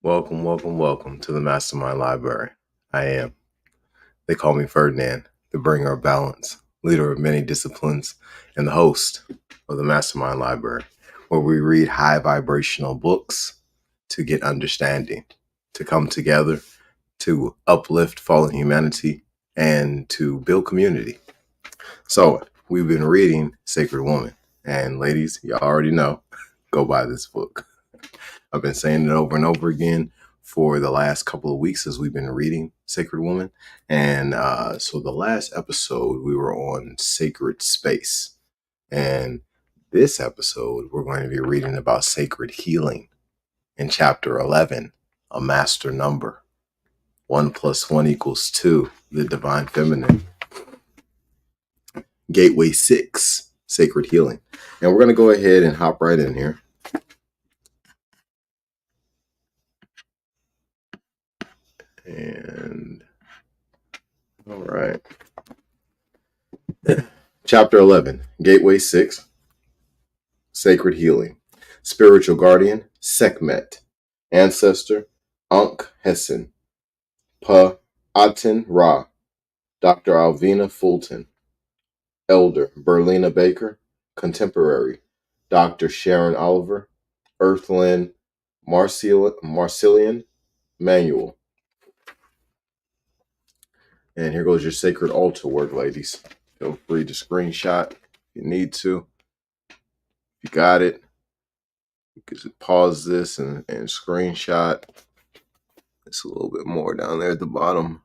Welcome, welcome, welcome to the MasterMind Library. I am. They call me Ferdinand, the bringer of balance, leader of many disciplines, and the host of the MasterMind Library, where we read high vibrational books to get understanding, to come together, to uplift fallen humanity, and to build community. So, we've been reading Sacred Woman. And ladies, you already know, go buy this book. I've been saying it over and over again for the last couple of weeks as we've been reading Sacred Woman. And so the last episode, we were on sacred space. And this episode, we're going to be reading about sacred healing in chapter 11, a master number. 1 + 1 = 2, the divine feminine. Gateway 6, sacred healing. And we're going to go ahead and hop right in here. And all right. Chapter 11, Gateway 6, Sacred Healing. Spiritual Guardian, Sekhmet. Ancestor, Ankh Hessen. Pa Aten Ra, Dr. Alvina Fulton. Elder, Berlina Baker. Contemporary, Dr. Sharon Oliver. Earthland, Marcelian Manual. And here goes your sacred altar work, ladies. Feel free to screenshot if you need to. If you got it, you can pause this and screenshot. It's a little bit more down there at the bottom.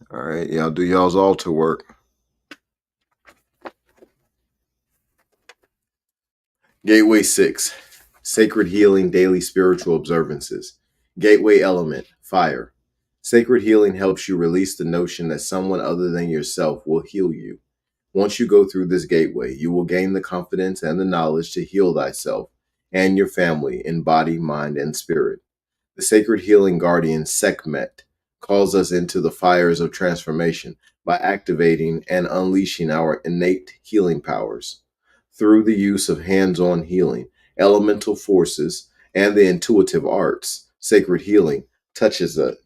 All right, y'all do y'all's altar work. Gateway 6, Sacred Healing Daily Spiritual Observances. Gateway Element, Fire. Sacred healing helps you release the notion that someone other than yourself will heal you. Once you go through this gateway, you will gain the confidence and the knowledge to heal thyself and your family in body, mind, and spirit. The sacred healing guardian Sekhmet calls us into the fires of transformation by activating and unleashing our innate healing powers. Through the use of hands-on healing, elemental forces, and the intuitive arts, sacred healing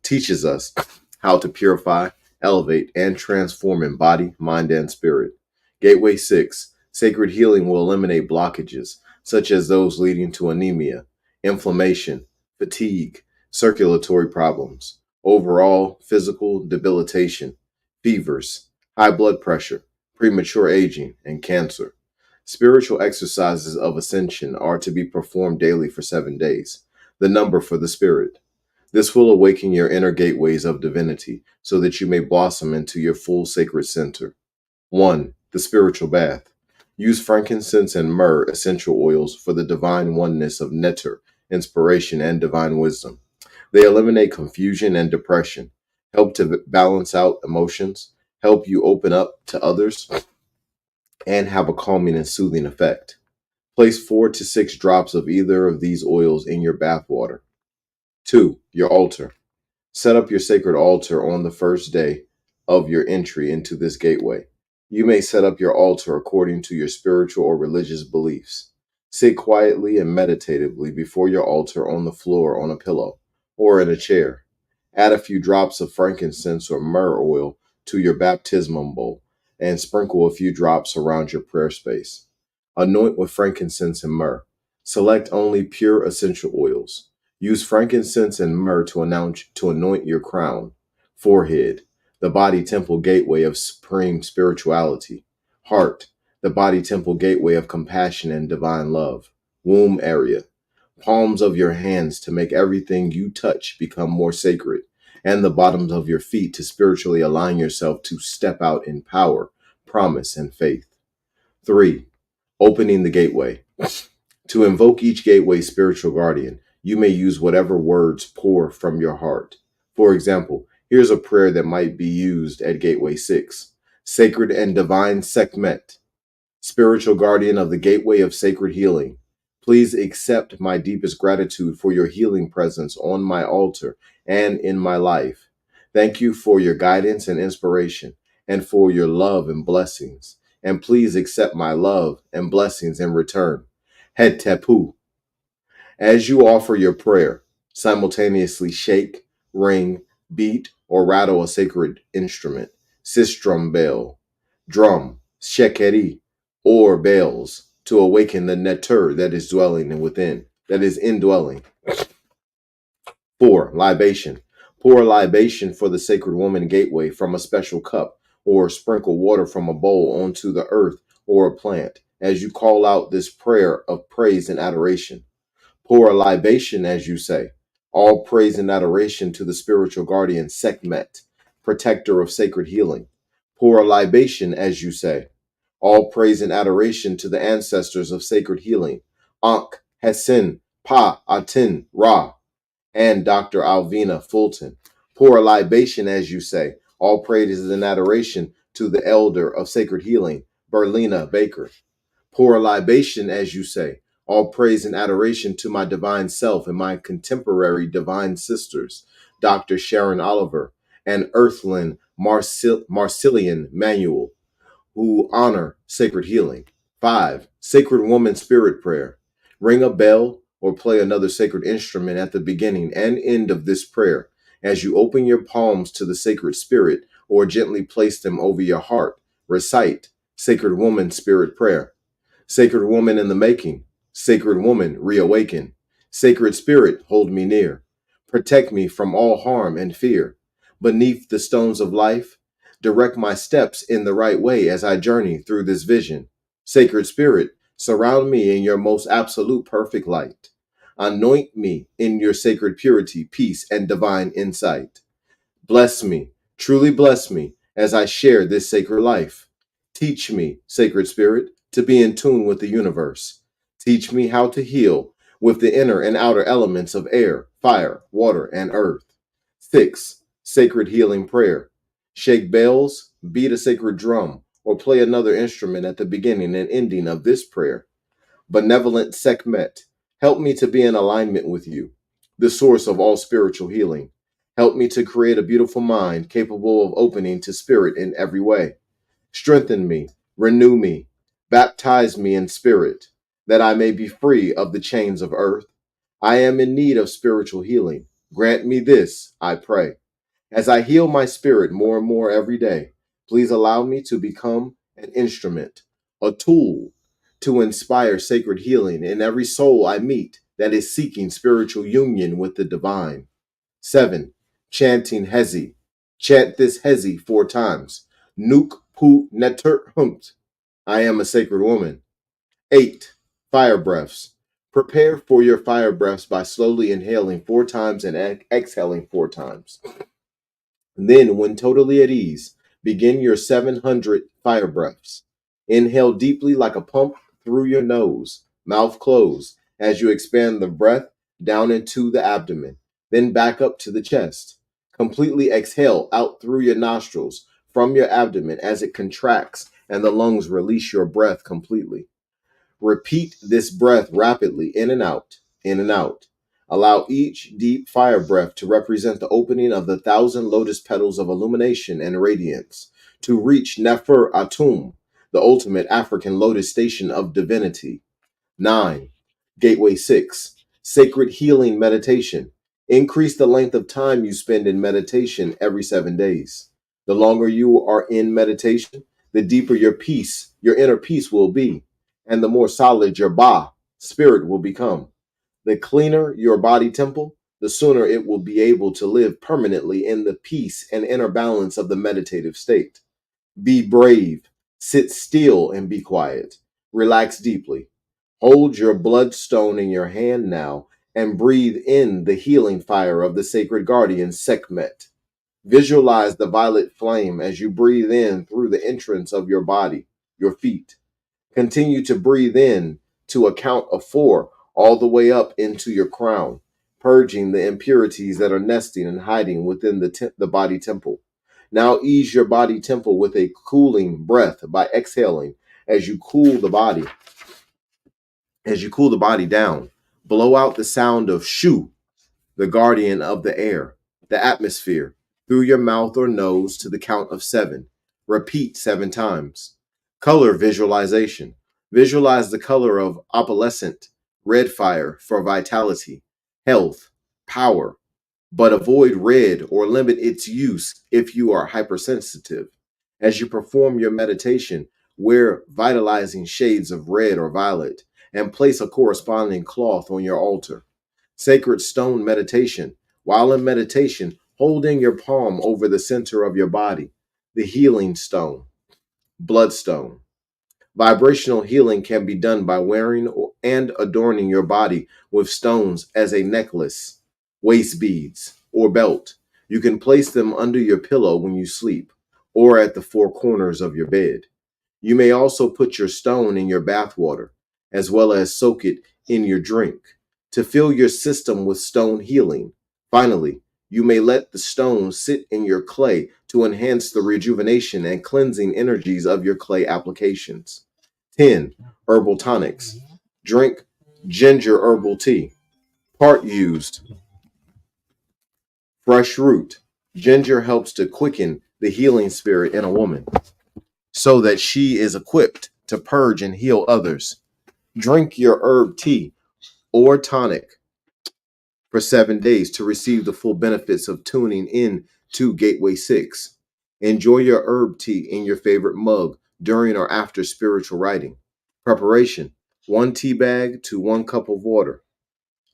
teaches us how to purify, elevate, and transform in body, mind, and spirit. Gateway 6, sacred healing will eliminate blockages, such as those leading to anemia, inflammation, fatigue, circulatory problems, overall physical debilitation, fevers, high blood pressure, premature aging, and cancer. Spiritual exercises of ascension are to be performed daily for 7 days, the number for the spirit. This will awaken your inner gateways of divinity so that you may blossom into your full sacred center. 1. The spiritual bath. Use frankincense and myrrh essential oils for the divine oneness of nectar, inspiration, and divine wisdom. They eliminate confusion and depression, help to balance out emotions, help you open up to others, and have a calming and soothing effect. Place 4 to 6 drops of either of these oils in your bath water. 2. Your altar. Set up your sacred altar on the first day of your entry into this gateway. You may set up your altar according to your spiritual or religious beliefs. Sit quietly and meditatively before your altar on the floor on a pillow or in a chair. Add a few drops of frankincense or myrrh oil to your baptismal bowl and sprinkle a few drops around your prayer space. Anoint with frankincense and myrrh. Select only pure essential oils. Use frankincense and myrrh to anoint your crown, forehead, the body temple gateway of supreme spirituality, heart, the body temple gateway of compassion and divine love, womb area, palms of your hands to make everything you touch become more sacred, and the bottoms of your feet to spiritually align yourself to step out in power, promise, and faith. 3. Opening the gateway. To invoke each gateway spiritual guardian, you may use whatever words pour from your heart. For example, here's a prayer that might be used at Gateway 6. Sacred and divine Sekhmet, spiritual guardian of the gateway of sacred healing, please accept my deepest gratitude for your healing presence on my altar and in my life. Thank you for your guidance and inspiration and for your love and blessings. And please accept my love and blessings in return. Het Tepu. As you offer your prayer, simultaneously shake, ring, beat, or rattle a sacred instrument, sistrum bell, drum, shekeri, or bells, to awaken the neter that is dwelling within, that is indwelling. 4. Libation. Pour a libation for the sacred woman gateway from a special cup, or sprinkle water from a bowl onto the earth or a plant, as you call out this prayer of praise and adoration. Pour a libation, as you say, all praise and adoration to the spiritual guardian Sekhmet, protector of sacred healing. Pour a libation, as you say, all praise and adoration to the ancestors of sacred healing, Ankh, Hesin, Pa, Atin, Ra, and Dr. Alvina Fulton. Pour a libation, as you say, all praises and adoration to the elder of sacred healing, Berlina Baker. Pour a libation, as you say, all praise and adoration to my divine self and my contemporary divine sisters, Dr. Sharon Oliver and Earthlyn Marcillian Manuel, who honor sacred healing. 5. Sacred Woman Spirit Prayer. Ring a bell or play another sacred instrument at the beginning and end of this prayer as you open your palms to the sacred spirit or gently place them over your heart. Recite Sacred Woman Spirit Prayer. Sacred Woman in the making. Sacred Woman reawaken. Sacred Spirit hold me near. Protect me from all harm and fear. Beneath the stones of life, direct my steps in the right way as I journey through this vision. Sacred Spirit, surround me in your most absolute perfect light. Anoint me in your sacred purity, peace, and divine insight. Bless me, truly bless me, as I share this sacred life. Teach me, Sacred Spirit, to be in tune with the universe. Teach me how to heal with the inner and outer elements of air, fire, water, and earth. 6. Sacred Healing Prayer. Shake bells, beat a sacred drum, or play another instrument at the beginning and ending of this prayer. Benevolent Sekhmet, help me to be in alignment with you, the source of all spiritual healing. Help me to create a beautiful mind capable of opening to spirit in every way. Strengthen me, renew me, baptize me in spirit, that I may be free of the chains of earth. I am in need of spiritual healing. Grant me this, I pray. As I heal my spirit more and more every day, please allow me to become an instrument, a tool to inspire sacred healing in every soul I meet that is seeking spiritual union with the divine. 7. Chanting Hezi. Chant this Hezi 4 times. Nuk pu neter humt. I am a sacred woman. 8. Fire breaths. Prepare for your fire breaths by slowly inhaling 4 times and exhaling 4 times. Then, when totally at ease, begin your 700 fire breaths. Inhale deeply like a pump through your nose, mouth closed, as you expand the breath down into the abdomen, then back up to the chest. Completely exhale out through your nostrils from your abdomen as it contracts and the lungs release your breath completely. Repeat this breath rapidly in and out, in and out. Allow each deep fire breath to represent the opening of the 1,000 lotus petals of illumination and radiance to reach Nefer Atum, the ultimate African lotus station of divinity. 9. Gateway 6. Sacred Healing Meditation. Increase the length of time you spend in meditation every 7 days. The longer you are in meditation, the deeper your peace, your inner peace will be, and the more solid your spirit will become. The cleaner your body temple, the sooner it will be able to live permanently in the peace and inner balance of the meditative state. Be brave, sit still and be quiet. Relax deeply. Hold your bloodstone in your hand now and breathe in the healing fire of the sacred guardian Sekhmet. Visualize the violet flame as you breathe in through the entrance of your body, your feet. Continue to breathe in to a count of 4 all the way up into your crown, purging the impurities that are nesting and hiding within the body temple. Now ease your body temple with a cooling breath by exhaling as you cool the body. As you cool the body down, blow out the sound of Shu, the guardian of the air, the atmosphere, through your mouth or nose to the count of 7. Repeat 7 times. Color visualization. Visualize the color of opalescent Red fire for vitality, health, power, but avoid red or limit its use if you are hypersensitive. As you perform your meditation, wear vitalizing shades of red or violet and place a corresponding cloth on your altar. Sacred stone meditation. While in meditation, holding your palm over the center of your body, the healing stone, bloodstone. Vibrational healing can be done by wearing and adorning your body with stones as a necklace, waist beads, or belt. You can place them under your pillow when you sleep or at the four corners of your bed. You may also put your stone in your bath water, as well as soak it in your drink to fill your system with stone healing. Finally, you may let the stone sit in your clay to enhance the rejuvenation and cleansing energies of your clay applications. 10. Herbal tonics. Drink ginger herbal tea. Part used fresh root. Ginger helps to quicken the healing spirit in a woman so that she is equipped to purge and heal others. Drink your herb tea or tonic for 7 days to receive the full benefits of tuning in to Gateway 6. Enjoy your herb tea in your favorite mug during or after spiritual writing. Preparation: 1 tea bag to 1 cup of water.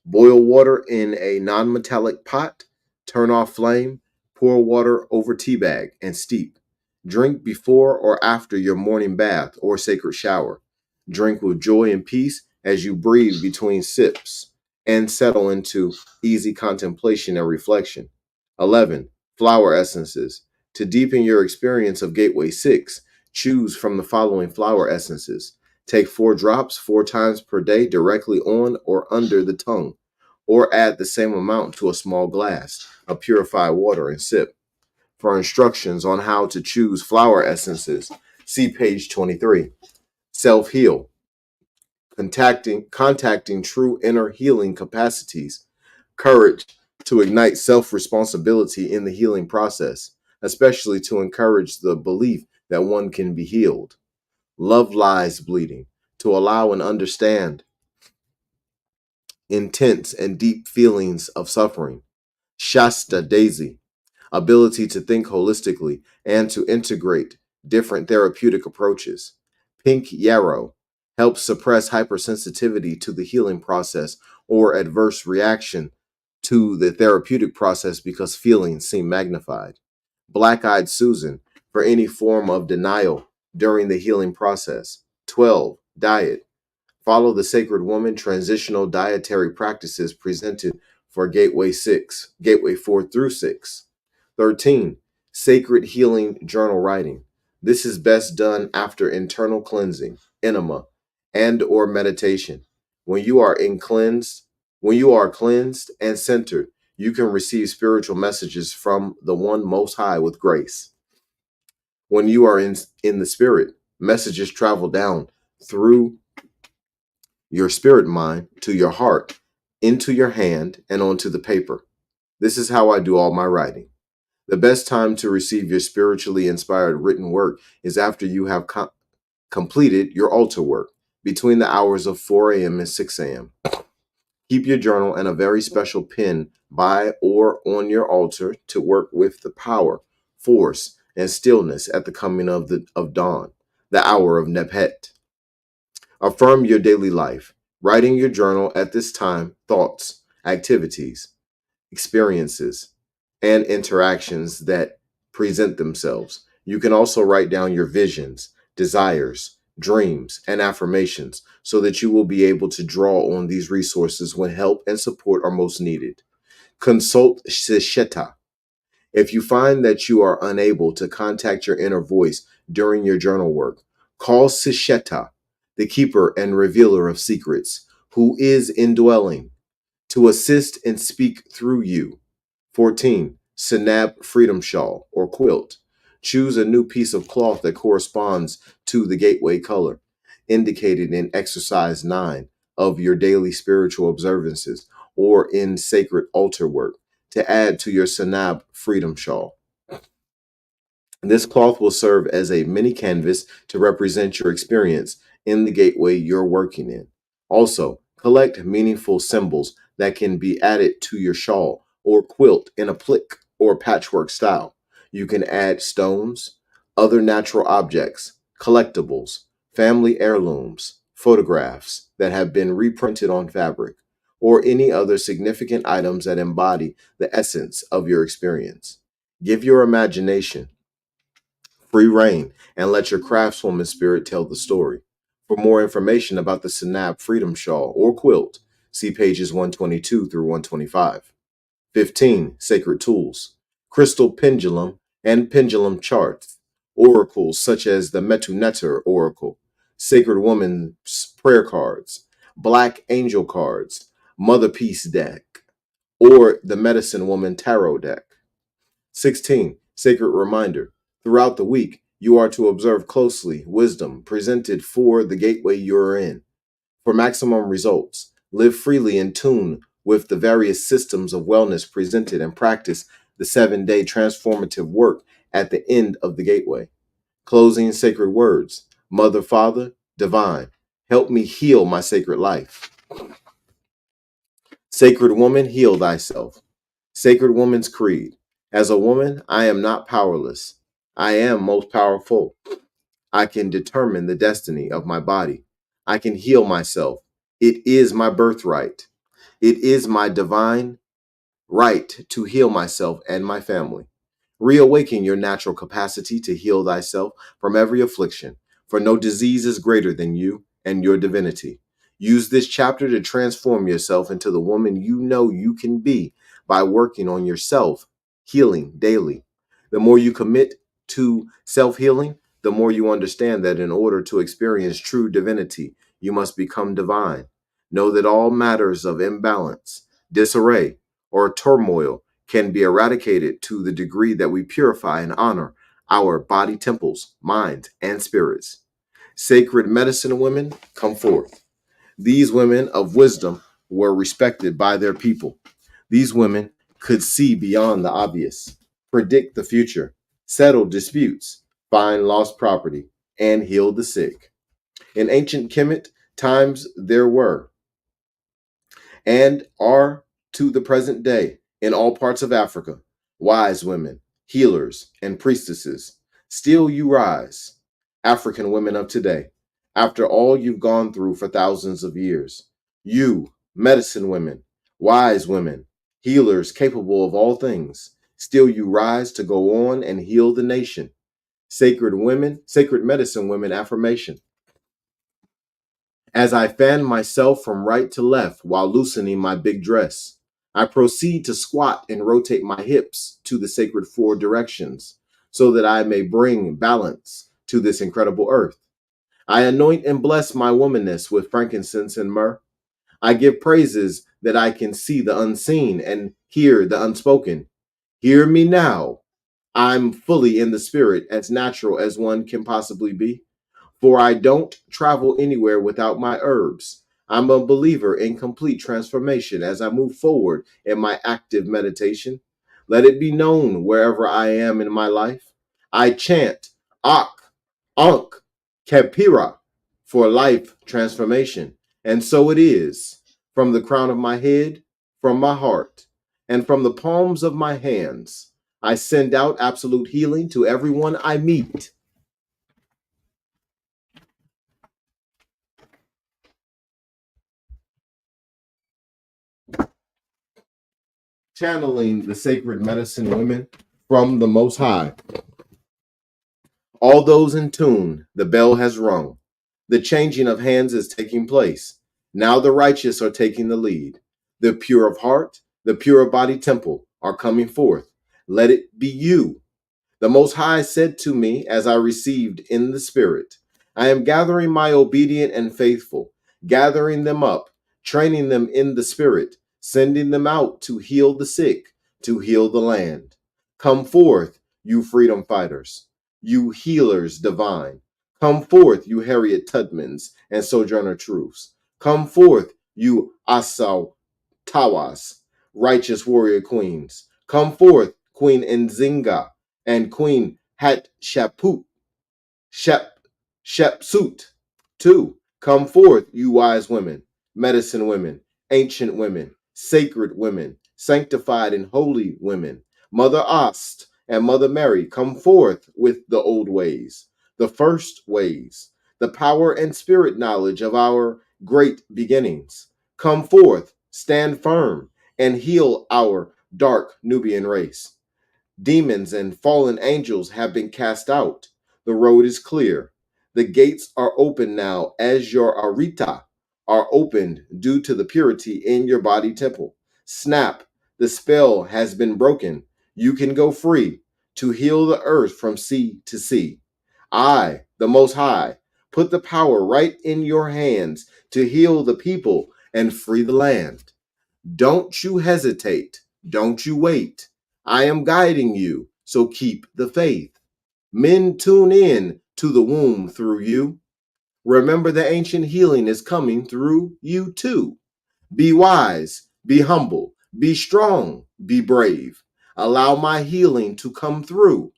Boil water in a non metallic pot, turn off flame, pour water over tea bag, and steep. Drink before or after your morning bath or sacred shower. Drink with joy and peace as you breathe between sips and settle into easy contemplation and reflection. 11. Flower essences. To deepen your experience of Gateway 6, choose from the following flower essences. Take 4 drops 4 times per day directly on or under the tongue, or add the same amount to a small glass of purified water and sip. For instructions on how to choose flower essences, see page 23. Self heal. Contacting true inner healing capacities. Courage to ignite self responsibility in the healing process, especially to encourage the belief that one can be healed. Love lies bleeding. To allow and understand intense and deep feelings of suffering. Shasta Daisy, ability to think holistically and to integrate different therapeutic approaches. Pink Yarrow helps suppress hypersensitivity to the healing process or adverse reaction to the therapeutic process because feelings seem magnified. Black Eyed Susan for any form of denial during the healing process. 12. Diet. Follow the Sacred Woman transitional dietary practices presented for Gateway 4 through 6. 13. Sacred healing journal writing. This is best done after internal cleansing, enema, and or meditation. When you are cleansed and centered, you can receive spiritual messages from the One Most High with grace. When you are in the spirit, messages travel down through your spirit mind to your heart, into your hand, and onto the paper. This is how I do all my writing. The best time to receive your spiritually inspired written work is after you have completed your altar work, between the hours of 4 a.m. and 6 a.m. Keep your journal and a very special pen by or on your altar to work with the power, force, and stillness at the coming of dawn, the hour of Nebhet. Affirm your daily life. Writing your journal at this time, thoughts, activities, experiences, and interactions that present themselves. You can also write down your visions, desires, dreams, and affirmations so that you will be able to draw on these resources when help and support are most needed. Consult Sisheta. If you find that you are unable to contact your inner voice during your journal work, call Sisheta, the keeper and revealer of secrets, who is indwelling, to assist and speak through you. 14. Sanab Freedom Shawl or quilt. Choose a new piece of cloth that corresponds to the gateway color, indicated in exercise 9 of your daily spiritual observances or in sacred altar work, to add to your Sanab Freedom Shawl. This cloth will serve as a mini canvas to represent your experience in the gateway you're working in. Also, Collect meaningful symbols that can be added to your shawl or quilt in a plique or patchwork style. You can add stones, other natural objects, collectibles, family heirlooms, photographs that have been reprinted on fabric, or any other significant items that embody the essence of your experience. Give your imagination free reign and let your craftswoman spirit tell the story. For more information about the Sanab Freedom Shawl or quilt, see pages 122 through 125. 15. Sacred tools, crystal pendulum and pendulum charts, oracles such as the Metu Neter Oracle, Sacred Woman's prayer cards, Black Angel cards, Mother Peace deck, or the Medicine Woman Tarot deck. 16. Sacred reminder. Throughout the week, you are to observe closely wisdom presented for the gateway you're in. For maximum results, live freely in tune with the various systems of wellness presented and practice the 7-day transformative work at the end of the gateway. Closing sacred words. Mother, Father, Divine, help me heal my sacred life. Sacred woman, heal thyself. Sacred Woman's Creed. As a woman, I am not powerless. I am most powerful. I can determine the destiny of my body. I can heal myself. It is my birthright. It is my divine right to heal myself and my family. Reawaken your natural capacity to heal thyself from every affliction, for no disease is greater than you and your divinity. Use this chapter to transform yourself into the woman you know you can be by working on yourself, healing daily. The more you commit to self healing, the more you understand that in order to experience true divinity, you must become divine. Know that all matters of imbalance, disarray, or turmoil can be eradicated to the degree that we purify and honor our body temples, minds, and spirits. Sacred medicine women, come forth. These women of wisdom were respected by their people. These women could see beyond the obvious, predict the future, settle disputes, find lost property, and heal the sick. In ancient Kemet times, there were and are to the present day in all parts of Africa, wise women, healers, and priestesses. Still you rise, African women of today, after all you've gone through for thousands of years. You, medicine women, wise women, healers capable of all things, still you rise to go on and heal the nation. Sacred women, sacred medicine women affirmation. As I fan myself from right to left while loosening my big dress, I proceed to squat and rotate my hips to the sacred four directions so that I may bring balance to this incredible earth. I anoint and bless my womanness with frankincense and myrrh. I give praises that I can see the unseen and hear the unspoken. Hear me now. I'm fully in the spirit, as natural as one can possibly be. For I don't travel anywhere without my herbs. I'm a believer in complete transformation as I move forward in my active meditation. Let it be known wherever I am in my life. I chant Ak, Ankh, Kepira for life transformation. And so it is, from the crown of my head, from my heart, and from the palms of my hands. I send out absolute healing to everyone I meet. Channeling the sacred medicine women from the Most High. All those in tune, the bell has rung. The changing of hands is taking place. Now the righteous are taking the lead. The pure of heart, the pure of body temple are coming forth. Let it be you. The Most High said to me as I received in the Spirit, I am gathering my obedient and faithful, gathering them up, training them in the Spirit, sending them out to heal the sick, to heal the land. Come forth, you freedom fighters, you healers divine. Come forth, you Harriet Tubmans and Sojourner Truths. Come forth, you Asau Tawas, righteous warrior queens. Come forth, Queen Nzinga and Queen Hatshepsut, Shep, Shepsut, too. Come forth, you wise women. medicine women, ancient women, sacred women, sanctified and holy women. Mother Ost and Mother Mary, come forth with the old ways, the first ways, the power and spirit knowledge of our great beginnings. Come forth, stand firm, and heal our dark Nubian race. Demons and fallen angels have been cast out. The road is clear. The gates are open now as your arita are opened due to the purity in your body temple. Snap, the spell has been broken. You can go free to heal the earth from sea to sea. I, the Most High, put the power right in your hands to heal the people and free the land. Don't you hesitate. Don't you wait. I am guiding you, so keep the faith. Men tune in to the womb through you. Remember the ancient healing is coming through you too. Be wise, be humble, be strong, be brave. Allow my healing to come through.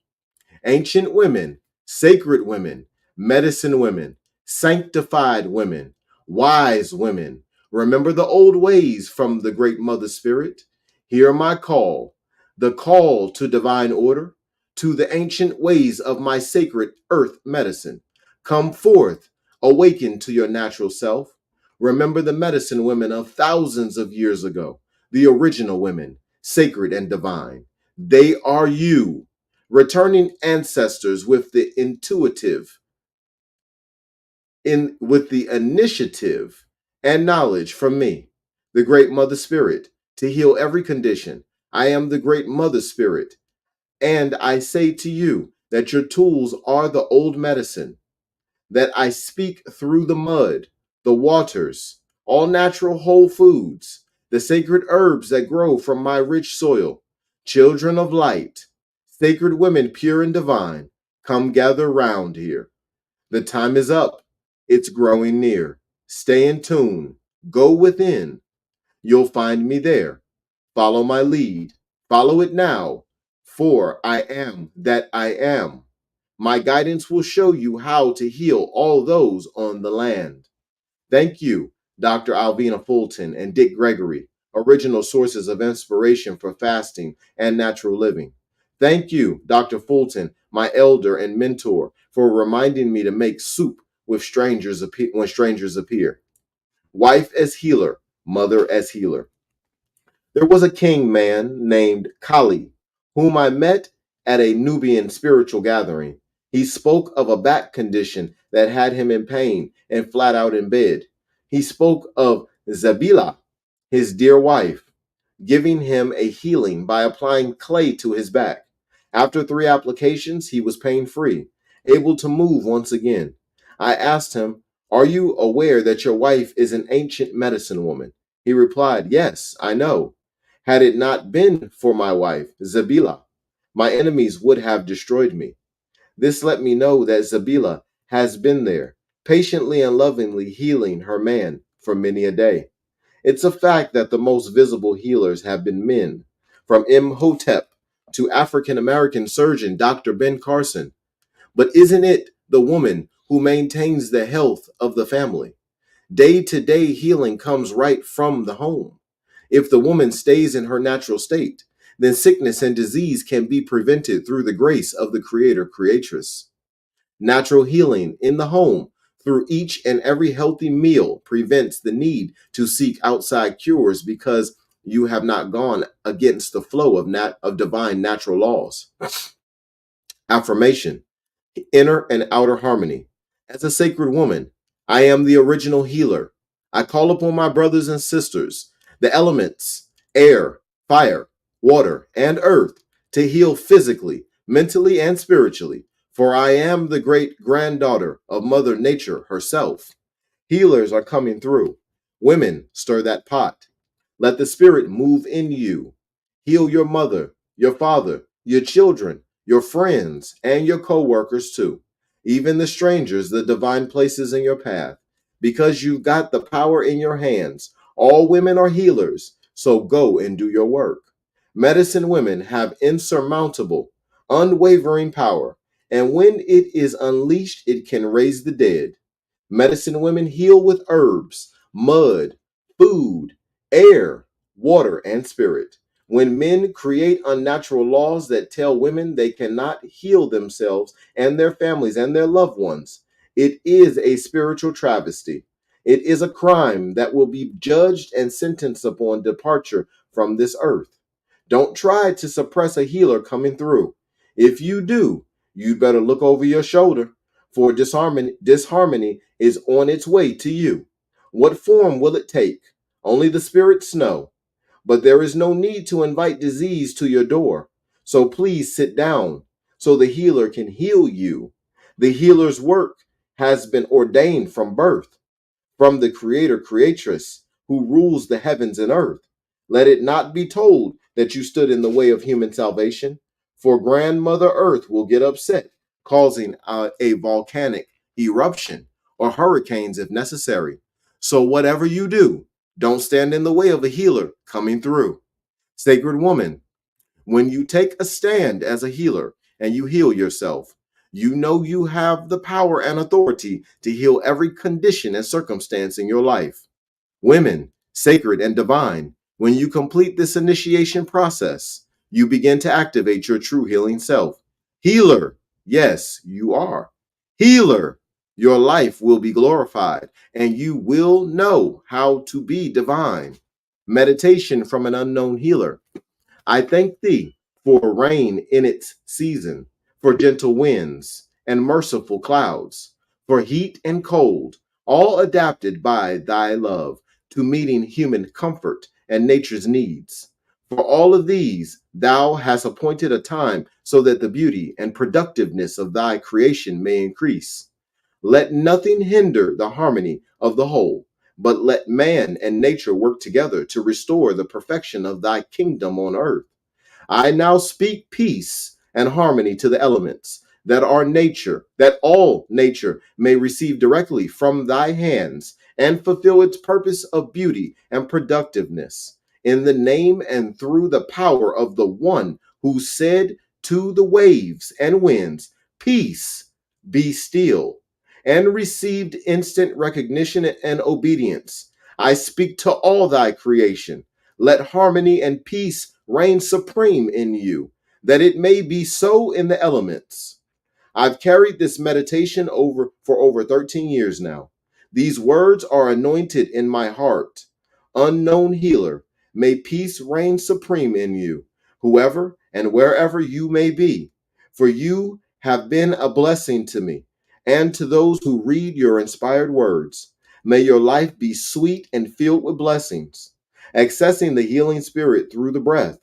Ancient women, sacred women, medicine women, sanctified women, wise women. Remember the old ways from the great Mother Spirit. Hear my call, the call to divine order, to the ancient ways of my sacred earth medicine. Come forth, awaken to your natural self. Remember the medicine women of thousands of years ago, the original women, sacred and divine. They are you, returning ancestors with the initiative and knowledge from me, the great Mother Spirit, to heal every condition. I am the great Mother Spirit, and I say to you that your tools are the old medicine, that I speak through the mud, the waters, all natural whole foods, the sacred herbs that grow from my rich soil. Children of light, sacred women pure and divine, come gather round here. The time is up. It's growing near. Stay in tune. Go within. You'll find me there. Follow my lead. Follow it now. For I am that I am. My guidance will show you how to heal all those on the land. Thank you, Dr. Alvina Fulton and Dick Gregory, original sources of inspiration for fasting and natural living. Thank you, Dr. Fulton, my elder and mentor, for reminding me to make soup with when strangers appear. Wife as healer, mother as healer. There was a king man named Kali, whom I met at a Nubian spiritual gathering. He spoke of a back condition that had him in pain and flat out in bed. He spoke of Zabila, his dear wife, giving him a healing by applying clay to his back. After 3 applications, he was pain free, able to move once again. I asked him, "Are you aware that your wife is an ancient medicine woman?" He replied, "Yes, I know. Had it not been for my wife, Zabila, my enemies would have destroyed me." This let me know that Zabila has been there, patiently and lovingly healing her man for many a day. It's a fact that the most visible healers have been men, from Imhotep to African American surgeon Dr. Ben Carson. But isn't it the woman who maintains the health of the family? Day to day healing comes right from the home. If the woman stays in her natural state, then sickness and disease can be prevented through the grace of the Creator Creatress. Natural healing in the home through each and every healthy meal prevents the need to seek outside cures because you have not gone against the flow of divine natural laws. Affirmation: inner and outer harmony. As a sacred woman, I am the original healer. I call upon my brothers and sisters, the elements, air, fire, water, and earth, to heal physically, mentally, and spiritually, for I am the great granddaughter of Mother Nature herself. Healers are coming through. Women, stir that pot. Let the Spirit move in you. Heal your mother, your father, your children, your friends, and your co-workers too. Even the strangers, the divine places in your path. Because you've got the power in your hands. All women are healers, so go and do your work. Medicine women have insurmountable, unwavering power, and when it is unleashed, it can raise the dead. Medicine women heal with herbs, mud, food, air, water, and spirit. When men create unnatural laws that tell women they cannot heal themselves and their families and their loved ones, it is a spiritual travesty. It is a crime that will be judged and sentenced upon departure from this earth. Don't try to suppress a healer coming through. If you do, you'd better look over your shoulder, for disharmony is on its way to you. What form will it take? Only the spirits know. But there is no need to invite disease to your door. So please sit down so the healer can heal you. The healer's work has been ordained from birth, from the creator creatress who rules the heavens and earth. Let it not be told that you stood in the way of human salvation, for grandmother earth will get upset, causing a volcanic eruption or hurricanes if necessary. So whatever you do, don't stand in the way of a healer coming through. Sacred woman, when you take a stand as a healer and you heal yourself, you know you have the power and authority to heal every condition and circumstance in your life. Women, sacred and divine, when you complete this initiation process, you begin to activate your true healing self. Healer, yes, you are. Healer, your life will be glorified and you will know how to be divine. Meditation from an unknown healer. I thank thee for rain in its season, for gentle winds and merciful clouds, for heat and cold, all adapted by thy love to meeting human comfort and nature's needs. For all of these, thou hast appointed a time so that the beauty and productiveness of thy creation may increase. Let nothing hinder the harmony of the whole, but let man and nature work together to restore the perfection of thy kingdom on earth. I now speak peace and harmony to the elements, that all nature may receive directly from thy hands and fulfill its purpose of beauty and productiveness. In the name and through the power of the one who said to the waves and winds, peace, be still, and received instant recognition and obedience. I speak to all thy creation. Let harmony and peace reign supreme in you, that it may be so in the elements. I've carried this meditation for over 13 years now. These words are anointed in my heart. Unknown healer, may peace reign supreme in you, whoever and wherever you may be, for you have been a blessing to me and to those who read your inspired words. May your life be sweet and filled with blessings, accessing the healing spirit through the breath.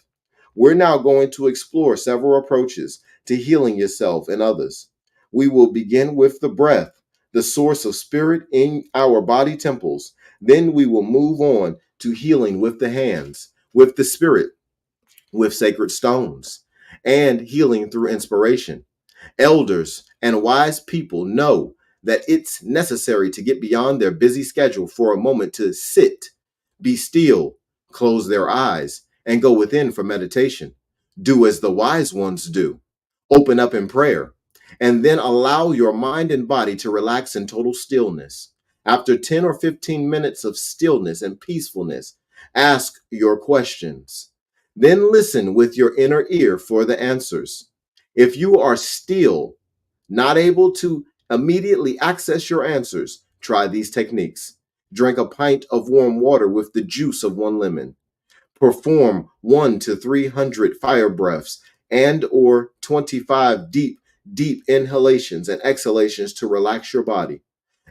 We're now going to explore several approaches to healing yourself and others. We will begin with the breath, the source of spirit in our body temples. Then we will move on to healing with the hands, with the spirit, with sacred stones, and healing through inspiration. Elders and wise people know that it's necessary to get beyond their busy schedule for a moment to sit, be still, close their eyes, and go within for meditation. Do as the wise ones do. Open up in prayer, and then allow your mind and body to relax in total stillness. After 10 or 15 minutes of stillness and peacefulness, ask your questions. Then listen with your inner ear for the answers. If you are still not able to immediately access your answers, try these techniques. Drink a pint of warm water with the juice of one lemon. Perform 1 to 300 fire breaths and or 25 deep inhalations and exhalations to relax your body.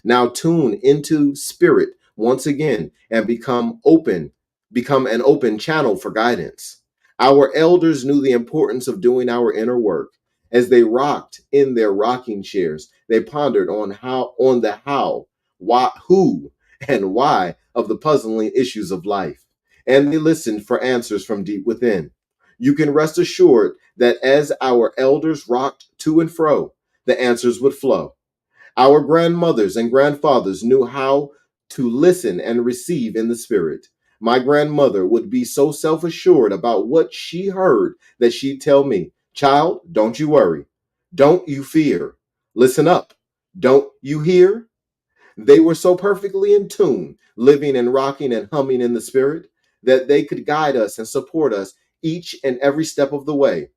Now tune into spirit once again and become an open channel for guidance. Our elders knew the importance of doing our inner work. As they rocked in their rocking chairs, they pondered on the how, why, who, and why of the puzzling issues of life. And they listened for answers from deep within. You can rest assured that as our elders rocked to and fro, the answers would flow. Our grandmothers and grandfathers knew how to listen and receive in the spirit. My grandmother would be so self assured about what she heard that she'd tell me, child, don't you worry. Don't you fear. Listen up. Don't you hear? They were so perfectly in tune, living and rocking and humming in the spirit, that they could guide us and support us each and every step of the way.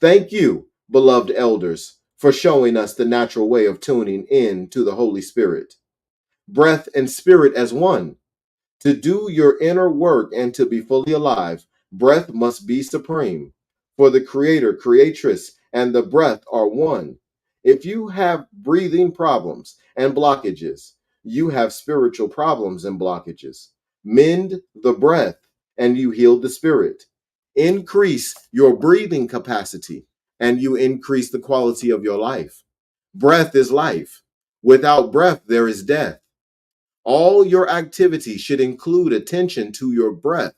Thank you, beloved elders, for showing us the natural way of tuning in to the Holy Spirit. Breath and spirit as one. To do your inner work and to be fully alive, breath must be supreme. For the creator, creatress, and the breath are one. If you have breathing problems and blockages, you have spiritual problems and blockages. Mend the breath and you heal the spirit. Increase your breathing capacity and you increase the quality of your life. Breath is life. Without breath, there is death. All your activity should include attention to your breath.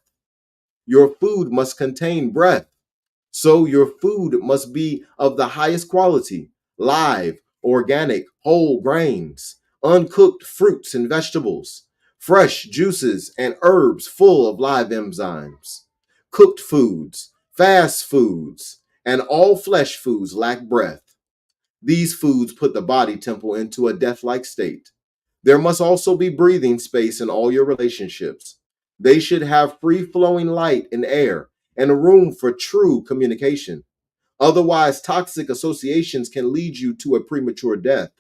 Your food must contain breath, so your food must be of the highest quality, live, organic, whole grains, uncooked fruits and vegetables, fresh juices and herbs full of live enzymes. Cooked foods, fast foods, and all flesh foods lack breath. These foods put the body temple into a death-like state. There must also be breathing space in all your relationships. They should have free-flowing light and air and a room for true communication. Otherwise, toxic associations can lead you to a premature death.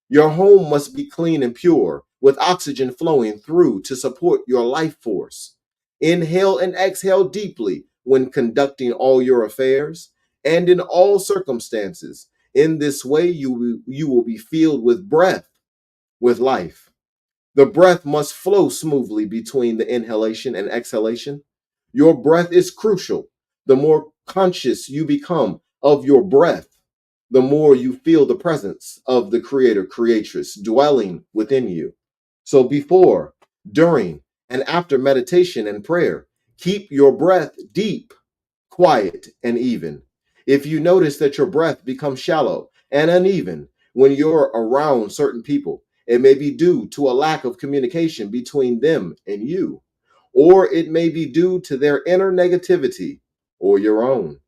Your home must be clean and pure, with oxygen flowing through to support your life force. Inhale and exhale deeply when conducting all your affairs and in all circumstances. In this way, you will be filled with breath, with life. The breath must flow smoothly between the inhalation and exhalation. Your breath is crucial. The more conscious you become of your breath, the more you feel the presence of the creator, creatress dwelling within you. So before, during, and after meditation and prayer, keep your breath deep, quiet, and even. If you notice that your breath becomes shallow and uneven when you're around certain people, it may be due to a lack of communication between them and you, or it may be due to their inner negativity or your own.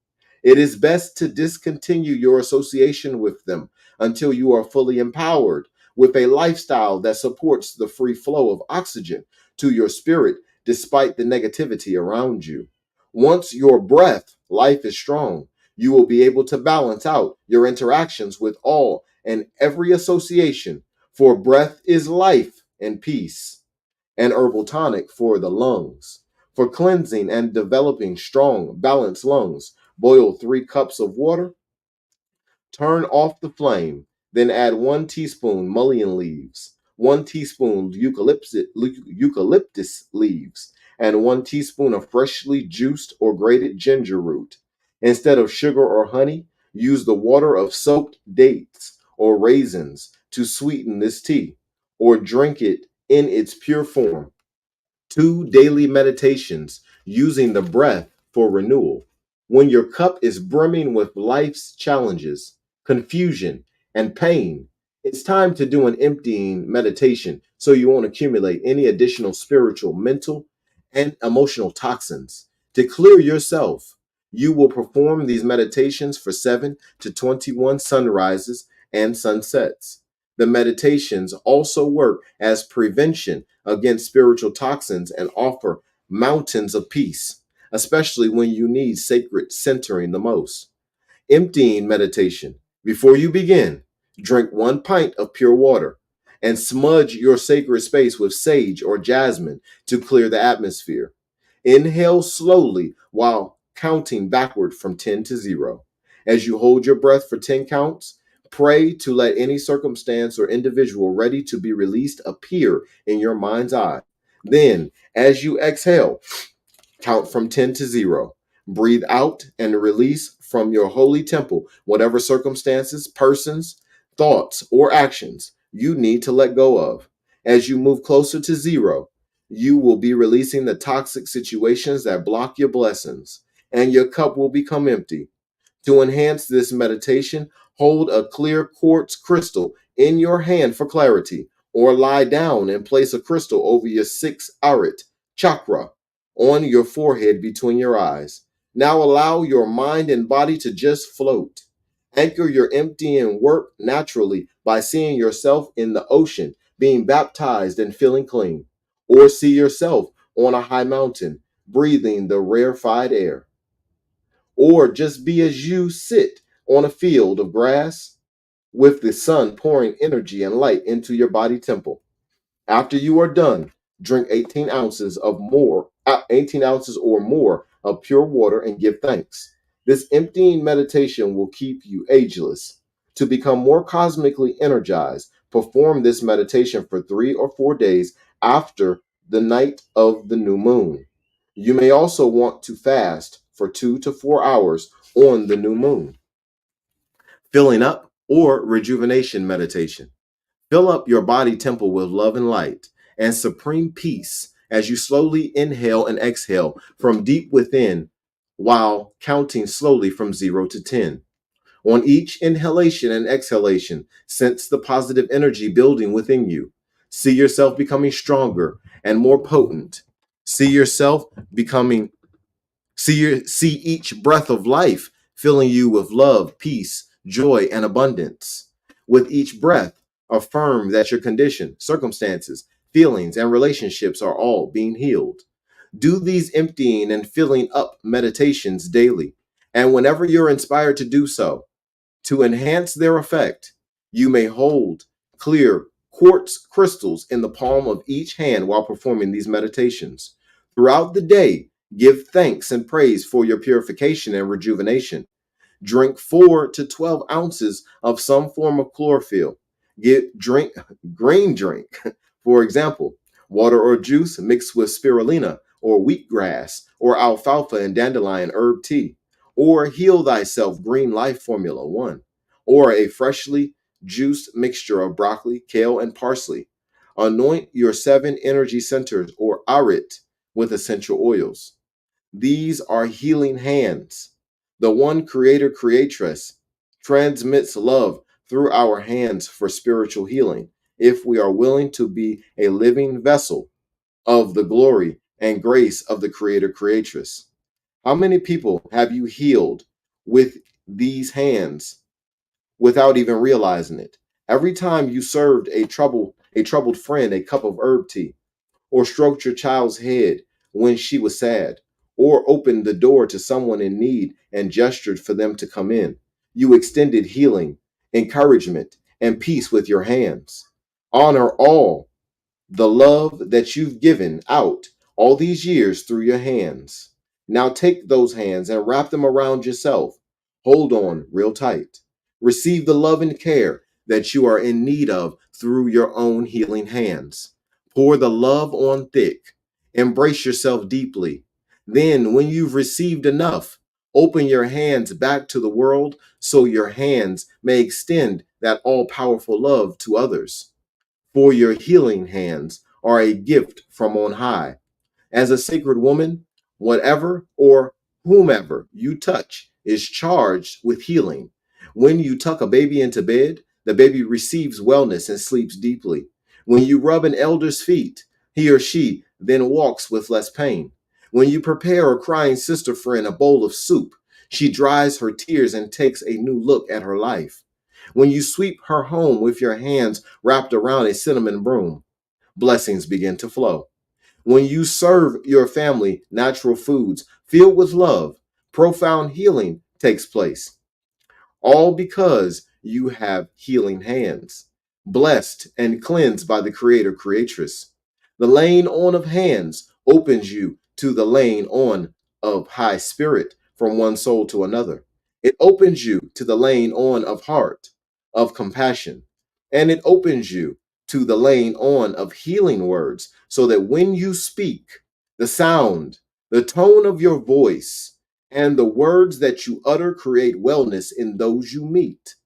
It is best to discontinue your association with them until you are fully empowered with a lifestyle that supports the free flow of oxygen to your spirit despite the negativity around you. Once your breath, life is strong, you will be able to balance out your interactions with all and every association, for breath is life and peace. An herbal tonic for the lungs. For cleansing and developing strong, balanced lungs, boil 3 cups of water. Turn off the flame, then add 1 teaspoon mullein leaves, 1 teaspoon eucalyptus leaves, and 1 teaspoon of freshly juiced or grated ginger root. Instead of sugar or honey, use the water of soaked dates or raisins to sweeten this tea, or drink it in its pure form. 2 daily meditations using the breath for renewal. When your cup is brimming with life's challenges, confusion, and pain, it's time to do an emptying meditation so you won't accumulate any additional spiritual, mental, and emotional toxins. To clear yourself, you will perform these meditations for 7 to 21 sunrises and sunsets. The meditations also work as prevention against spiritual toxins and offer mountains of peace, especially when you need sacred centering the most. Emptying meditation. Before you begin, drink 1 pint of pure water and smudge your sacred space with sage or jasmine to clear the atmosphere. Inhale slowly while counting backward from 10 to 0. As you hold your breath for 10 counts, pray to let any circumstance or individual ready to be released appear in your mind's eye. Then, as you exhale, count from 10 to 0. Breathe out and release from your holy temple whatever circumstances, persons, thoughts, or actions you need to let go of. As you move closer to 0, you will be releasing the toxic situations that block your blessings, and your cup will become empty. To enhance this meditation, hold a clear quartz crystal in your hand for clarity, or lie down and place a crystal over your 6th arit chakra on your forehead between your eyes. Now allow your mind and body to just float. Anchor your emptying work naturally by seeing yourself in the ocean being baptized and feeling clean, or see yourself on a high mountain breathing the rarefied air, or just be as you sit on a field of grass with the sun pouring energy and light into your body temple. After you are done, drink 18 ounces or more of pure water and give thanks. This emptying meditation will keep you ageless. To become more cosmically energized, perform this meditation for 3 or 4 days after the night of the new moon. You may also want to fast for 2 to 4 hours on the new moon. Filling up or rejuvenation meditation. Fill up your body temple with love and light and supreme peace as you slowly inhale and exhale from deep within while counting slowly from 0 to 10. On each inhalation and exhalation, sense the positive energy building within you. See yourself becoming stronger and more potent. See yourself becoming see each breath of life filling you with love, peace, joy, and abundance. With each breath, affirm that your condition, circumstances, feelings, and relationships are all being healed. Do these emptying and filling up meditations daily. And whenever you're inspired to do so, to enhance their effect, you may hold clear quartz crystals in the palm of each hand while performing these meditations. Throughout the day, give thanks and praise for your purification and rejuvenation. Drink 4 to 12 ounces of some form of chlorophyll. Drink green drink, for example, water or juice mixed with spirulina or wheatgrass or alfalfa and dandelion herb tea, or heal thyself green life formula 1, or a freshly juiced mixture of broccoli, kale, and parsley. Anoint your 7 energy centers or arit with essential oils. These are healing hands. The one creator creatress transmits love through our hands for spiritual healing if we are willing to be a living vessel of the glory and grace of the creator creatress. How many people have you healed with these hands without even realizing it? Every time you served a troubled friend a cup of herb tea, or stroked your child's head when she was sad, or opened the door to someone in need and gestured for them to come in. You extended healing, encouragement, and peace with your hands. Honor all the love that you've given out all these years through your hands. Now take those hands and wrap them around yourself. Hold on real tight. Receive the love and care that you are in need of through your own healing hands. Pour the love on thick. Embrace yourself deeply. Then, when you've received enough, open your hands back to the world so your hands may extend that all powerful love to others. For your healing hands are a gift from on high. As a sacred woman, whatever or whomever you touch is charged with healing. When you tuck a baby into bed, the baby receives wellness and sleeps deeply. When you rub an elder's feet, he or she then walks with less pain. When you prepare a crying sister friend a bowl of soup, she dries her tears and takes a new look at her life. When you sweep her home with your hands wrapped around a cinnamon broom, blessings begin to flow. When you serve your family natural foods filled with love, profound healing takes place. All because you have healing hands, blessed and cleansed by the Creator Creatress. The laying on of hands opens you to the laying on of high spirit from one soul to another. It opens you to the laying on of heart, of compassion, and it opens you to the laying on of healing words so that when you speak, the sound, the tone of your voice, and the words that you utter create wellness in those you meet.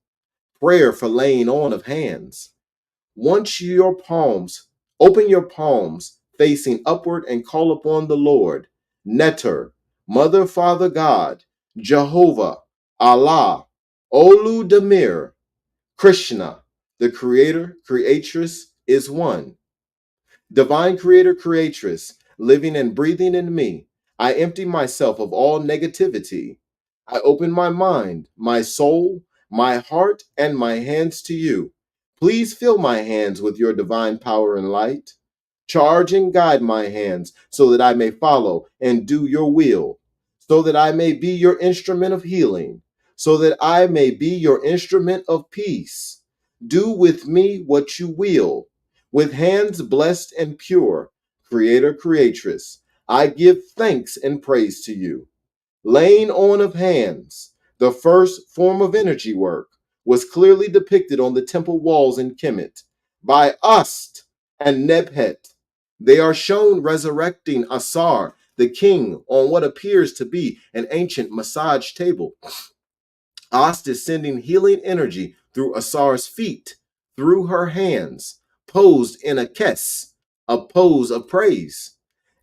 Prayer for laying on of hands. Once your palms, open your palms facing upward and call upon the Lord, Neter, Mother, Father, God, Jehovah, Allah, Olu Damir, Krishna, the Creator, Creatress is one. Divine Creator, Creatress, living and breathing in me, I empty myself of all negativity. I open my mind, my soul, my heart, and my hands to you. Please fill my hands with your divine power and light. Charge and guide my hands so that I may follow and do your will, so that I may be your instrument of healing, so that I may be your instrument of peace. Do with me what you will. With hands blessed and pure, Creator, Creatress, I give thanks and praise to you. Laying on of hands, the first form of energy work, was clearly depicted on the temple walls in Kemet by Ast and Nebhet. They are shown resurrecting Asar, the king, on what appears to be an ancient massage table. Ast is sending healing energy through Asar's feet, through her hands, posed in a kes, a pose of praise.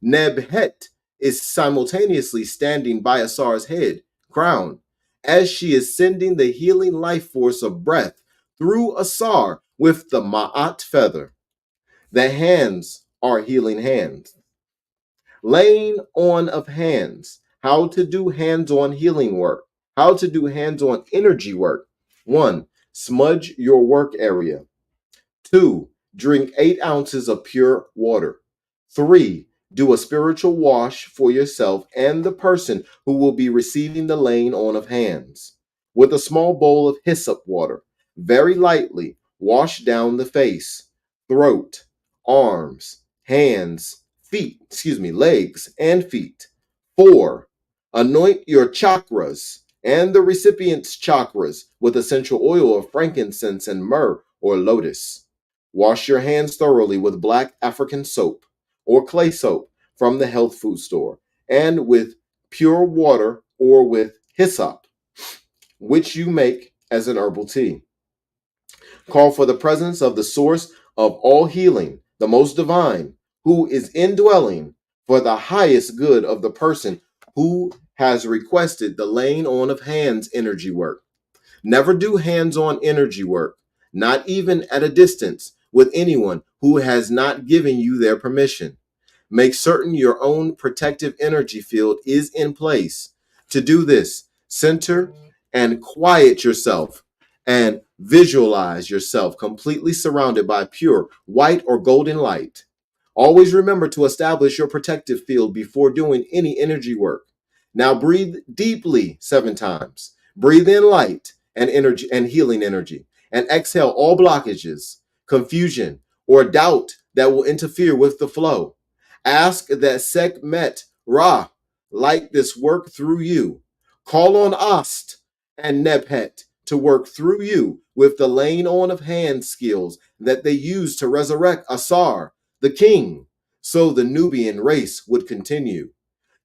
Nebhet is simultaneously standing by Asar's head, crown, as she is sending the healing life force of breath through Asar with the Ma'at feather. The hands are healing hands. Laying on of hands. How to do hands-on healing work. How to do hands-on energy work. 1. Smudge your work area. 2. Drink 8 ounces of pure water. 3. Do a spiritual wash for yourself and the person who will be receiving the laying on of hands. With a small bowl of hyssop water, very lightly wash down the face, throat, arms, hands, legs, and feet. 4. Anoint your chakras and the recipient's chakras with essential oil of frankincense and myrrh or lotus. Wash your hands thoroughly with black African soap or clay soap from the health food store and with pure water or with hyssop, which you make as an herbal tea. Call for the presence of the source of all healing, the most divine, who is indwelling for the highest good of the person who has requested the laying on of hands energy work. Never do hands-on energy work, not even at a distance, with anyone who has not given you their permission. Make certain your own protective energy field is in place. To do this, center and quiet yourself and visualize yourself completely surrounded by pure white or golden light. Always remember to establish your protective field before doing any energy work. Now breathe deeply 7 times. Breathe in light and energy and healing energy, and exhale all blockages, confusion, or doubt that will interfere with the flow. Ask that Sekhmet Ra light this work through you. Call on Ast and Nebhet to work through you with the laying on of hand skills that they used to resurrect Asar, the king, so the Nubian race would continue.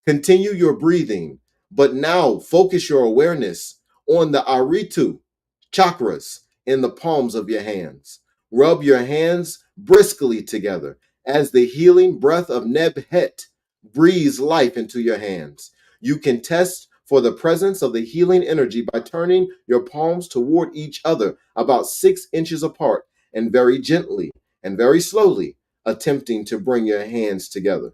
Continue your breathing, but now focus your awareness on the Aritu chakras in the palms of your hands. Rub your hands briskly together as the healing breath of Nebhet breathes life into your hands. You can test for the presence of the healing energy by turning your palms toward each other about 6 inches apart and very gently and very slowly attempting to bring your hands together.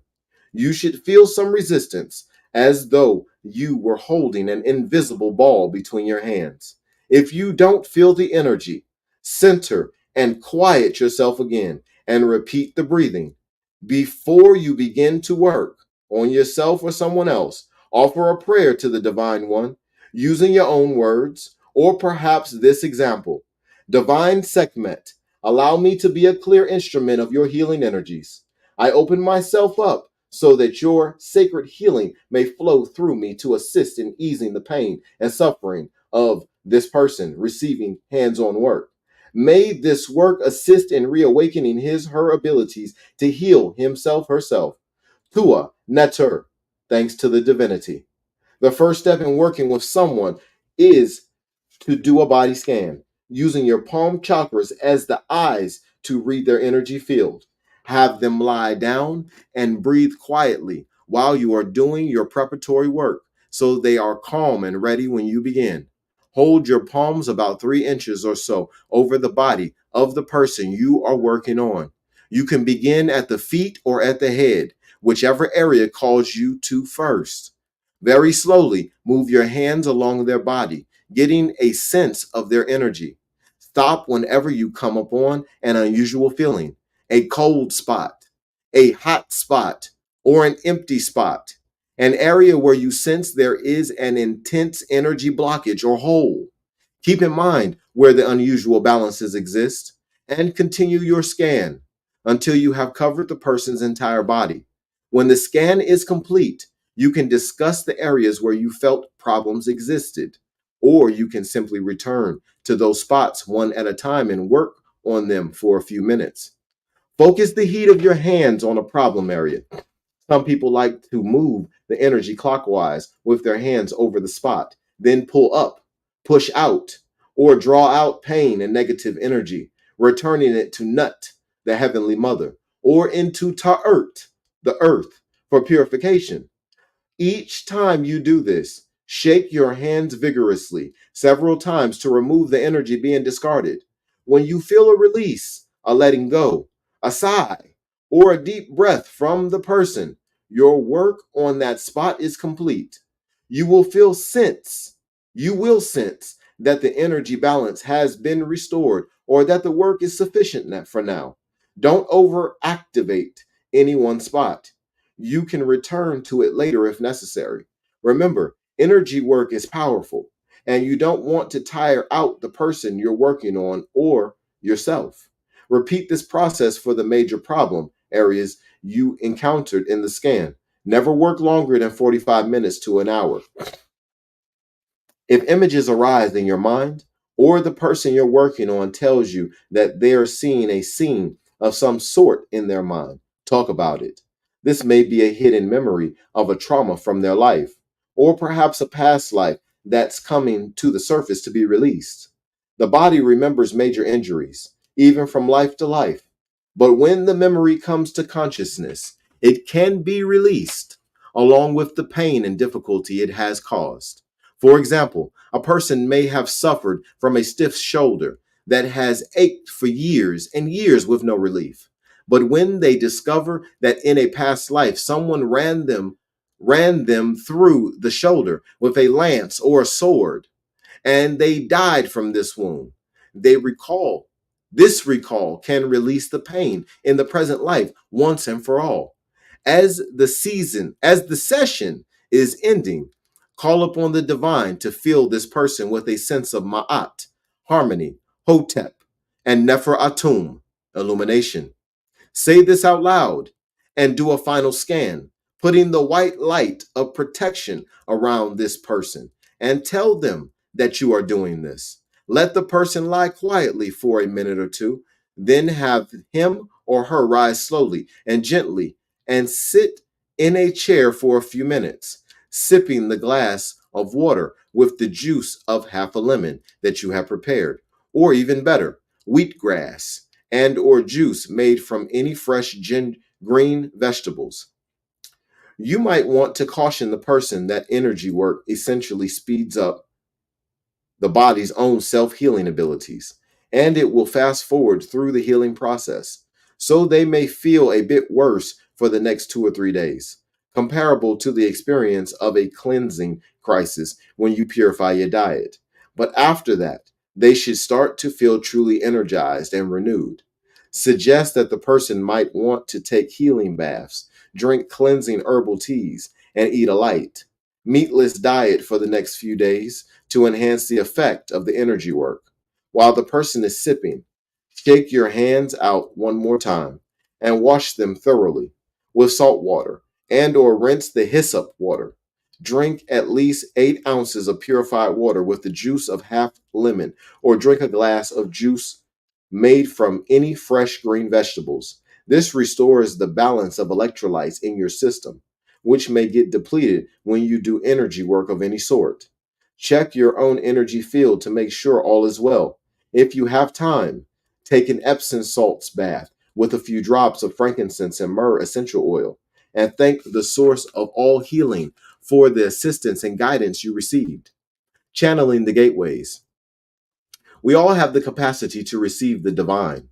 You should feel some resistance, as though you were holding an invisible ball between your hands. If you don't feel the energy, center and quiet yourself again and repeat the breathing. Before you begin to work on yourself or someone else, offer a prayer to the Divine One using your own words, or perhaps this example: Divine Sekhmet, allow me to be a clear instrument of your healing energies. I open myself up so that your sacred healing may flow through me to assist in easing the pain and suffering of this person receiving hands-on work. May this work assist in reawakening her abilities to heal himself, herself. Tua Natur, thanks to the divinity. The first step in working with someone is to do a body scan, using your palm chakras as the eyes to read their energy field. Have them lie down and breathe quietly while you are doing your preparatory work so they are calm and ready when you begin. Hold your palms about 3 inches or so over the body of the person you are working on. You can begin at the feet or at the head, whichever area calls you to first. Very slowly move your hands along their body, getting a sense of their energy. Stop whenever you come upon an unusual feeling, a cold spot, a hot spot, or an empty spot, an area where you sense there is an intense energy blockage or hole. Keep in mind where the unusual balances exist and continue your scan until you have covered the person's entire body. When the scan is complete, you can discuss the areas where you felt problems existed, or you can simply return to those spots one at a time and work on them for a few minutes. Focus the heat of your hands on a problem area. Some people like to move the energy clockwise with their hands over the spot, then pull up, push out, or draw out pain and negative energy, returning it to Nut, the Heavenly Mother, or into Ta'ert, the earth, for purification. Each time you do this, shake your hands vigorously several times to remove the energy being discarded. When you feel a release, a letting go, a sigh, or a deep breath from the person, your work on that spot is complete. You will feel sense, you will sense that the energy balance has been restored or that the work is sufficient for now. Don't overactivate any one spot. You can return to it later if necessary. Remember, energy work is powerful, and you don't want to tire out the person you're working on or yourself. Repeat this process for the major problem areas you encountered in the scan. Never work longer than 45 minutes to an hour. If images arise in your mind, or the person you're working on tells you that they're seeing a scene of some sort in their mind, talk about it. This may be a hidden memory of a trauma from their life, or perhaps a past life that's coming to the surface to be released. The body remembers major injuries, even from life to life. But when the memory comes to consciousness, it can be released, along with the pain and difficulty it has caused. For example, a person may have suffered from a stiff shoulder that has ached for years and years with no relief. But when they discover that in a past life someone ran them through the shoulder with a lance or a sword, and they died from this wound, they recall. This recall can release the pain in the present life once and for all. As the session is ending, call upon the divine to fill this person with a sense of Ma'at, harmony, Hotep, and Nefer Atum, illumination. Say this out loud and do a final scan, putting the white light of protection around this person, and tell them that you are doing this. Let the person lie quietly for a minute or two, then have him or her rise slowly and gently and sit in a chair for a few minutes, sipping the glass of water with the juice of half a lemon that you have prepared, or even better, wheatgrass and or juice made from any fresh green vegetables. You might want to caution the person that energy work essentially speeds up the body's own self-healing abilities, and it will fast forward through the healing process. So they may feel a bit worse for the next 2 or 3 days, comparable to the experience of a cleansing crisis when you purify your diet. But after that, they should start to feel truly energized and renewed. Suggest that the person might want to take healing baths, drink cleansing herbal teas, and eat a light, meatless diet for the next few days to enhance the effect of the energy work. While the person is sipping, shake your hands out one more time and wash them thoroughly with salt water and or rinse the hyssop water. Drink at least 8 ounces of purified water with the juice of half lemon, or drink a glass of juice made from any fresh green vegetables. This restores the balance of electrolytes in your system, which may get depleted when you do energy work of any sort. Check your own energy field to make sure all is well. If you have time, take an Epsom salts bath with a few drops of frankincense and myrrh essential oil, and thank the source of all healing for the assistance and guidance you received. Channeling the gateways. We all have the capacity to receive the divine.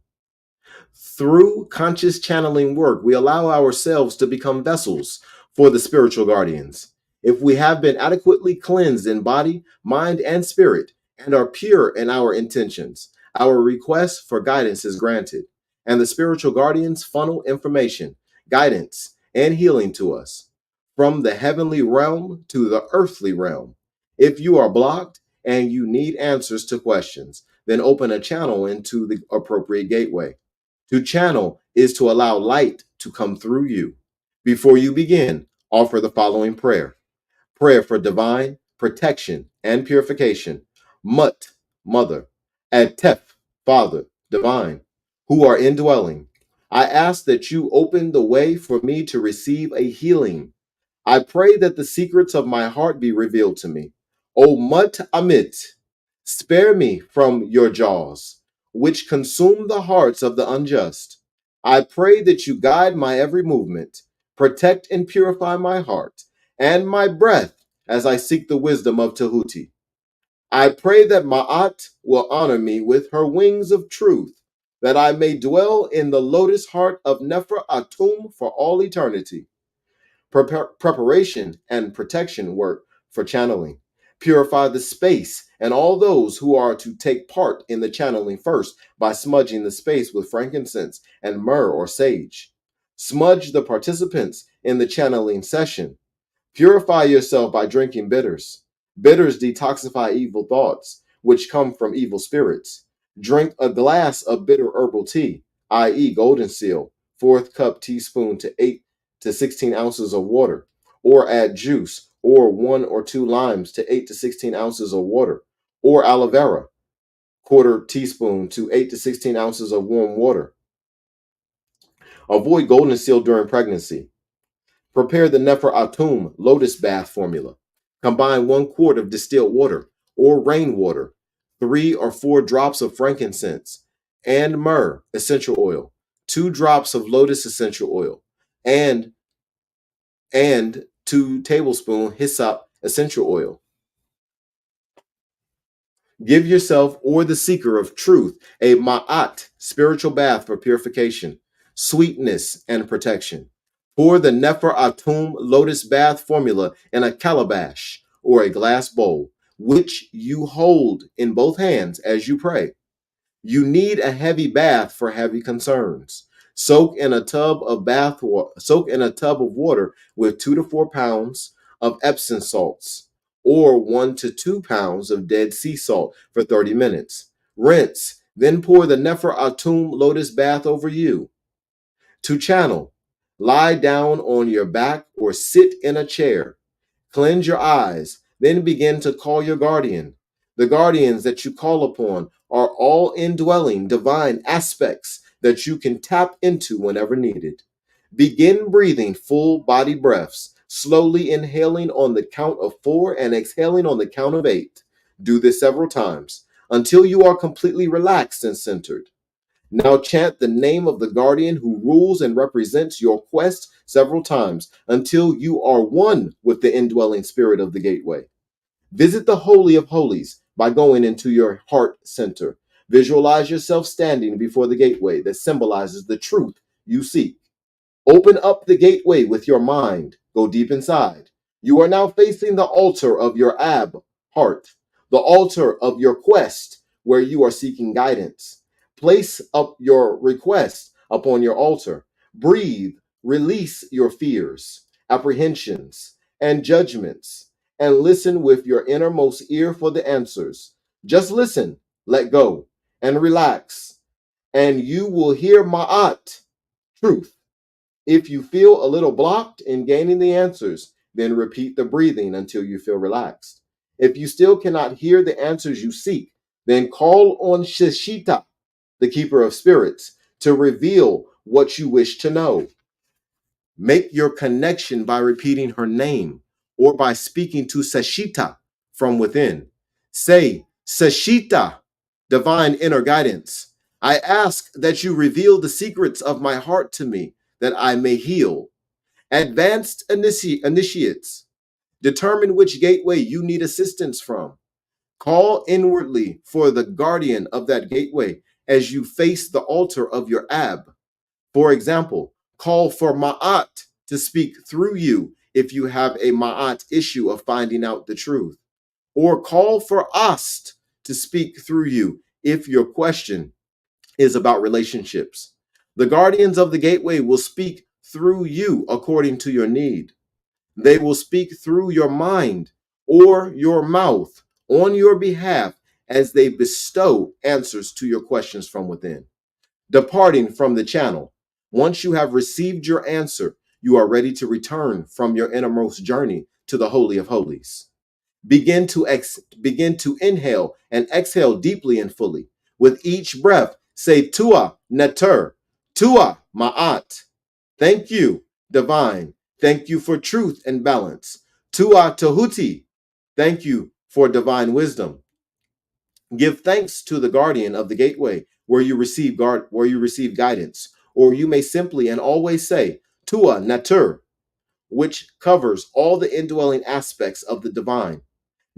Through conscious channeling work, we allow ourselves to become vessels for the spiritual guardians. If we have been adequately cleansed in body, mind, and spirit, and are pure in our intentions, Our request for guidance is granted, and the spiritual guardians funnel information, guidance, and healing to us from the heavenly realm to the earthly realm. If you are blocked and you need answers to questions, then open a channel into the appropriate gateway. To channel is to allow light to come through you. Before you begin, offer the following prayer. Prayer for divine protection and purification. Mut, Mother. Atef, Father, divine, who are indwelling. I ask that you open the way for me to receive a healing. I pray that the secrets of my heart be revealed to me. O Mut Amit, spare me from your jaws, which consume the hearts of the unjust. I pray that you guide my every movement, protect and purify my heart and my breath as I seek the wisdom of Tahuti. I pray that Ma'at will honor me with her wings of truth, that I may dwell in the lotus heart of Nefer Atum for all eternity. Preparation and protection work for channeling. Purify the space and all those who are to take part in the channeling first by smudging the space with frankincense and myrrh or sage. Smudge the participants in the channeling session. Purify yourself by drinking bitters. Bitters detoxify evil thoughts, which come from evil spirits. Drink a glass of bitter herbal tea, i.e., golden seal, fourth cup teaspoon to 8 to 16 ounces of water, or add juice, or 1 or 2 limes to 8 to 16 ounces of water, or aloe vera, quarter teaspoon to 8 to 16 ounces of warm water. Avoid golden seal during pregnancy. Prepare the Nefer Atum lotus bath formula. Combine 1 quart of distilled water or rainwater, 3 or 4 drops of frankincense and myrrh essential oil, 2 drops of lotus essential oil, and 2 tablespoons hyssop essential oil. Give yourself or the seeker of truth a ma'at spiritual bath for purification, sweetness, and protection. Pour the Nefer Atum lotus bath formula in a calabash or a glass bowl, which you hold in both hands as you pray. You need a heavy bath for heavy concerns. Soak in a tub of water with 2 to 4 pounds of Epsom salts or 1 to 2 pounds of Dead Sea salt for 30 minutes. Rinse, then pour the Nefer Atum lotus bath over you. To channel, lie down on your back or sit in a chair. Cleanse your eyes, then begin to call your guardian. The guardians that you call upon are all indwelling divine aspects that you can tap into whenever needed. Begin breathing full body breaths, slowly inhaling on the count of 4 and exhaling on the count of 8. Do this several times until you are completely relaxed and centered. Now chant the name of the guardian who rules and represents your quest several times until you are one with the indwelling spirit of the gateway. Visit the Holy of Holies by going into your heart center. Visualize yourself standing before the gateway that symbolizes the truth you seek. Open up the gateway with your mind. Go deep inside. You are now facing the altar of your heart, the altar of your quest where you are seeking guidance. Place up your request upon your altar. Breathe, release your fears, apprehensions, and judgments, and listen with your innermost ear for the answers. Just listen, let go, and relax, and you will hear Ma'at, truth. If you feel a little blocked in gaining the answers, then repeat the breathing until you feel relaxed. If you still cannot hear the answers you seek, then call on Shishita, the keeper of spirits, to reveal what you wish to know. Make your connection by repeating her name or by speaking to Sashita from within. Say, Sashita, divine inner guidance, I ask that you reveal the secrets of my heart to me that I may heal. Advanced initiates, determine which gateway you need assistance from. Call inwardly for the guardian of that gateway as you face the altar of your For example, call for Ma'at to speak through you if you have a Ma'at issue of finding out the truth. Or call for Ast to speak through you if your question is about relationships. The guardians of the gateway will speak through you according to your need. They will speak through your mind or your mouth on your behalf as they bestow answers to your questions from within. Departing from the channel, once you have received your answer, you are ready to return from your innermost journey to the Holy of Holies. Begin to inhale and exhale deeply and fully. With each breath, say Tua Natur, Tua Ma'at. Thank you, divine. Thank you for truth and balance. Tua Tahuti. Thank you for divine wisdom. Give thanks to the guardian of the gateway where you receive guidance, or you may simply and always say Tua Natur, which covers all the indwelling aspects of the divine.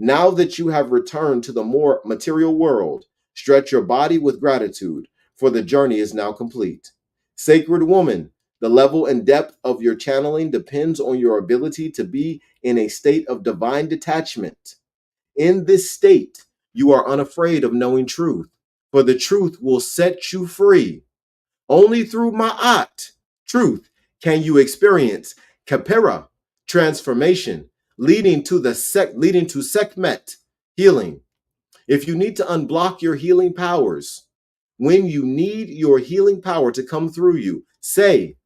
Now that you have returned to the more material world, stretch your body with gratitude, for the journey is now complete. Sacred woman, the level and depth of your channeling depends on your ability to be in a state of divine detachment. In this state, you are unafraid of knowing truth, for the truth will set you free. Only through Ma'at, truth, can you experience Kapera, transformation, leading to Sekhmet, healing. If you need to unblock your healing powers, when you need your healing power to come through you, say,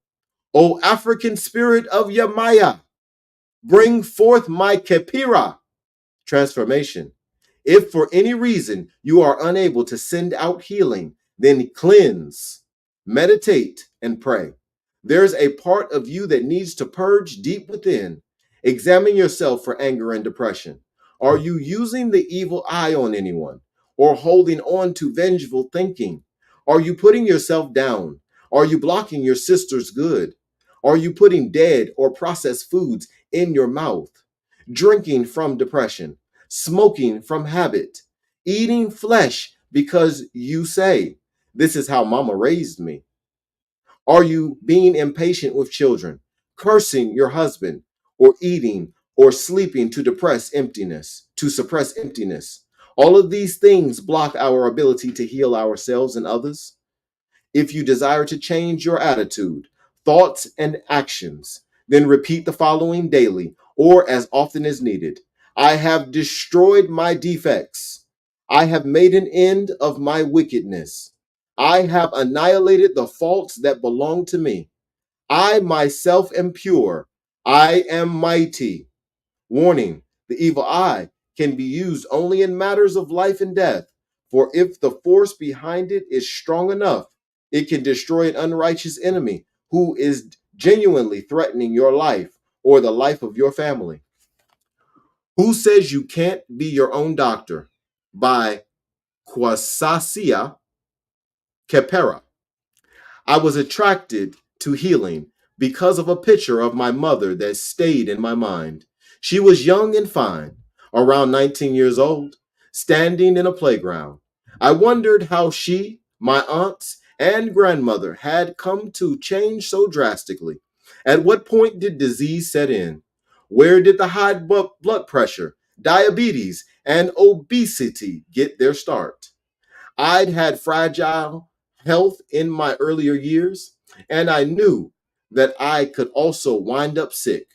O African spirit of Yamaya, bring forth my Kepira, transformation. If for any reason you are unable to send out healing, then cleanse, meditate, and pray. There's a part of you that needs to purge deep within. Examine yourself for anger and depression. Are you using the evil eye on anyone or holding on to vengeful thinking? Are you putting yourself down? Are you blocking your sister's good? Are you putting dead or processed foods in your mouth? Drinking from depression, smoking from habit, eating flesh because you say, this is how mama raised me. Are you being impatient with children, cursing your husband, or eating or sleeping to suppress emptiness? All of these things block our ability to heal ourselves and others. If you desire to change your attitude, thoughts, and actions, then repeat the following daily or as often as needed. I have destroyed my defects. I have made an end of my wickedness. I have annihilated the faults that belong to me. I myself am pure. I am mighty. Warning, the evil eye can be used only in matters of life and death, for if the force behind it is strong enough, it can destroy an unrighteous enemy who is genuinely threatening your life or the life of your family. Who Says You Can't Be Your Own Doctor? By Kwasasia Kepera. I was attracted to healing because of a picture of my mother that stayed in my mind. She was young and fine, around 19 years old, standing in a playground. I wondered how she, my aunts, and grandmother had come to change so drastically. At what point did disease set in? Where did the high blood pressure, diabetes, and obesity get their start? I'd had fragile health in my earlier years, and I knew that I could also wind up sick.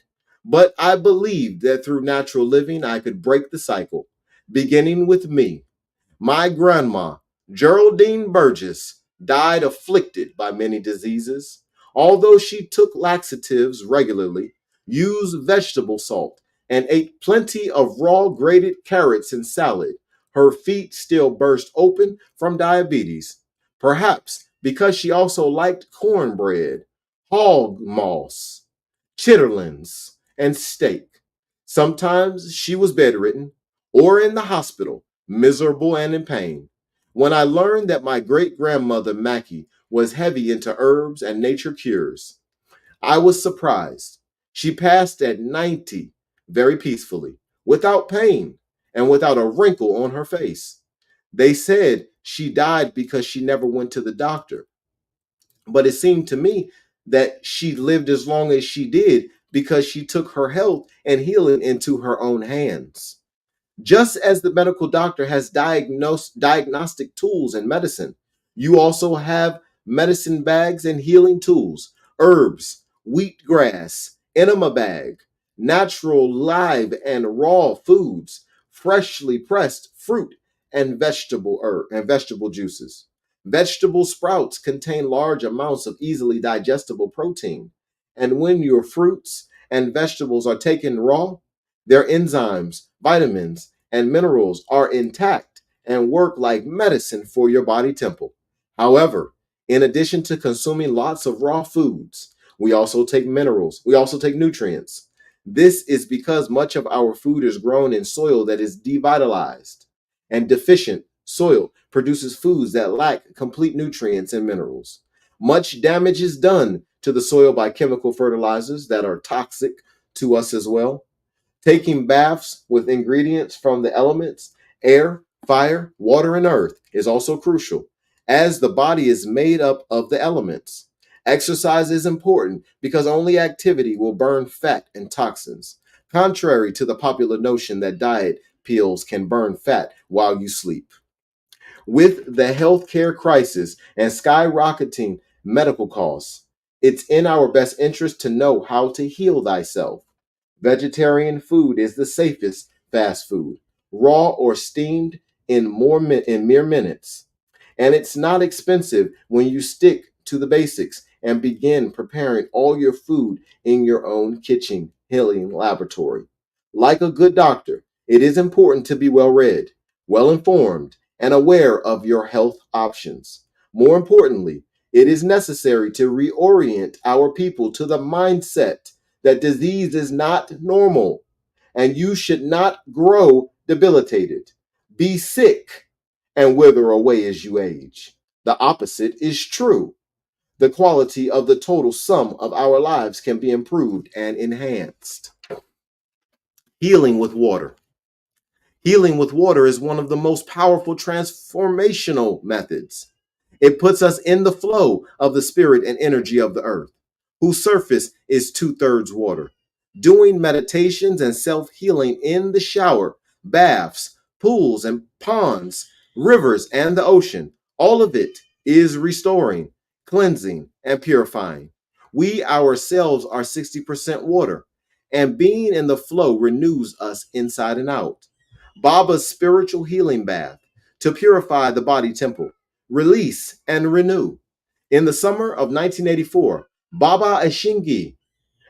But I believed that through natural living, I could break the cycle, beginning with me. My grandma, Geraldine Burgess, died afflicted by many diseases. Although she took laxatives regularly, used vegetable salt, and ate plenty of raw grated carrots and salad, her feet still burst open from diabetes. Perhaps because she also liked cornbread, hog moss, chitterlings, and steak. Sometimes she was bedridden or in the hospital, miserable and in pain. When I learned that my great grandmother Mackie was heavy into herbs and nature cures, I was surprised. She passed at 90 very peacefully, without pain, and without a wrinkle on her face. They said she died because she never went to the doctor. But it seemed to me that she lived as long as she did because she took her health and healing into her own hands. Just as the medical doctor has diagnostic tools in medicine, you also have medicine bags and healing tools, herbs, wheatgrass, enema bag, natural live and raw foods, freshly pressed fruit and vegetable juices. Vegetable sprouts contain large amounts of easily digestible protein, and when your fruits and vegetables are taken raw, their enzymes, vitamins, and minerals are intact and work like medicine for your body temple. However, in addition to consuming lots of raw foods, we also take minerals, we also take nutrients. This is because much of our food is grown in soil that is devitalized, and deficient soil produces foods that lack complete nutrients and minerals. Much damage is done to the soil by chemical fertilizers that are toxic to us as well. Taking baths with ingredients from the elements, air, fire, water, and earth, is also crucial, as the body is made up of the elements. Exercise is important because only activity will burn fat and toxins, contrary to the popular notion that diet pills can burn fat while you sleep. With the healthcare crisis and skyrocketing medical costs, it's in our best interest to know how to heal thyself. Vegetarian food is the safest fast food, raw or steamed in mere minutes. And it's not expensive when you stick to the basics and begin preparing all your food in your own kitchen healing laboratory. Like a good doctor, it is important to be well read, well informed, and aware of your health options. More importantly, it is necessary to reorient our people to the mindset that disease is not normal and you should not grow debilitated, be sick, and wither away as you age. The opposite is true. The quality of the total sum of our lives can be improved and enhanced. Healing with water. Healing with water is one of the most powerful transformational methods. It puts us in the flow of the spirit and energy of the earth, whose surface is two-thirds water. Doing meditations and self healing in the shower, baths, pools, and ponds, rivers, and the ocean, all of it is restoring, cleansing, and purifying. We ourselves are 60% water, and being in the flow renews us inside and out. Baba's spiritual healing bath to purify the body temple, release, and renew. In the summer of 1984, Baba Ashingi,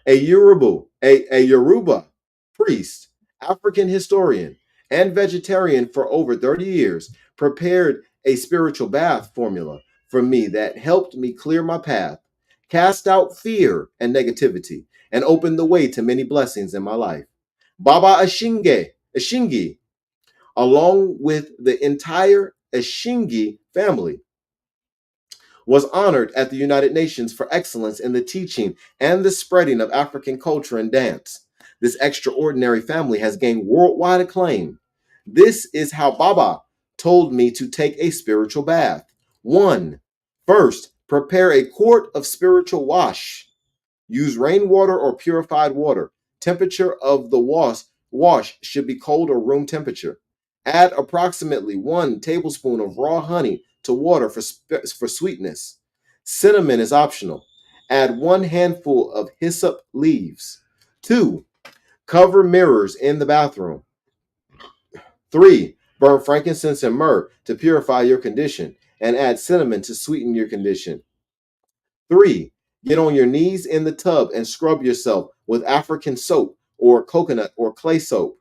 a Yoruba priest, African historian, and vegetarian for over 30 years, prepared a spiritual bath formula for me that helped me clear my path, cast out fear and negativity, and opened the way to many blessings in my life. Baba Ashingi, along with the entire Ashingi family, was honored at the United Nations for excellence in the teaching and the spreading of African culture and dance. This extraordinary family has gained worldwide acclaim. This is how Baba told me to take a spiritual bath. 1. First, prepare a quart of spiritual wash. Use rainwater or purified water. Temperature of the wash should be cold or room temperature. Add approximately 1 tablespoon of raw honey to water for sweetness. Cinnamon is optional. Add 1 handful of hyssop leaves. 2. Cover mirrors in the bathroom. 3. Burn frankincense and myrrh to purify your condition and add cinnamon to sweeten your condition. 3. Get on your knees in the tub and scrub yourself with African soap or coconut or clay soap.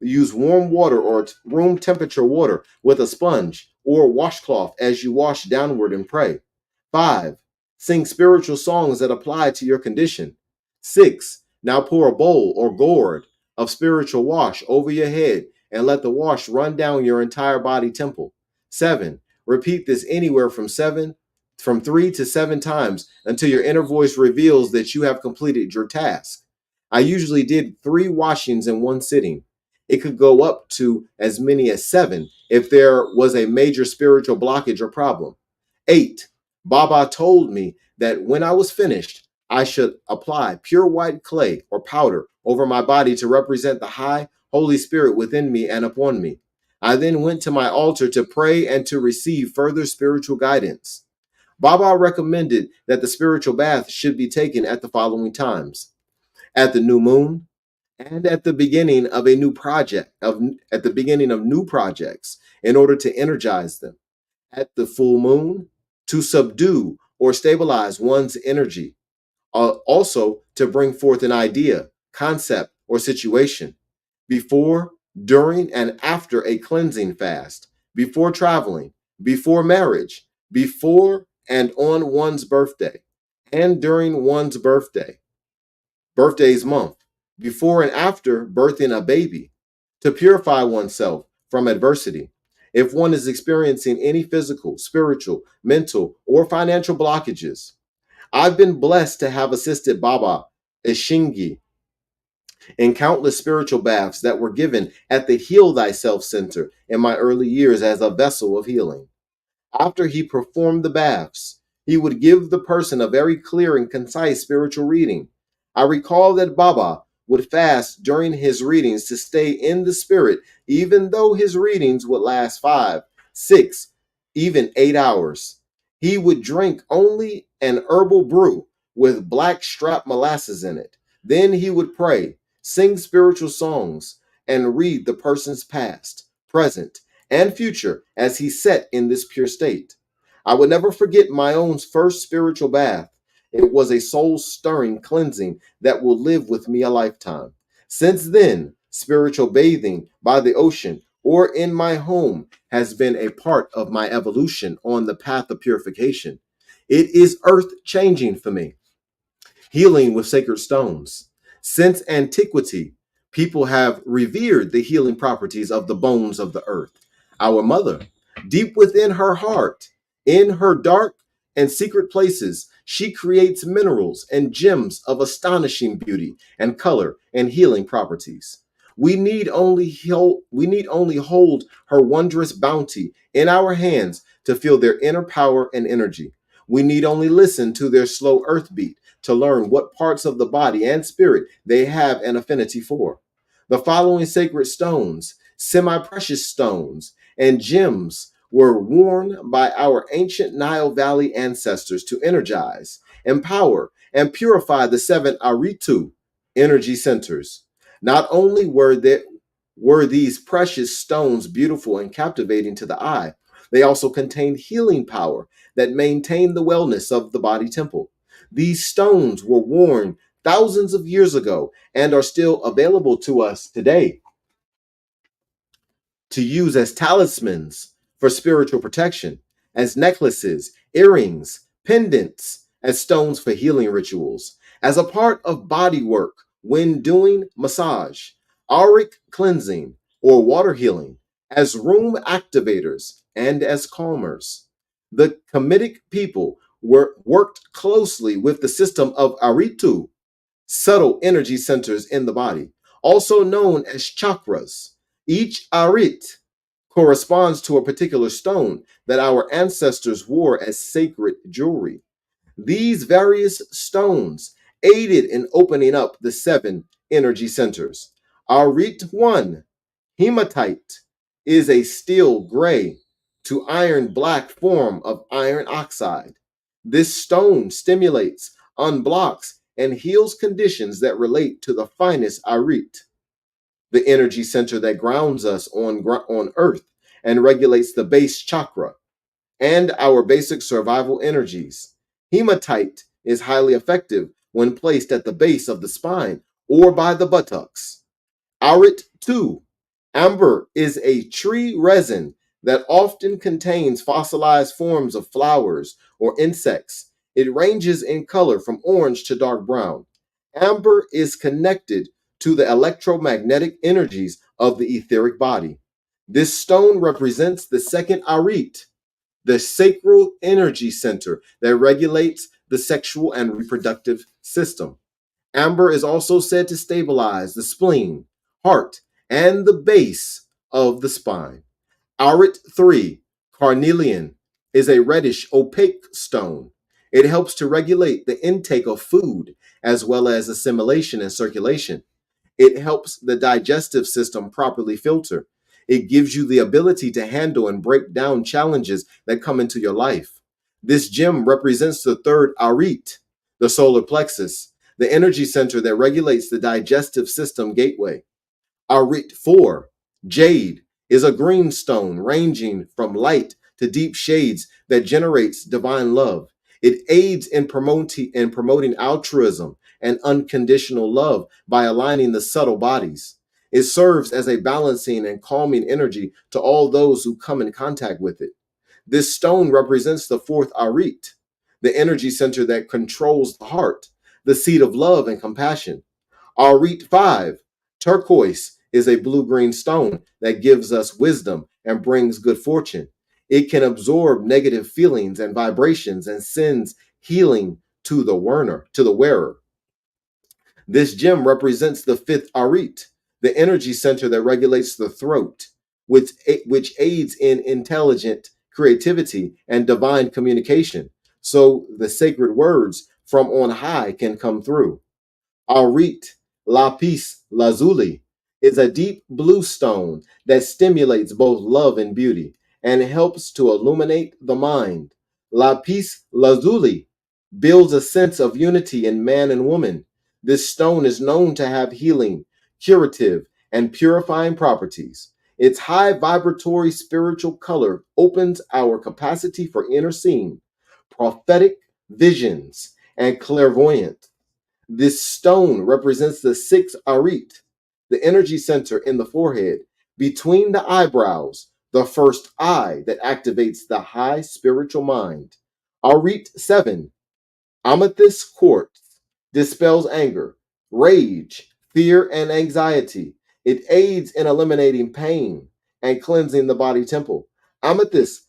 Use warm water or room temperature water with a sponge or washcloth as you wash downward and pray. 5. Sing spiritual songs that apply to your condition. 6. Now pour a bowl or gourd of spiritual wash over your head and let the wash run down your entire body temple. 7. Repeat this anywhere from 3 to 7 times until your inner voice reveals that you have completed your task. I usually did 3 washings in one sitting. It could go up to as many as 7 if there was a major spiritual blockage or problem. 8. Baba told me that when I was finished, I should apply pure white clay or powder over my body to represent the high Holy Spirit within me and upon me. I then went to my altar to pray and to receive further spiritual guidance. Baba recommended that the spiritual bath should be taken at the following times: at the new moon, and at the beginning of a new project at the beginning of new projects in order to energize them; at the full moon, to subdue or stabilize one's energy; also to bring forth an idea, concept, or situation; before, during, and after a cleansing fast; before traveling; before marriage; before and on one's birthday; and during one's birthday's month; before and after birthing a baby; to purify oneself from adversity. If one is experiencing any physical, spiritual, mental, or financial blockages, I've been blessed to have assisted Baba Ishingi in countless spiritual baths that were given at the Heal Thyself Center in my early years as a vessel of healing. After he performed the baths, he would give the person a very clear and concise spiritual reading. I recall that Baba would fast during his readings to stay in the spirit, even though his readings would last 5, 6, even 8 hours. He would drink only an herbal brew with black strap molasses in it. Then he would pray, sing spiritual songs, and read the person's past, present, and future as he sat in this pure state. I would never forget my own first spiritual bath. It was a soul stirring cleansing that will live with me a lifetime. Since then, spiritual bathing by the ocean or in my home has been a part of my evolution on the path of purification. It is earth changing for me. Healing with sacred stones. Since antiquity, people have revered the healing properties of the bones of the earth. Our mother, deep within her heart, in her dark and secret places, she creates minerals and gems of astonishing beauty and color and healing properties. We need only hold her wondrous bounty in our hands to feel their inner power and energy. We need only listen to their slow earth beat to learn what parts of the body and spirit they have an affinity for. The following sacred stones, semi-precious stones, and gems were worn by our ancient Nile Valley ancestors to energize, empower, and purify the 7 Aritu energy centers. Not only were these precious stones beautiful and captivating to the eye, they also contained healing power that maintained the wellness of the body temple. These stones were worn thousands of years ago and are still available to us today to use as talismans for spiritual protection, as necklaces, earrings, pendants, as stones for healing rituals, as a part of body work when doing massage, auric cleansing, or water healing, as room activators, and as calmers. The Kemetic people worked closely with the system of Aritu, subtle energy centers in the body, also known as chakras. Each arit corresponds to a particular stone that our ancestors wore as sacred jewelry. These various stones aided in opening up the 7 energy centers. Arit 1, hematite, is a steel gray to iron black form of iron oxide. This stone stimulates, unblocks, and heals conditions that relate to the finest arit, the energy center that grounds us on earth and regulates the base chakra and our basic survival energies. Hematite is highly effective when placed at the base of the spine or by the buttocks. Arit 2, amber, is a tree resin that often contains fossilized forms of flowers or insects. It ranges in color from orange to dark brown. Amber is connected to the electromagnetic energies of the etheric body. This stone represents the second arit, the sacral energy center that regulates the sexual and reproductive system. Amber is also said to stabilize the spleen, heart, and the base of the spine. Aurit 3, carnelian, is a reddish opaque stone. It helps to regulate the intake of food as well as assimilation and circulation. It helps the digestive system properly filter. It gives you the ability to handle and break down challenges that come into your life. This gem represents the third arit, the solar plexus, the energy center that regulates the digestive system gateway. Arit 4, jade, is a green stone ranging from light to deep shades that generates divine love. It aids in promoting altruism and unconditional love by aligning the subtle bodies. It serves as a balancing and calming energy to all those who come in contact with it. This stone represents the fourth arit, the energy center that controls the heart, the seat of love and compassion. Arit 5, turquoise, is a blue green stone that gives us wisdom and brings good fortune. It can absorb negative feelings and vibrations and sends healing to the wearer. This gem represents the fifth arit, the energy center that regulates the throat, which aids in intelligent creativity and divine communication, so the sacred words from on high can come through. Aurit lapis lazuli is a deep blue stone that stimulates both love and beauty and helps to illuminate the mind. Lapis lazuli builds a sense of unity in man and woman. This stone is known to have healing, curative, and purifying properties. Its high vibratory spiritual color opens our capacity for inner seeing, prophetic visions, and clairvoyance. This stone represents the sixth arit, the energy center in the forehead, between the eyebrows, the first eye that activates the high spiritual mind. Arit 7, amethyst quartz, dispels anger, rage, fear, and anxiety. It aids in eliminating pain and cleansing the body temple. Amethyst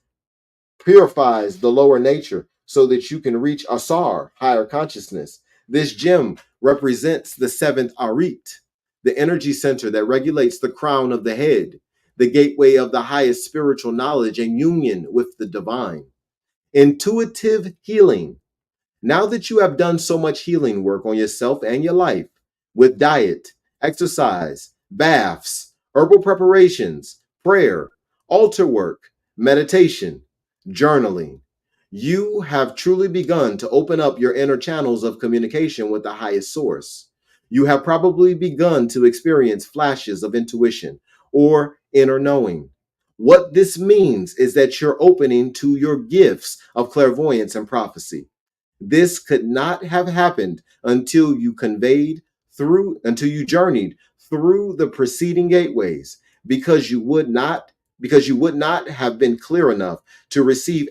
purifies the lower nature so that you can reach asar, higher consciousness. This gem represents the seventh arit, the energy center that regulates the crown of the head, the gateway of the highest spiritual knowledge and union with the divine. Intuitive healing. Now that you have done so much healing work on yourself and your life with diet, exercise, baths, herbal preparations, prayer, altar work, meditation, journaling, you have truly begun to open up your inner channels of communication with the highest source. You have probably begun to experience flashes of intuition or inner knowing. What this means is that you're opening to your gifts of clairvoyance and prophecy. This could not have happened until you journeyed through the preceding gateways, because you would not have been clear enough to receive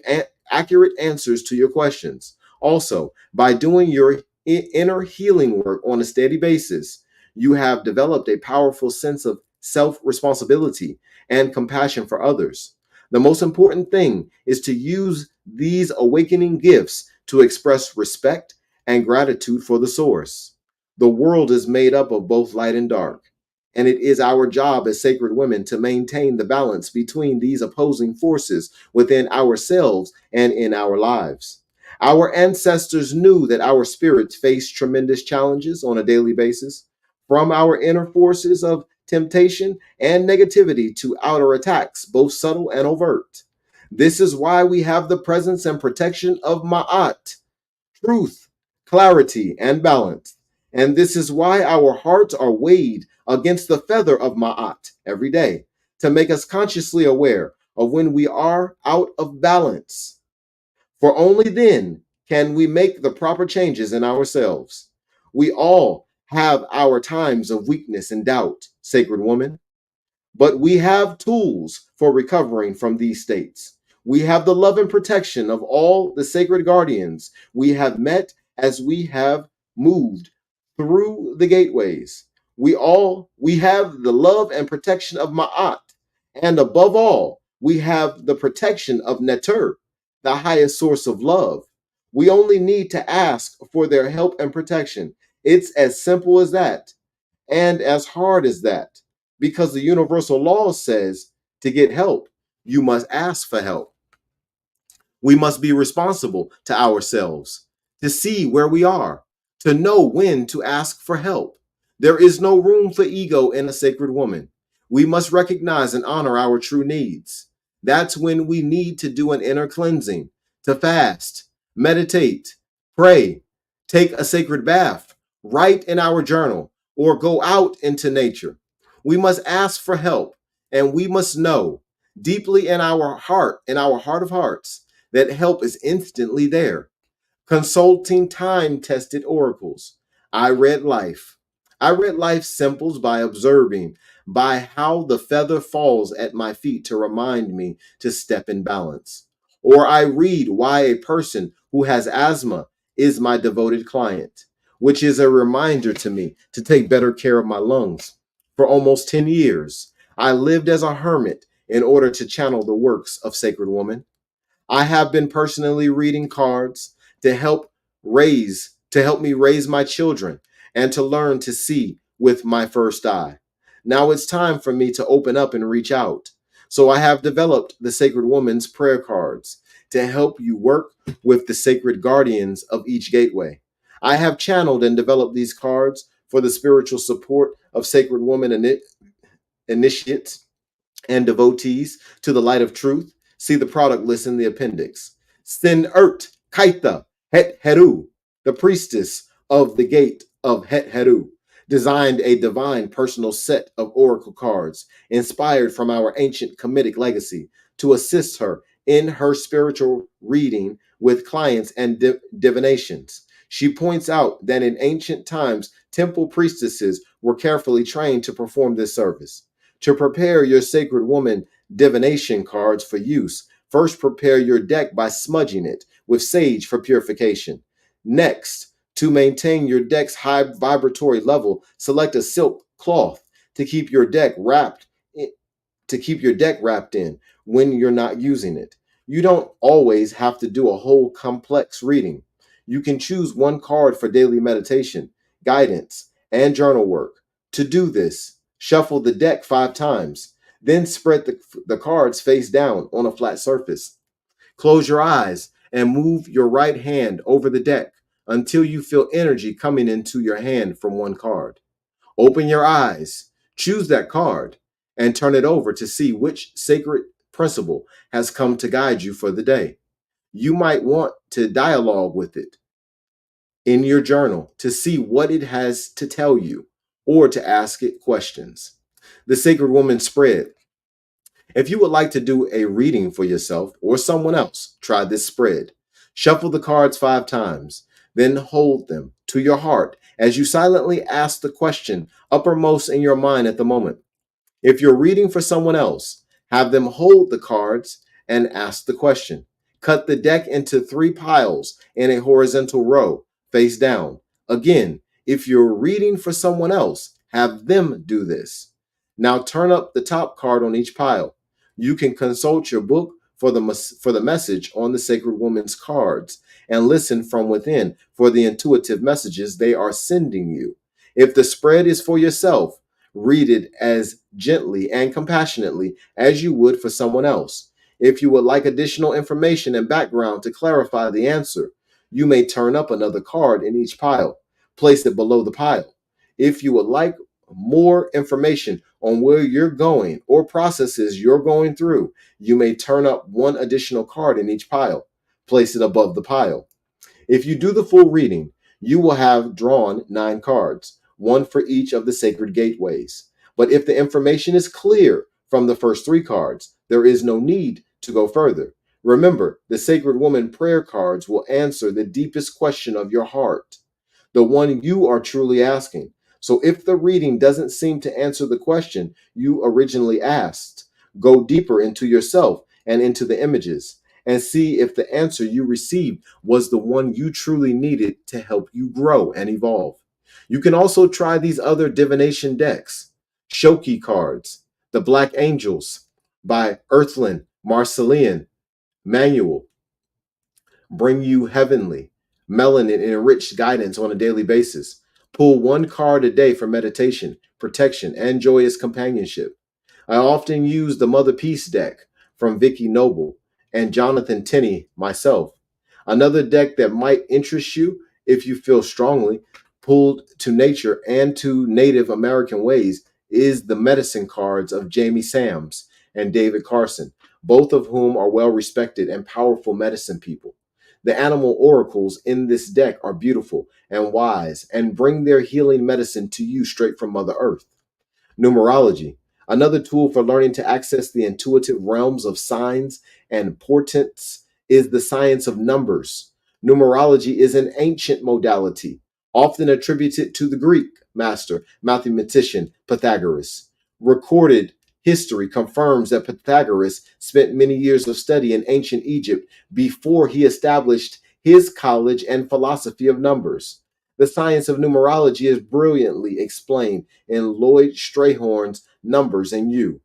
accurate answers to your questions. Also, by doing your inner healing work on a steady basis, you have developed a powerful sense of self responsibility and compassion for others. The most important thing is to use these awakening gifts to express respect and gratitude for the source. The world is made up of both light and dark, and it is our job as sacred women to maintain the balance between these opposing forces within ourselves and in our lives. Our ancestors knew that our spirits face tremendous challenges on a daily basis, from our inner forces of temptation and negativity to outer attacks, both subtle and overt. This is why we have the presence and protection of Ma'at, truth, clarity, and balance. And this is why our hearts are weighed against the feather of Ma'at every day, to make us consciously aware of when we are out of balance. For only then can we make the proper changes in ourselves. We all have our times of weakness and doubt, sacred woman. But we have tools for recovering from these states. We have the love and protection of all the sacred guardians we have met as we have moved through the gateways. We have the love and protection of Ma'at. And above all, we have the protection of Neter, the highest source of love. We only need to ask for their help and protection. It's as simple as that and as hard as that, because the universal law says to get help, you must ask for help. We must be responsible to ourselves, to see where we are, to know when to ask for help. There is no room for ego in a sacred woman. We must recognize and honor our true needs. That's when we need to do an inner cleansing, to fast, meditate, pray, take a sacred bath, write in our journal, or go out into nature. We must ask for help, and we must know deeply in our heart of hearts, that help is instantly there. Consulting time tested oracles. I read life. I read life simples by observing by how the feather falls at my feet to remind me to step in balance. Or I read why a person who has asthma is my devoted client, which is a reminder to me to take better care of my lungs. For almost 10 years, I lived as a hermit in order to channel the works of Sacred Woman. I have been personally reading cards to help me raise my children and to learn to see with my first eye. Now it's time for me to open up and reach out. So I have developed the Sacred Woman's prayer cards to help you work with the sacred guardians of each gateway. I have channeled and developed these cards for the spiritual support of Sacred Woman initiates and devotees to the light of truth. See the product list in the appendix. Sin Ert Kaita Het Heru, the priestess of the gate of Het Heru, designed a divine personal set of oracle cards inspired from our ancient Kemetic legacy to assist her in her spiritual reading with clients and divinations. She points out that in ancient times, temple priestesses were carefully trained to perform this service. To prepare your Sacred Woman divination cards for use, first prepare your deck by smudging it with sage for purification. Next, to maintain your deck's high vibratory level, select a silk cloth to keep your deck wrapped in when you're not using it. You don't always have to do a whole complex reading. You can choose one card for daily meditation, guidance, and journal work. To do this, shuffle the deck 5 times, then spread the cards face down on a flat surface. Close your eyes and move your right hand over the deck until you feel energy coming into your hand from one card. Open your eyes, choose that card, and turn it over to see which sacred principle has come to guide you for the day. You might want to dialogue with it in your journal to see what it has to tell you or to ask it questions. The Sacred Woman spread. If you would like to do a reading for yourself or someone else, try this spread. Shuffle the cards 5 times, then hold them to your heart as you silently ask the question uppermost in your mind at the moment. If you're reading for someone else, have them hold the cards and ask the question. Cut the deck into 3 piles in a horizontal row, face down. Again, if you're reading for someone else, have them do this. Now turn up the top card on each pile. You can consult your book for the message on the Sacred Woman's cards and listen from within for the intuitive messages they are sending you. If the spread is for yourself, read it as gently and compassionately as you would for someone else. If you would like additional information and background to clarify the answer, you may turn up another card in each pile. Place it below the pile. If you would like more information on where you're going or processes you're going through, you may turn up one additional card in each pile. Place it above the pile. If you do the full reading, you will have drawn 9 cards, one for each of the sacred gateways. But if the information is clear from the first 3 cards, there is no need to go further. Remember, the Sacred Woman prayer cards will answer the deepest question of your heart, the one you are truly asking. So if the reading doesn't seem to answer the question you originally asked, go deeper into yourself and into the images and see if the answer you received was the one you truly needed to help you grow and evolve. You can also try these other divination decks. Shoki cards, the Black Angels by Earthlyn Marcellian Manual, bring you heavenly, melanin, and enriched guidance on a daily basis. Pull 1 card a day for meditation, protection, and joyous companionship. I often use the Mother Peace deck from Vicky Noble and Jonathan Tenney myself. Another deck that might interest you if you feel strongly, pulled to nature and to Native American ways, is the medicine cards of Jamie Sams and David Carson, both of whom are well respected and powerful medicine people. The animal oracles in this deck are beautiful and wise and bring their healing medicine to you straight from Mother Earth. Numerology, another tool for learning to access the intuitive realms of signs and portents, is the science of numbers. Numerology is an ancient modality, often attributed to the Greek master, mathematician Pythagoras. Recorded history confirms that Pythagoras spent many years of study in ancient Egypt before he established his college and philosophy of numbers. The science of numerology is brilliantly explained in Lloyd Strayhorn's Numbers and You.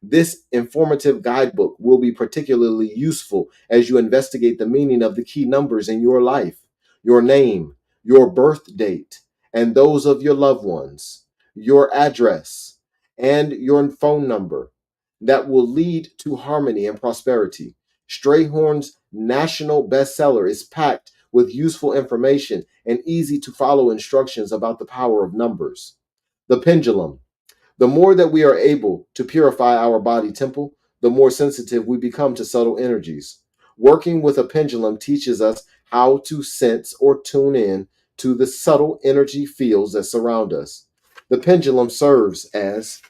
This informative guidebook will be particularly useful as you investigate the meaning of the key numbers in your life, your name, your birth date, and those of your loved ones, your address, and your phone number that will lead to harmony and prosperity. Strayhorn's national bestseller is packed with useful information and easy to follow instructions about the power of numbers. The pendulum. The more that we are able to purify our body temple, the more sensitive we become to subtle energies. Working with a pendulum teaches us how to sense or tune in to the subtle energy fields that surround us. The pendulum serves as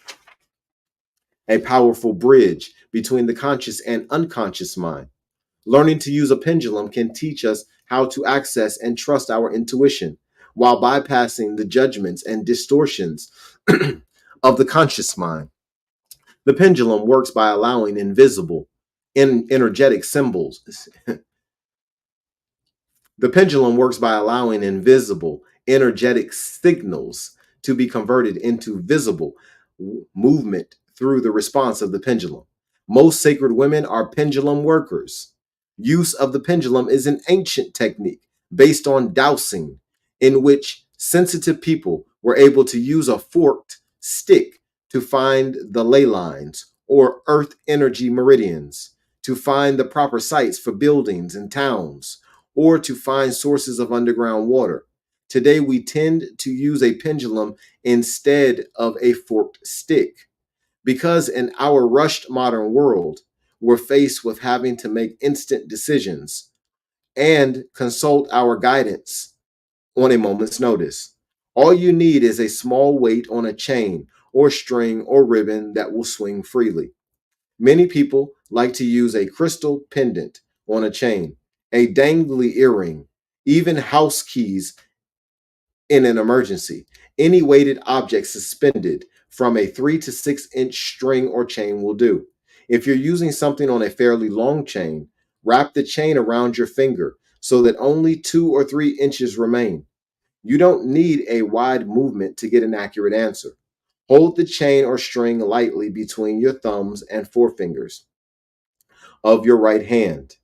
a powerful bridge between the conscious and unconscious mind. Learning to use a pendulum can teach us how to access and trust our intuition while bypassing the judgments and distortions of the conscious mind. The pendulum works by allowing invisible, energetic symbols. The pendulum works by allowing invisible, energetic signals to be converted into visible movement through the response of the pendulum. Most sacred women are pendulum workers. Use of the pendulum is an ancient technique based on dowsing, in which sensitive people were able to use a forked stick to find the ley lines or earth energy meridians, to find the proper sites for buildings and towns, or to find sources of underground water. Today, we tend to use a pendulum instead of a forked stick because in our rushed modern world, we're faced with having to make instant decisions and consult our guidance on a moment's notice. All you need is a small weight on a chain or string or ribbon that will swing freely. Many people like to use a crystal pendant on a chain, a dangly earring, even house keys in an emergency. Any weighted object suspended from a 3 to 6 inch string or chain will do. If you're using something on a fairly long chain, wrap the chain around your finger so that only 2 or 3 inches remain. You don't need a wide movement to get an accurate answer. Hold the chain or string lightly between your thumbs and forefingers of your right hand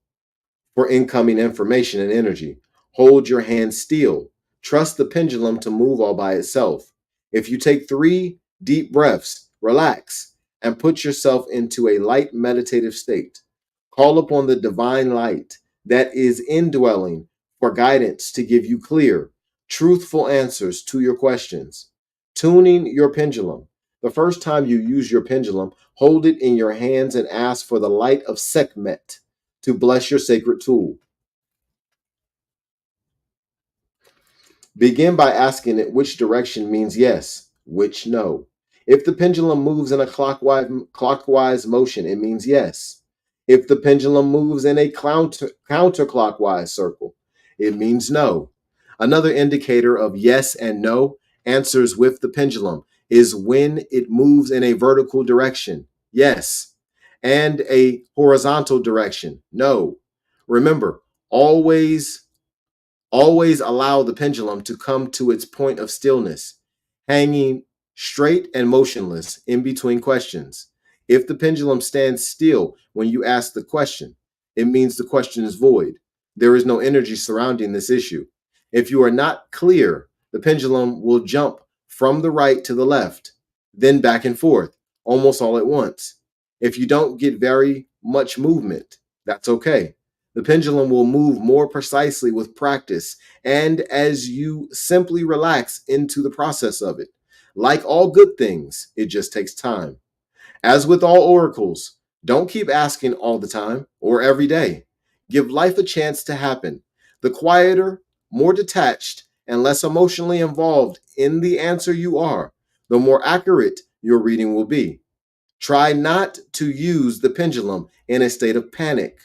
for incoming information and energy. Hold your hand still. Trust the pendulum to move all by itself. If you take 3 deep breaths, relax, and put yourself into a light meditative state. Call upon the divine light that is indwelling for guidance to give you clear, truthful answers to your questions. Tuning your pendulum. The first time you use your pendulum, hold it in your hands and ask for the light of Sekhmet to bless your sacred tool. Begin by asking it which direction means yes, which no. If the pendulum moves in a clockwise motion, it means yes. If the pendulum moves in a counterclockwise circle, it means no. Another indicator of yes and no answers with the pendulum is when it moves in a vertical direction, yes, and a horizontal direction, no. Remember, always Always allow the pendulum to come to its point of stillness, hanging straight and motionless in between questions. If the pendulum stands still when you ask the question, it means the question is void. There is no energy surrounding this issue. If you are not clear, the pendulum will jump from the right to the left, then back and forth, almost all at once. If you don't get very much movement, that's okay. The pendulum will move more precisely with practice and as you simply relax into the process of it. Like all good things, it just takes time. As with all oracles, don't keep asking all the time or every day. Give life a chance to happen. The quieter, more detached, and less emotionally involved in the answer you are, the more accurate your reading will be. Try not to use the pendulum in a state of panic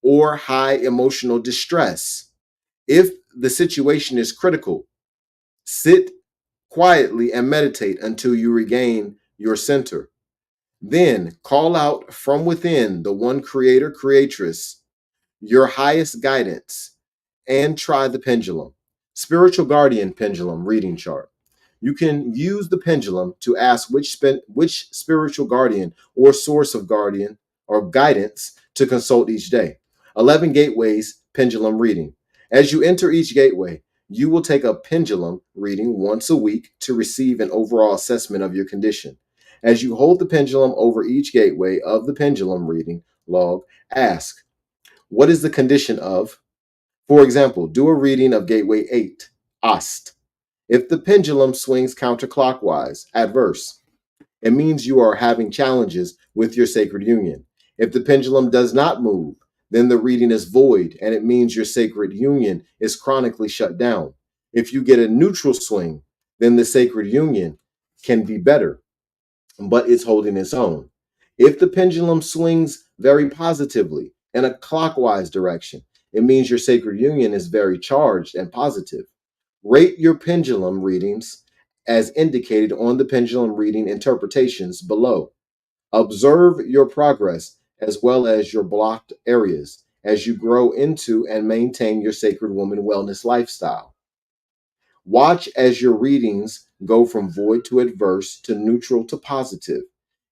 or high emotional distress. If the situation is critical, sit quietly and meditate until you regain your center. Then call out from within the one creator, creatress, your highest guidance, and try the pendulum. Spiritual guardian pendulum reading chart. You can use the pendulum to ask which spiritual guardian or source of guardian or guidance to consult each day. 11 gateways pendulum reading. As you enter each gateway, you will take a pendulum reading once a week to receive an overall assessment of your condition. As you hold the pendulum over each gateway of the pendulum reading log, ask, what is the condition of? For example, do a reading of gateway 8, Ast. If the pendulum swings counterclockwise, adverse, it means you are having challenges with your sacred union. If the pendulum does not move, then the reading is void and it means your sacred union is chronically shut down. If you get a neutral swing, then the sacred union can be better, but it's holding its own. If the pendulum swings very positively in a clockwise direction, it means your sacred union is very charged and positive. Rate your pendulum readings as indicated on the pendulum reading interpretations below. Observe your progress as well as your blocked areas as you grow into and maintain your sacred woman wellness lifestyle. Watch as your readings go from void to adverse to neutral to positive.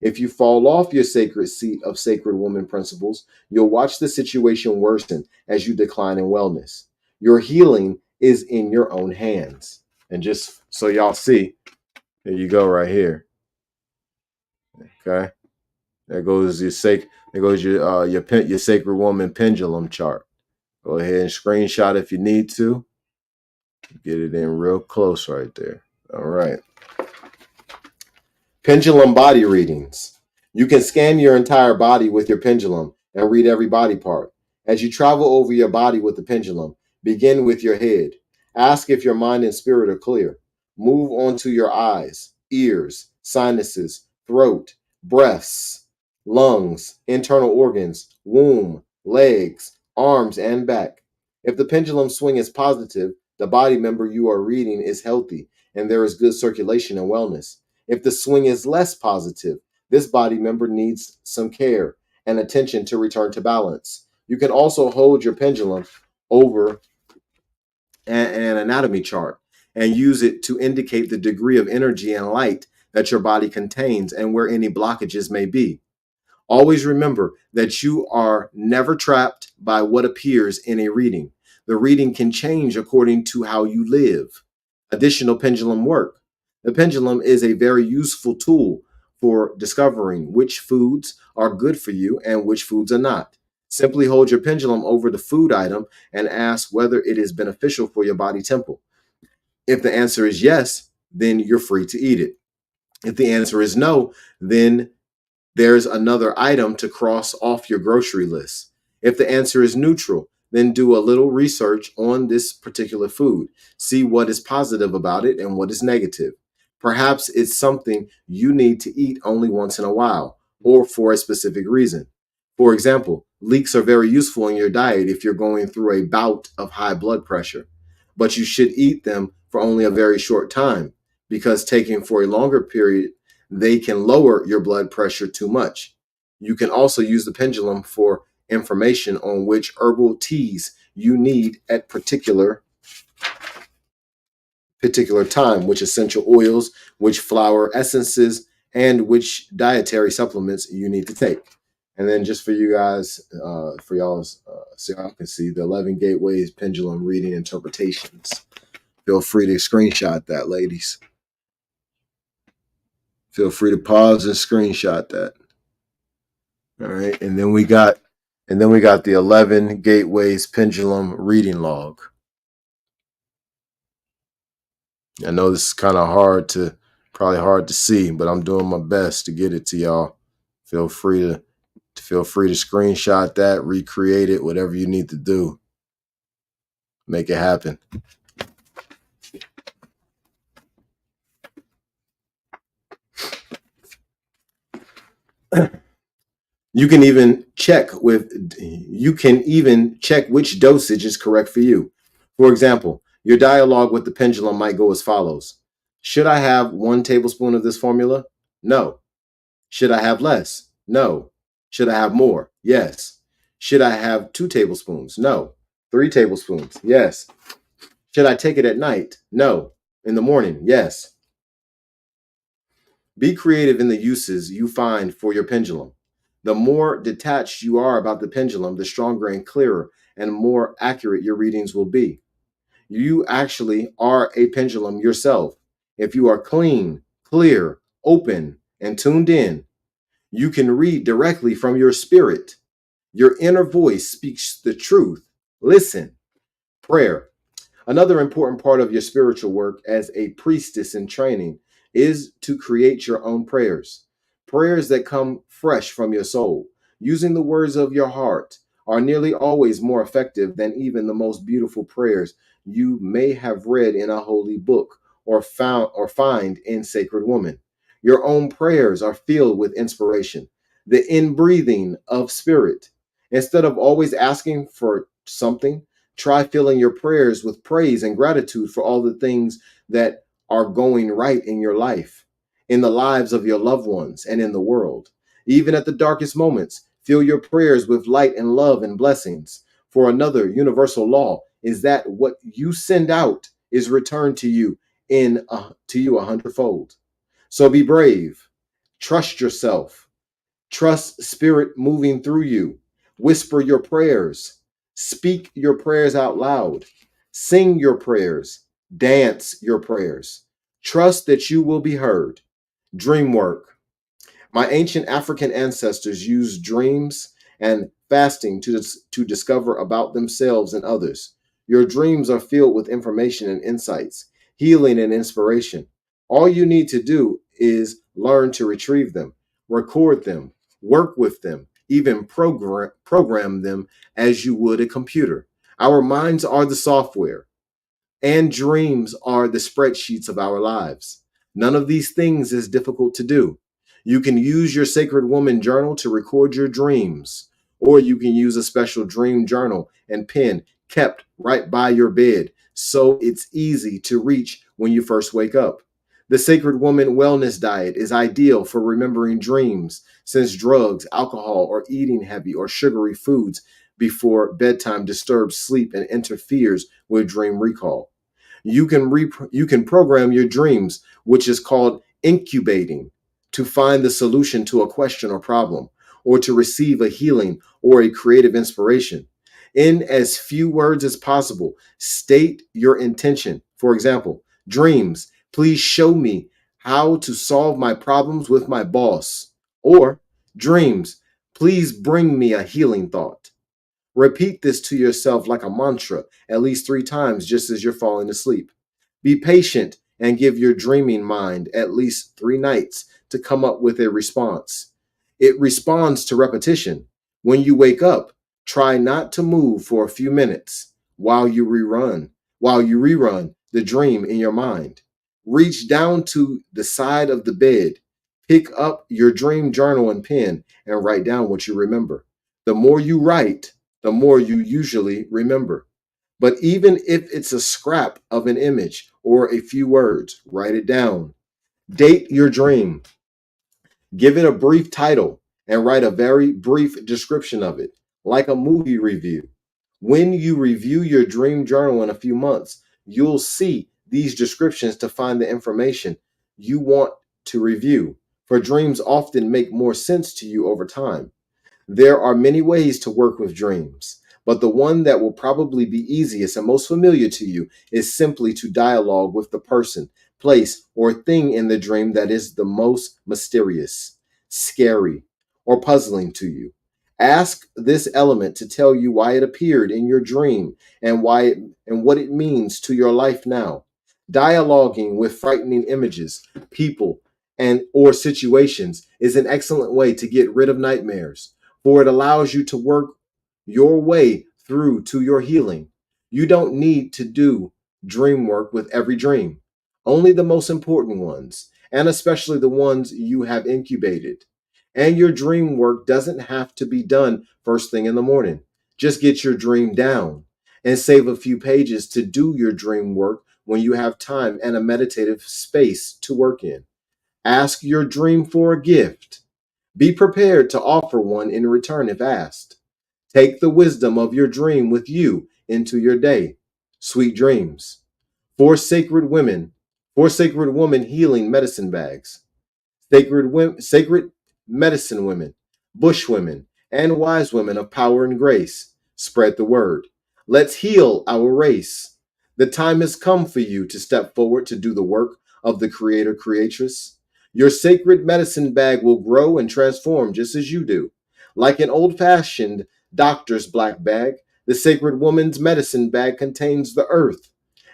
If you fall off your sacred seat of sacred woman principles, you'll watch the situation worsen as you decline in wellness. Your healing is in your own hands. And just so y'all see, there you go right here. Okay. There goes your sacred woman pendulum chart. Go ahead and screenshot if you need to. Get it in real close right there. All right. Pendulum body readings. You can scan your entire body with your pendulum and read every body part. As you travel over your body with the pendulum, begin with your head. Ask if your mind and spirit are clear. Move on to your eyes, ears, sinuses, throat, breaths, lungs, internal organs, womb, legs, arms, and back. If the pendulum swing is positive, the body member you are reading is healthy and there is good circulation and wellness. If the swing is less positive, this body member needs some care and attention to return to balance. You can also hold your pendulum over an anatomy chart and use it to indicate the degree of energy and light that your body contains and where any blockages may be. Always remember that you are never trapped by what appears in a reading. The reading can change according to how you live. Additional pendulum work. The pendulum is a very useful tool for discovering which foods are good for you and which foods are not. Simply hold your pendulum over the food item and ask whether it is beneficial for your body temple. If the answer is yes, then you're free to eat it. If the answer is no, then there's another item to cross off your grocery list. If the answer is neutral, then do a little research on this particular food. See what is positive about it and what is negative. Perhaps it's something you need to eat only once in a while or for a specific reason. For example, leeks are very useful in your diet if you're going through a bout of high blood pressure, but you should eat them for only a very short time because taking for a longer period they can lower your blood pressure too much. You can also use the pendulum for information on which herbal teas you need at particular time, which essential oils, which flower essences, and which dietary supplements you need to take. And then just for you guys, for y'all's, so y'all can see the 11 gateways pendulum reading interpretations. Feel free to screenshot that, ladies. Feel free to pause and screenshot that. All right. And then we got And then we got the 11 Gateways Pendulum Reading Log. I know this is kind of probably hard to see, but I'm doing my best to get it to y'all. Feel free to screenshot that, recreate it, whatever you need to do. Make it happen. You can even check which dosage is correct for you. For example, your dialogue with the pendulum might go as follows. Should I have 1 tablespoon of this formula? No. Should I have less? No. Should I have more? Yes. Should I have 2 tablespoons? No. 3 tablespoons? Yes. Should I take it at night? No. In the morning? Yes. Be creative in the uses you find for your pendulum. The more detached you are about the pendulum, the stronger and clearer and more accurate your readings will be. You actually are a pendulum yourself. If you are clean, clear, open, and tuned in, you can read directly from your spirit. Your inner voice speaks the truth. Listen. Prayer. Another important part of your spiritual work as a priestess in training is to create your own prayers. Prayers that come fresh from your soul, using the words of your heart, are nearly always more effective than even the most beautiful prayers you may have read in a holy book or find in Sacred Woman. Your own prayers are filled with inspiration, the inbreathing of spirit. Instead of always asking for something, try filling your prayers with praise and gratitude for all the things that are going right in your life, in the lives of your loved ones, and in the world. Even at the darkest moments, fill your prayers with light and love and blessings. For another universal law is that what you send out is returned to you to you 100-fold. So be brave. Trust yourself. Trust spirit moving through you. Whisper your prayers. Speak your prayers out loud. Sing your prayers. Dance your prayers. Trust that you will be heard. Dream work. My ancient African ancestors used dreams and fasting to discover about themselves and others. Your dreams are filled with information and insights, healing and inspiration. All you need to do is learn to retrieve them, record them, work with them, even program them as you would a computer. Our minds are the software and dreams are the spreadsheets of our lives. None of these things is difficult to do. You can use your Sacred Woman journal to record your dreams, or you can use a special dream journal and pen kept right by your bed so it's easy to reach when you first wake up. The Sacred Woman Wellness Diet is ideal for remembering dreams, since drugs, alcohol, or eating heavy or sugary foods before bedtime disturbs sleep and interferes with dream recall. You can program your dreams, which is called incubating, to find the solution to a question or problem, or to receive a healing or a creative inspiration. In as few words as possible, state your intention. For example, dreams, please show me how to solve my problems with my boss. Or dreams, please bring me a healing thought. Repeat this to yourself like a mantra at least 3 times just as you're falling asleep. Be patient and give your dreaming mind at least 3 nights to come up with a response. It responds to repetition. When you wake up, try not to move for a few minutes while you rerun the dream in your mind. Reach down to the side of the bed, pick up your dream journal and pen, and write down what you remember. The more you write, the more you usually remember. But even if it's a scrap of an image or a few words, write it down. Date your dream. Give it a brief title and write a very brief description of it, like a movie review. When you review your dream journal in a few months, you'll see these descriptions to find the information you want to review, for dreams often make more sense to you over time. There are many ways to work with dreams, but the one that will probably be easiest and most familiar to you is simply to dialogue with the person, place, or thing in the dream that is the most mysterious, scary, or puzzling to you. Ask this element to tell you why it appeared in your dream and what it means to your life now. Dialoguing with frightening images, people, and or situations is an excellent way to get rid of nightmares, for it allows you to work your way through to your healing. You don't need to do dream work with every dream, only the most important ones, and especially the ones you have incubated. And your dream work doesn't have to be done first thing in the morning. Just get your dream down and save a few pages to do your dream work when you have time and a meditative space to work in. Ask your dream for a gift. Be prepared to offer one in return if asked. Take the wisdom of your dream with you into your day. Sweet dreams. Four sacred women, four sacred woman healing medicine bags. Sacred medicine women, bush women, and wise women of power and grace. Spread the word. Let's heal our race. The time has come for you to step forward to do the work of the Creator Creatress. Your sacred medicine bag will grow and transform just as you do. Like an old fashioned doctor's black bag, the sacred woman's medicine bag contains the earth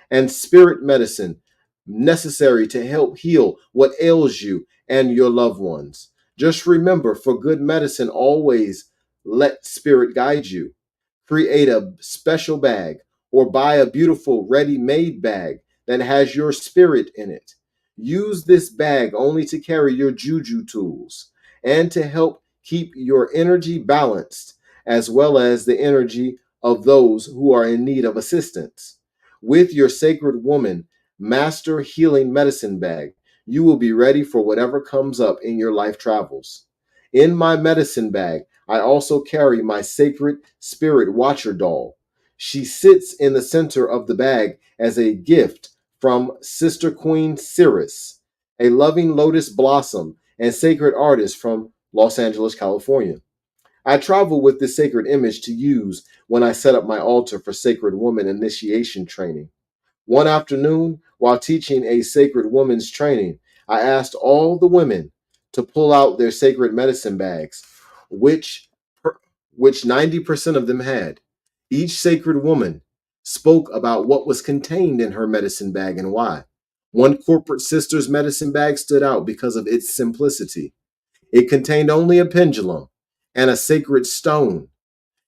and spirit medicine necessary to help heal what ails you and your loved ones. Just remember, for good medicine, always let spirit guide you. Create a special bag or buy a beautiful ready made bag that has your spirit in it. Use this bag only to carry your juju tools and to help keep your energy balanced, as well as the energy of those who are in need of assistance. With your sacred woman, master healing medicine bag, you will be ready for whatever comes up in your life travels. In my medicine bag, I also carry my sacred spirit watcher doll. She sits in the center of the bag as a gift from Sister Queen Cirrus, a loving lotus blossom and sacred artist from Los Angeles, California. I travel with this sacred image to use when I set up my altar for sacred woman initiation training. One afternoon, while teaching a sacred woman's training, I asked all the women to pull out their sacred medicine bags, which which 90% of them had. Each sacred woman spoke about what was contained in her medicine bag and why. One corporate sister's medicine bag stood out because of its simplicity. It contained only a pendulum and a sacred stone,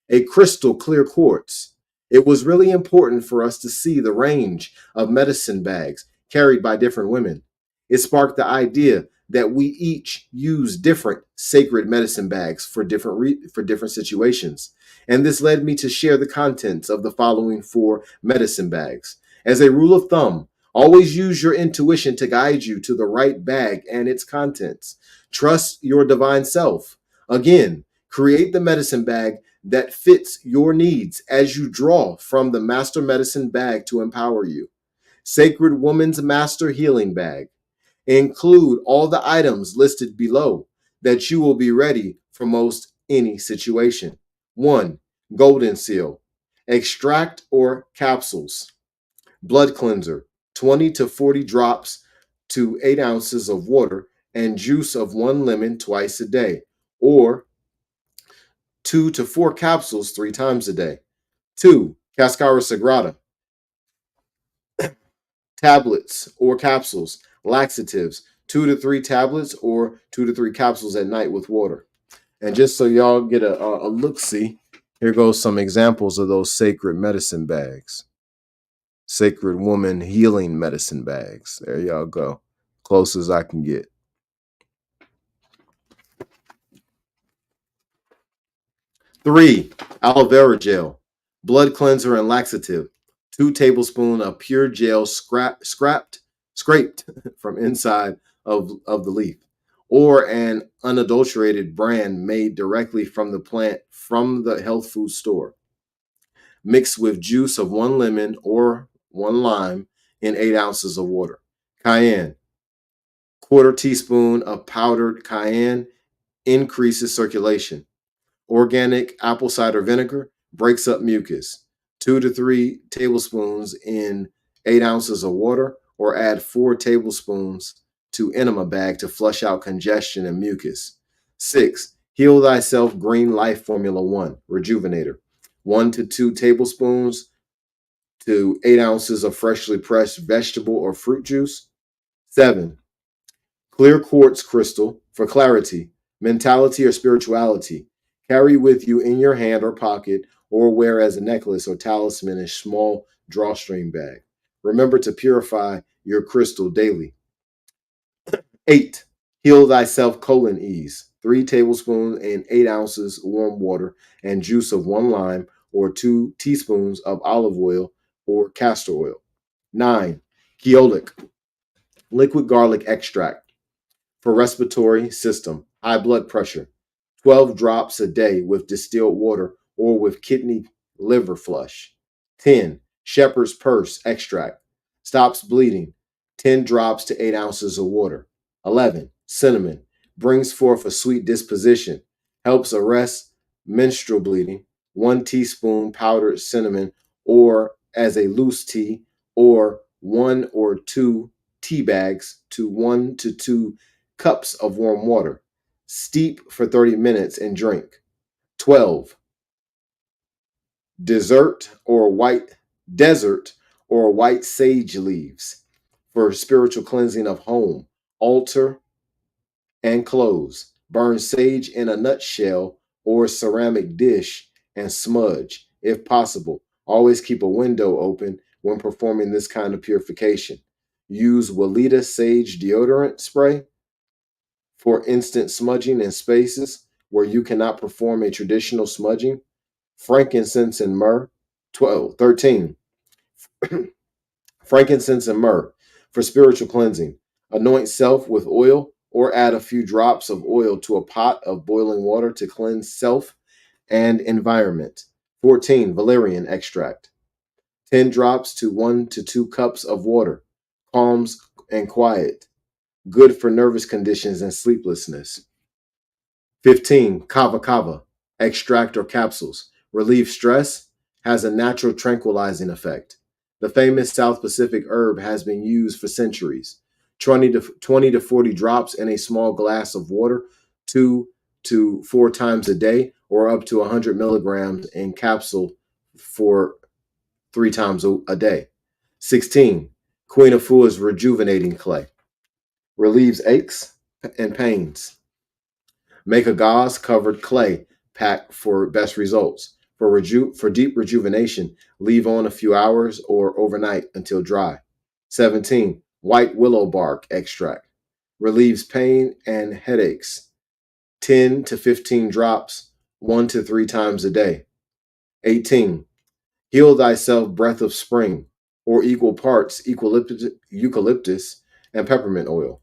a crystal clear quartz. It was really important for us to see the range of medicine bags carried by different women. It sparked the idea that we each use different sacred medicine bags for different situations. And this led me to share the contents of the following four medicine bags. As a rule of thumb, always use your intuition to guide you to the right bag and its contents. Trust your divine self. Again, create the medicine bag that fits your needs as you draw from the master medicine bag to empower you. Sacred Woman's Master Healing Bag. Include all the items listed below that you will be ready for most any situation. 1. Golden Seal. Extract or capsules. Blood cleanser. 20 to 40 drops to 8 ounces of water and juice of 1 lemon twice a day, or 2 to 4 capsules 3 times a day. 2. Cascara Sagrada. Tablets or capsules, laxatives, 2 to 3 tablets or 2 to 3 capsules at night with water. And just so y'all get a look-see, here goes some examples of those sacred medicine bags. Sacred Woman Healing Medicine Bags. There y'all go. Close as I can get. 3. Aloe vera gel. Blood cleanser and laxative. 2 tablespoons of pure gel scraped from inside of the leaf, or an unadulterated brand made directly from the plant from the health food store. Mixed with juice of 1 lemon or 1 lime in 8 ounces of water. Cayenne. Quarter teaspoon of powdered cayenne increases circulation. Organic apple cider vinegar breaks up mucus. 2 to 3 tablespoons in 8 ounces of water, or add 4 tablespoons to enema bag to flush out congestion and mucus. 6. Heal Thyself Green Life Formula 1 Rejuvenator. 1 to 2 tablespoons to 8 ounces of freshly pressed vegetable or fruit juice. 7. Clear quartz crystal for clarity, mentality, or spirituality. Carry with you in your hand or pocket, or wear as a necklace or talisman in a small drawstring bag. Remember to purify your crystal daily. 8. Heal Thyself Colon Ease. 3 tablespoons and 8 ounces warm water and juice of 1 lime or 2 teaspoons of olive oil or castor oil. 9. Keolic liquid garlic extract for respiratory system, high blood pressure. 12 drops a day with distilled water or with kidney liver flush. 10. Shepherd's purse extract. Stops bleeding. 10 drops to 8 ounces of water. 11. Cinnamon. Brings forth a sweet disposition. Helps arrest menstrual bleeding. 1 teaspoon powdered cinnamon or as a loose tea, or 1 or 2 tea bags to 1 to 2 cups of warm water. Steep for 30 minutes and drink. 12. Desert or white sage leaves for spiritual cleansing of home, altar, and clothes. Burn sage in a nutshell or ceramic dish and smudge, if possible. Always keep a window open when performing this kind of purification. Use Walita sage deodorant spray for instant smudging in spaces where you cannot perform a traditional smudging. Frankincense and myrrh. 13. Frankincense and myrrh for spiritual cleansing. Anoint self with oil or add a few drops of oil to a pot of boiling water to cleanse self and environment. 14. Valerian extract. 10 drops to 1 to 2 cups of water. Calms and quiet. Good for nervous conditions and sleeplessness. 15. Kava kava extract or capsules. Relieve stress. Has a natural tranquilizing effect. The famous South Pacific herb has been used for centuries. 20 to 40 drops in a small glass of water 2 to 4 times a day, or up to 100 milligrams in capsule for 3 times a day. 16. Queen of Fool's rejuvenating clay. Relieves aches and pains. Make a gauze-covered clay pack for best results. For deep rejuvenation, leave on a few hours or overnight until dry. 17. White willow bark extract. Relieves pain and headaches. 10 to 15 drops, 1 to 3 times a day. 18. Heal Thyself breath of spring, or equal parts eucalyptus and peppermint oil.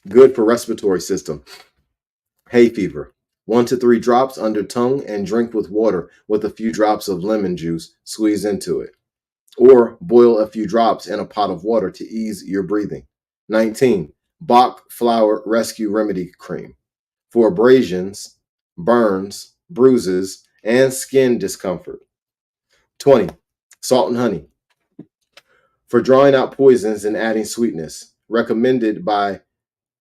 Good for respiratory system. Hay fever. 1 to 3 drops under tongue and drink with water with a few drops of lemon juice squeezed into it. Or boil a few drops in a pot of water to ease your breathing. 19. Bach flower rescue remedy cream. For abrasions, burns, bruises, and skin discomfort. 20. Salt and honey. For drawing out poisons and adding sweetness. Recommended by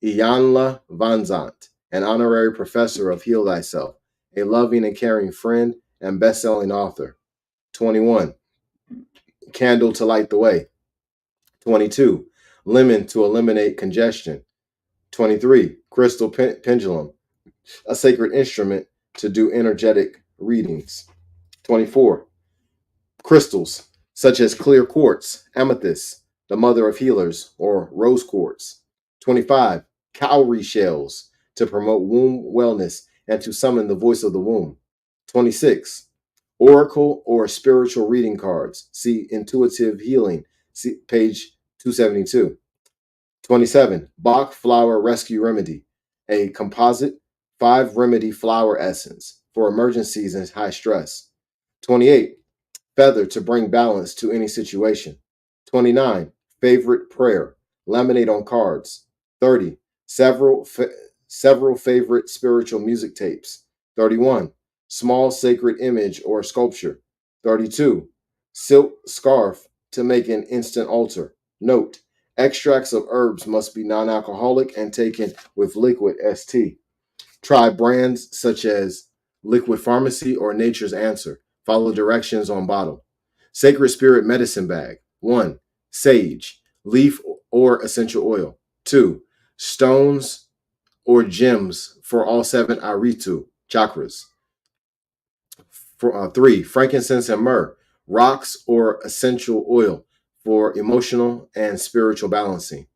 Iyanla Vanzant, an honorary professor of Heal Thyself, a loving and caring friend and best-selling author. 21. Candle to light the way. 22. Lemon to eliminate congestion. 23. Crystal pendulum, a sacred instrument to do energetic readings. 24. Crystals, such as clear quartz, amethyst, the mother of healers, or rose quartz. 25. Cowrie shells, to promote womb wellness and to summon the voice of the womb. 26. Oracle or spiritual reading cards. See Intuitive Healing, see page 272. 27. Bach Flower Rescue Remedy, a composite 5-remedy flower essence for emergencies and high stress. 28. Feather to bring balance to any situation. 29. Favorite prayer. Laminate on cards. 30. Several favorite spiritual music tapes. 31. Small sacred image or sculpture. 32. Silk scarf to make an instant altar. Note: Extracts of herbs must be non-alcoholic and taken with liquid ST. Try brands such as Liquid Pharmacy or Nature's Answer. Follow directions on bottle. Sacred Spirit Medicine Bag. 1. Sage, leaf or essential oil. 2. Stones or gems for all 7 Aritu chakras. 3. Frankincense and myrrh, rocks or essential oil for emotional and spiritual balancing.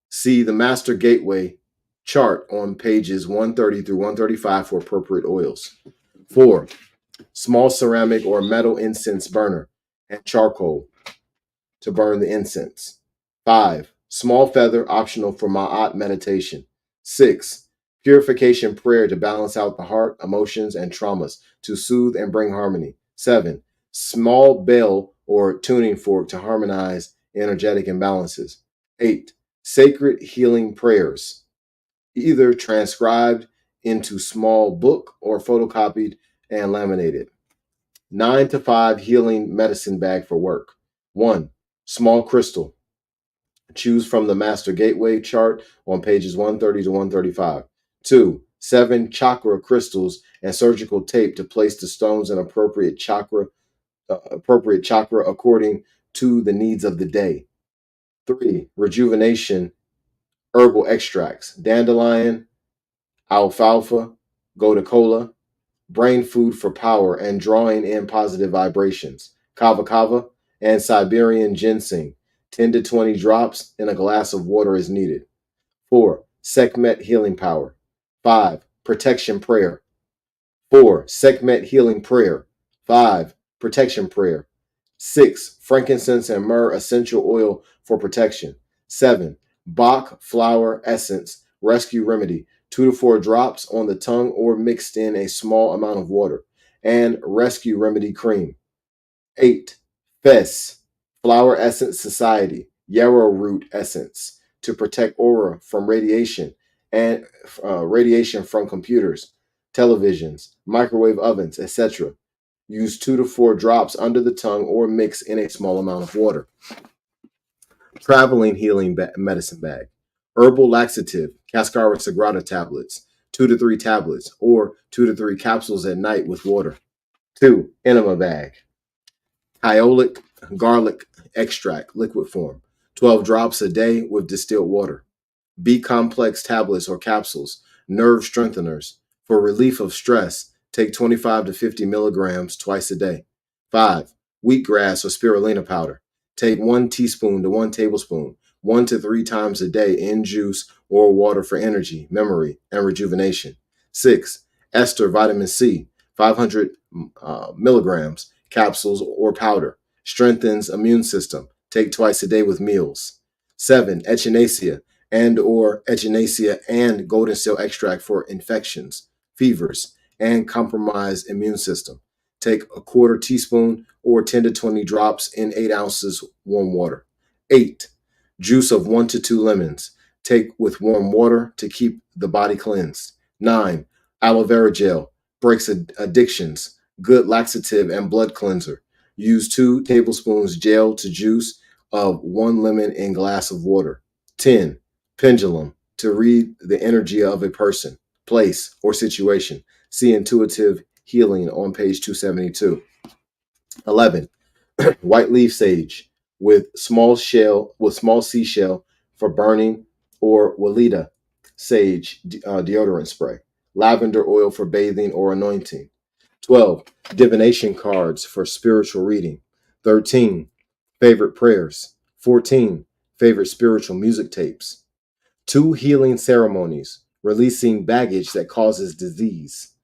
See the Master Gateway chart on pages 130 through 135 for appropriate oils. 4. Small ceramic or metal incense burner and charcoal to burn the incense. 5. Small feather optional for Ma'at meditation. 6. Purification prayer to balance out the heart, emotions, and traumas to soothe and bring harmony. 7. Small bell or tuning fork to harmonize energetic imbalances. 8. Sacred healing prayers, either transcribed into small book or photocopied and laminated. 9 to 5 healing medicine bag for work. 1. Small crystal. Choose from the Master Gateway chart on pages 130 to 135. 2. 7 chakra crystals and surgical tape to place the stones in appropriate chakra according to the needs of the day. 3. Rejuvenation herbal extracts: dandelion, alfalfa, gotu kola, brain food for power and drawing in positive vibrations, kava kava, and Siberian ginseng. 10 to 20 drops in a glass of water is needed. 4. Sekhmet healing power. 5. Protection prayer. 4. Sekhmet healing prayer. 5. Protection prayer. 6. Frankincense and myrrh essential oil for protection. 7. Bach flower essence rescue remedy. 2 to 4 drops on the tongue or mixed in a small amount of water. And rescue remedy cream. 8. Fess flower essence society yarrow root essence to protect aura from radiation and radiation from computers, televisions, microwave ovens, etc. Use 2 to 4 drops under the tongue or mix in a small amount of water. Traveling healing medicine bag. Herbal laxative, Cascara Sagrada tablets, 2 to 3 tablets, or 2 to 3 capsules at night with water. 2. Enema bag. Iolic garlic extract, liquid form, 12 drops a day with distilled water. B complex tablets or capsules, nerve strengtheners. For relief of stress, take 25 to 50 milligrams twice a day. 5. Wheatgrass or spirulina powder. Take 1 teaspoon to 1 tablespoon, 1 to 3 times a day in juice or water for energy, memory, and rejuvenation. 6. Ester vitamin C, 500 milligrams, capsules or powder. Strengthens immune system. Take twice a day with meals. 7. Echinacea and golden seal extract for infections, fevers, and compromised immune system. Take a quarter teaspoon or 10 to 20 drops in 8 ounces warm water. 8. Juice of 1 to 2 lemons. Take with warm water to keep the body cleansed. 9. Aloe vera gel. Breaks addictions. Good laxative and blood cleanser. Use 2 tablespoons gel to juice of 1 lemon in glass of water. 10. Pendulum. To read the energy of a person, place, or situation. See Intuitive Healing on page 272. 11. White leaf sage with small seashell for burning, or Walida sage deodorant spray. Lavender oil for bathing or anointing. 12. Divination cards for spiritual reading. 13. Favorite prayers. 14. Favorite spiritual music tapes. 2 healing ceremonies, releasing baggage that causes disease.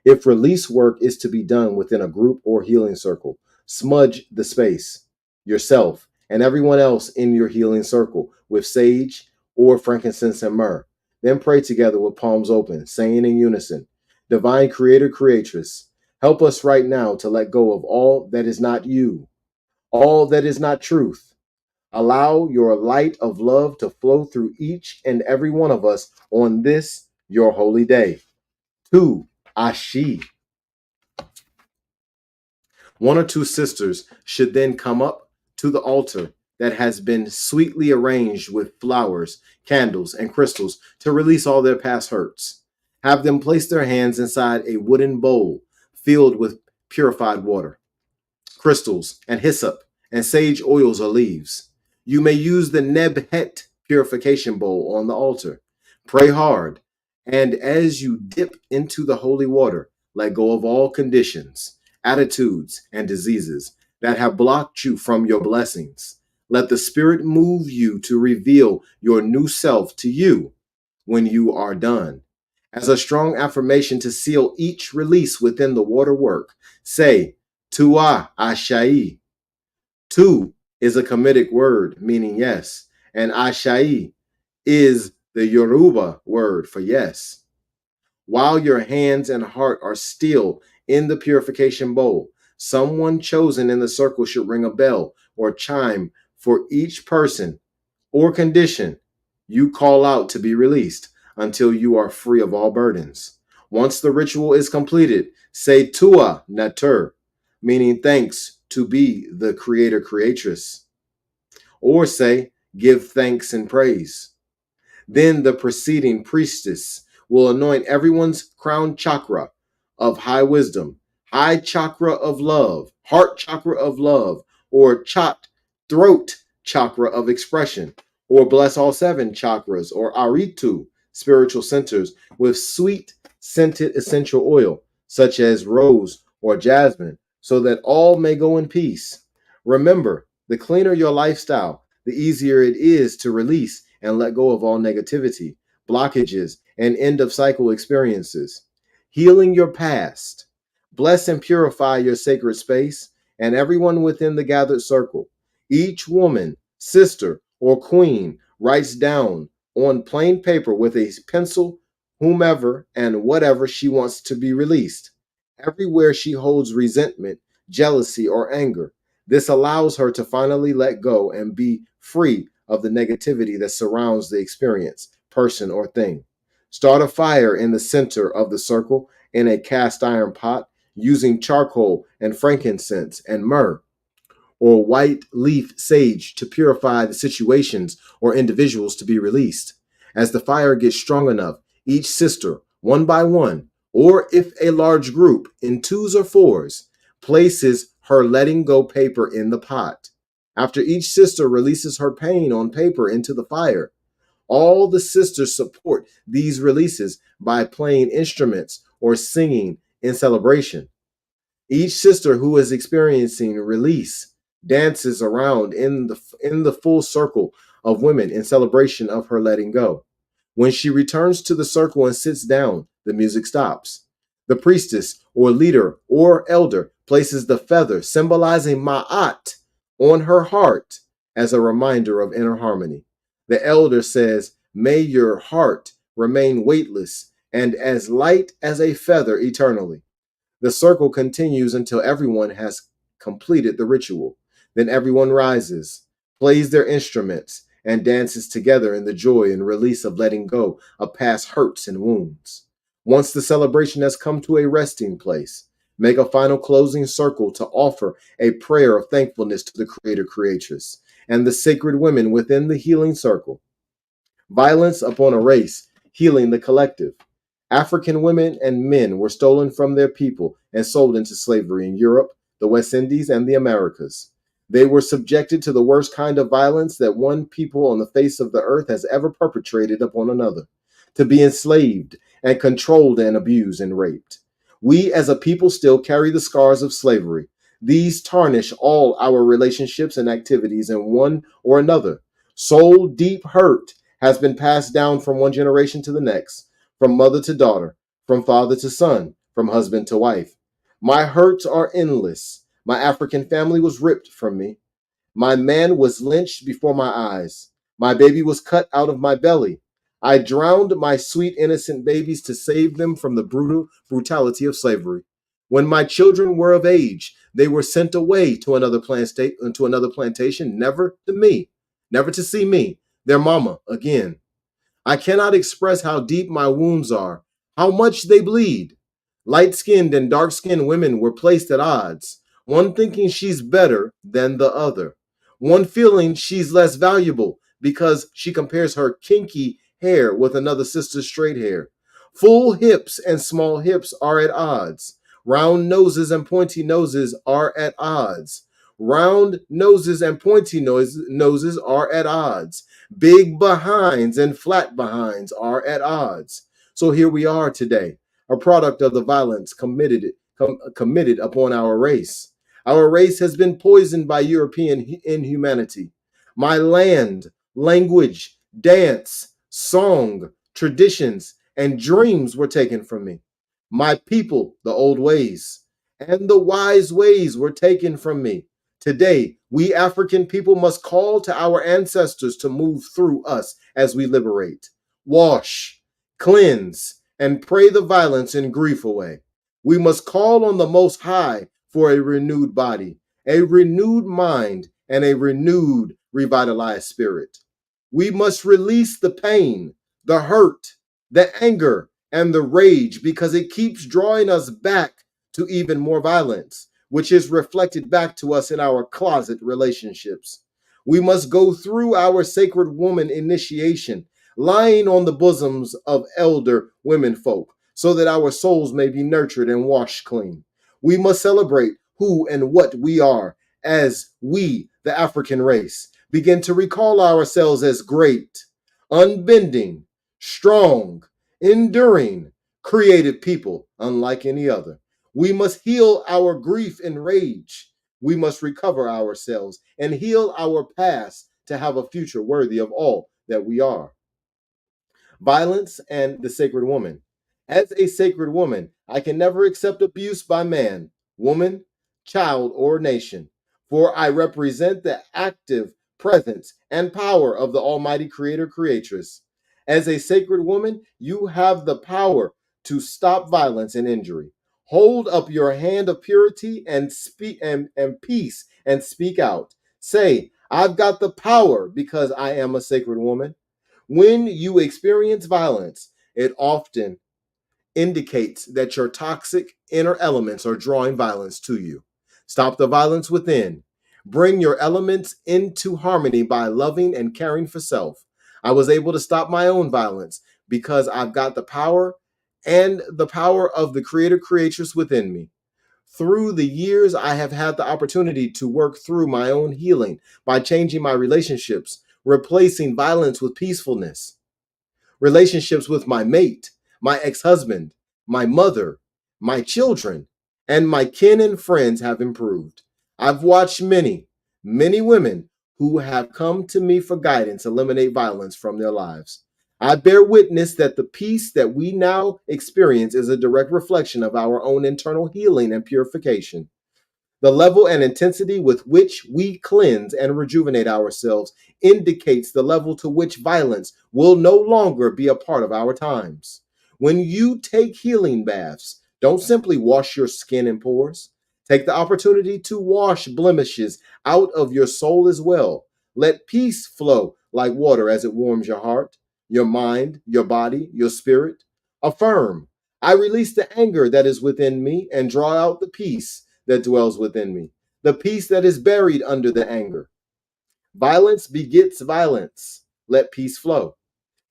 If release work is to be done within a group or healing circle, smudge the space, yourself, and everyone else in your healing circle with sage or frankincense and myrrh. Then pray together with palms open, saying in unison, Divine Creator, Creatress, help us right now to let go of all that is not you, all that is not truth. Allow your light of love to flow through each and every one of us on this, your holy day. 2. Ashi. 1 or 2 sisters should then come up to the altar that has been sweetly arranged with flowers, candles, and crystals to release all their past hurts. Have them place their hands inside a wooden bowl filled with purified water, crystals, and hyssop, and sage oils or leaves. You may use the Nebhet purification bowl on the altar. Pray hard, and as you dip into the holy water, let go of all conditions, attitudes, and diseases that have blocked you from your blessings. Let the Spirit move you to reveal your new self to you when you are done. As a strong affirmation to seal each release within the water work, say, Tua Ashai. Tu is a Kemetic word meaning yes, and Ashai is the Yoruba word for yes. While your hands and heart are still in the purification bowl, someone chosen in the circle should ring a bell or chime for each person or condition you call out to be released until you are free of all burdens. Once the ritual is completed, say Tua Natur, meaning thanks to be the creator creatress, or say give thanks and praise. Then the preceding priestess will anoint everyone's crown chakra of high wisdom, high chakra of love, heart chakra of love, or chat throat chakra of expression, or bless all seven chakras, or aritu spiritual centers with sweet scented essential oil, such as rose or jasmine, so that all may go in peace. Remember, the cleaner your lifestyle, the easier it is to release and let go of all negativity, blockages, and end of cycle experiences. Healing your past. Bless and purify your sacred space and everyone within the gathered circle. Each woman, sister, or queen writes down on plain paper with a pencil whomever and whatever she wants to be released. Everywhere she holds resentment, jealousy, or anger. This allows her to finally let go and be free of the negativity that surrounds the experience, person, or thing. Start a fire in the center of the circle in a cast iron pot using charcoal and frankincense and myrrh or white leaf sage to purify the situations or individuals to be released. As the fire gets strong enough, each sister, one by one, or if a large group in twos or fours, places her letting go paper in the pot. After each sister releases her pain on paper into the fire, all the sisters support these releases by playing instruments or singing in celebration. Each sister who is experiencing release dances around in the full circle of women in celebration of her letting go. When she returns to the circle and sits down, the music stops. The priestess or leader or elder places the feather symbolizing Ma'at on her heart as a reminder of inner harmony. The elder says, "May your heart remain weightless and as light as a feather eternally." The circle continues until everyone has completed the ritual. Then everyone rises, plays their instruments, and dances together in the joy and release of letting go of past hurts and wounds. Once the celebration has come to a resting place, make a final closing circle to offer a prayer of thankfulness to the Creator Creatress and the sacred women within the healing circle. Violence upon a race, healing the collective. African women and men were stolen from their people and sold into slavery in Europe, the West Indies, and the Americas. They were subjected to the worst kind of violence that one people on the face of the earth has ever perpetrated upon another, to be enslaved and controlled and abused and raped. We as a people still carry the scars of slavery. These tarnish all our relationships and activities in one or another. Soul deep hurt has been passed down from one generation to the next, from mother to daughter, from father to son, from husband to wife. My hurts are endless. My African family was ripped from me. My man was lynched before my eyes. My baby was cut out of my belly. I drowned my sweet innocent babies to save them from the brutality of slavery. When my children were of age, they were sent away to another plantation, never to me, never to see me, their mama, again. I cannot express how deep my wounds are, how much they bleed. Light skinned and dark skinned women were placed at odds, one thinking she's better than the other. One feeling she's less valuable because she compares her kinky hair with another sister's straight hair. Full hips and small hips are at odds. Round noses and pointy noses are at odds. Round noses and pointy noses are at odds. Big behinds and flat behinds are at odds. So here we are today, a product of the violence committed upon our race. Our race has been poisoned by European inhumanity. My land, language, dance, song, traditions, and dreams were taken from me. My people, the old ways, and the wise ways were taken from me. Today, we African people must call to our ancestors to move through us as we liberate, wash, cleanse, and pray the violence and grief away. We must call on the Most High for a renewed body, a renewed mind, and a renewed, revitalized spirit. We must release the pain, the hurt, the anger, and the rage because it keeps drawing us back to even more violence, which is reflected back to us in our closet relationships. We must go through our sacred woman initiation, lying on the bosoms of elder women folk, so that our souls may be nurtured and washed clean. We must celebrate who and what we are as we, the African race, begin to recall ourselves as great, unbending, strong, enduring, creative people unlike any other. We must heal our grief and rage. We must recover ourselves and heal our past to have a future worthy of all that we are. Violence and the sacred woman. As a sacred woman, I can never accept abuse by man, woman, child, or nation, for I represent the active presence and power of the Almighty Creator Creatress. As a sacred woman, you have the power to stop violence and injury. Hold up your hand of purity and speak and peace and speak out. Say, I've got the power because I am a sacred woman. When you experience violence, it often indicates that your toxic inner elements are drawing violence to you. Stop the violence within. Bring your elements into harmony by loving and caring for self. I was able to stop my own violence because I've got the power and the power of the creator creatress within me. Through the years, I have had the opportunity to work through my own healing by changing my relationships, replacing violence with peacefulness. Relationships with my mate, my ex-husband, my mother, my children, and my kin and friends have improved. I've watched many women who have come to me for guidance eliminate violence from their lives. I bear witness that the peace that we now experience is a direct reflection of our own internal healing and purification. The level and intensity with which we cleanse and rejuvenate ourselves indicates the level to which violence will no longer be a part of our times. When you take healing baths, don't simply wash your skin and pores. Take the opportunity to wash blemishes out of your soul as well. Let peace flow like water as it warms your heart, your mind, your body, your spirit. Affirm, I release the anger that is within me and draw out the peace that dwells within me, the peace that is buried under the anger. Violence begets violence. Let peace flow.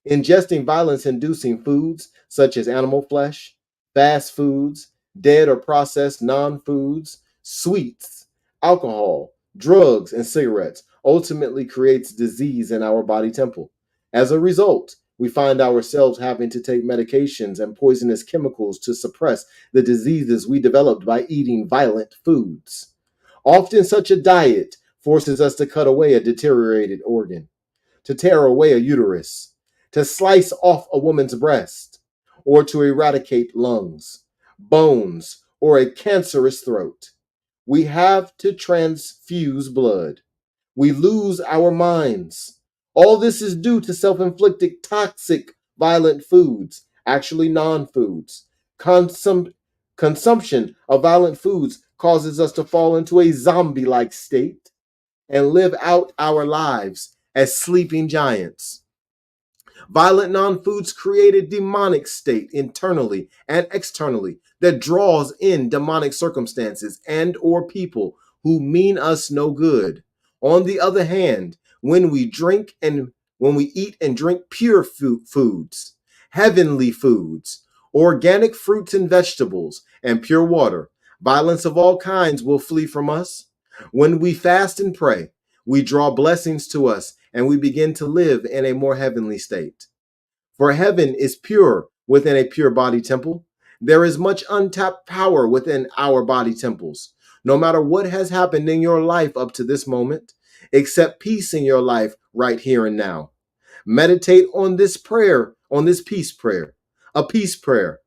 Ingesting violence inducing foods such as animal flesh, fast foods, dead or processed non foods, sweets, alcohol, drugs, and cigarettes ultimately creates disease in our body temple. As a result, we find ourselves having to take medications and poisonous chemicals to suppress the diseases we developed by eating violent foods. Often, such a diet forces us to cut away a deteriorated organ, to tear away a uterus, to slice off a woman's breast, or to eradicate lungs, bones, or a cancerous throat. We have to transfuse blood. We lose our minds. All this is due to self-inflicted toxic violent foods, actually non-foods. Consumption of violent foods causes us to fall into a zombie-like state and live out our lives as sleeping giants. Violent non-foods create a demonic state internally and externally that draws in demonic circumstances and or people who mean us no good. On the other hand, when we eat and drink pure foods, heavenly foods, organic fruits and vegetables, and pure water, violence of all kinds will flee from us. When we fast and pray, we draw blessings to us and we begin to live in a more heavenly state. For heaven is pure within a pure body temple. There is much untapped power within our body temples. No matter what has happened in your life up to this moment, accept peace in your life right here and now. Meditate on this prayer, on this peace prayer, a peace prayer.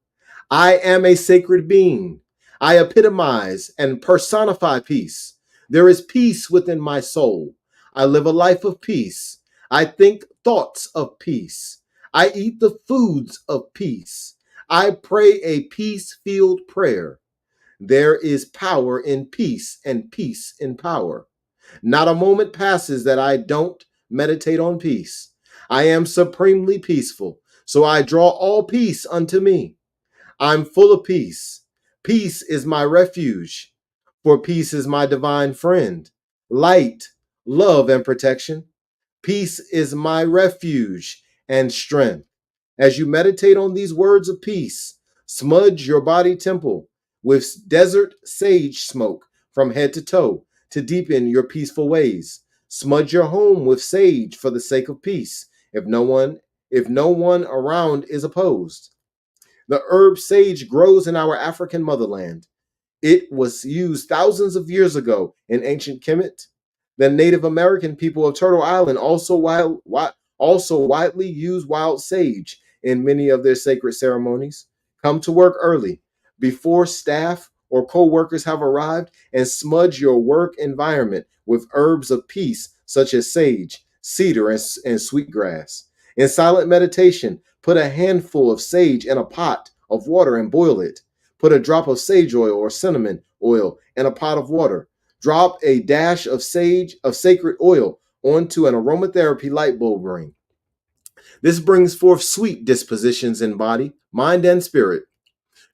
I am a sacred being. I epitomize and personify peace. There is peace within my soul. I live a life of peace. I think thoughts of peace. I eat the foods of peace. I pray a peace-filled prayer. There is power in peace and peace in power. Not a moment passes that I don't meditate on peace. I am supremely peaceful, so I draw all peace unto me. I'm full of peace. Peace is my refuge, for peace is my divine friend. Light, love, and protection. Peace is my refuge and strength. As you meditate on these words of peace, smudge your body temple with desert sage smoke from head to toe to deepen your peaceful ways. Smudge your home with sage for the sake of peace, if no one around is opposed. The herb sage grows in our African motherland. It was used thousands of years ago in ancient Kemet. The Native American people of Turtle Island also widely use wild sage in many of their sacred ceremonies. Come to work early, before staff or co-workers have arrived, and smudge your work environment with herbs of peace such as sage, cedar, and sweetgrass. In silent meditation, put a handful of sage in a pot of water and boil it. Put a drop of sage oil or cinnamon oil in a pot of water. Drop a dash of sacred oil onto an aromatherapy light bulb ring. This brings forth sweet dispositions in body, mind, and spirit.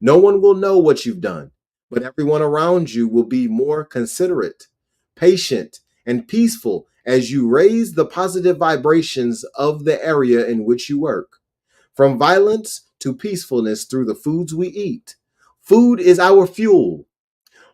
No one will know what you've done, but everyone around you will be more considerate, patient, and peaceful as you raise the positive vibrations of the area in which you work. From violence to peacefulness through the foods we eat. Food is our fuel.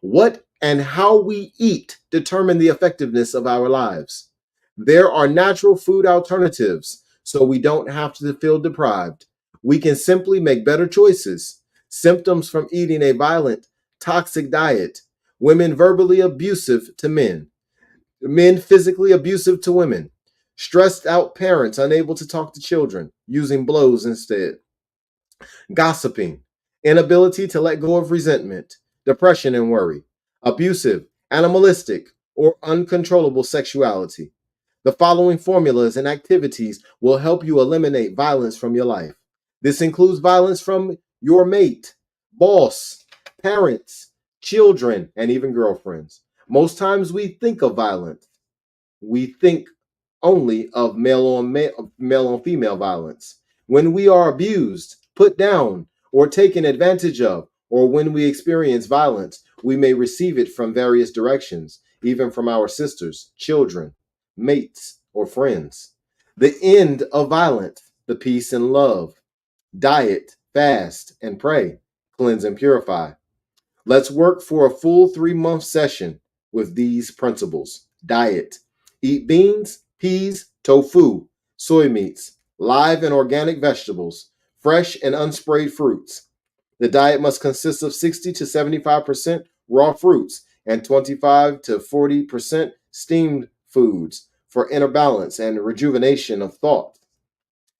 What and how we eat determine the effectiveness of our lives. There are natural food alternatives, so we don't have to feel deprived. We can simply make better choices. Symptoms from eating a violent, toxic diet. Women verbally abusive to men. Men physically abusive to women. Stressed out parents unable to talk to children, using blows instead. Gossiping, inability to let go of resentment, depression and worry, abusive, animalistic, or uncontrollable sexuality. The following formulas and activities will help you eliminate violence from your life. This includes violence from your mate, boss, parents, children, and even girlfriends. Most times we think of violence. We think only of male on female violence. When we are abused, put down, or taken advantage of, or when we experience violence, we may receive it from various directions, even from our sisters, children, mates, or friends. The end of violence, the peace and love. Diet, fast, and pray. Cleanse and purify. Let's work for a full 3-month session with these principles. Diet. Eat beans, peas, tofu, soy meats, live and organic vegetables, fresh and unsprayed fruits. The diet must consist of 60 to 75% raw fruits and 25 to 40% steamed foods for inner balance and rejuvenation of thought,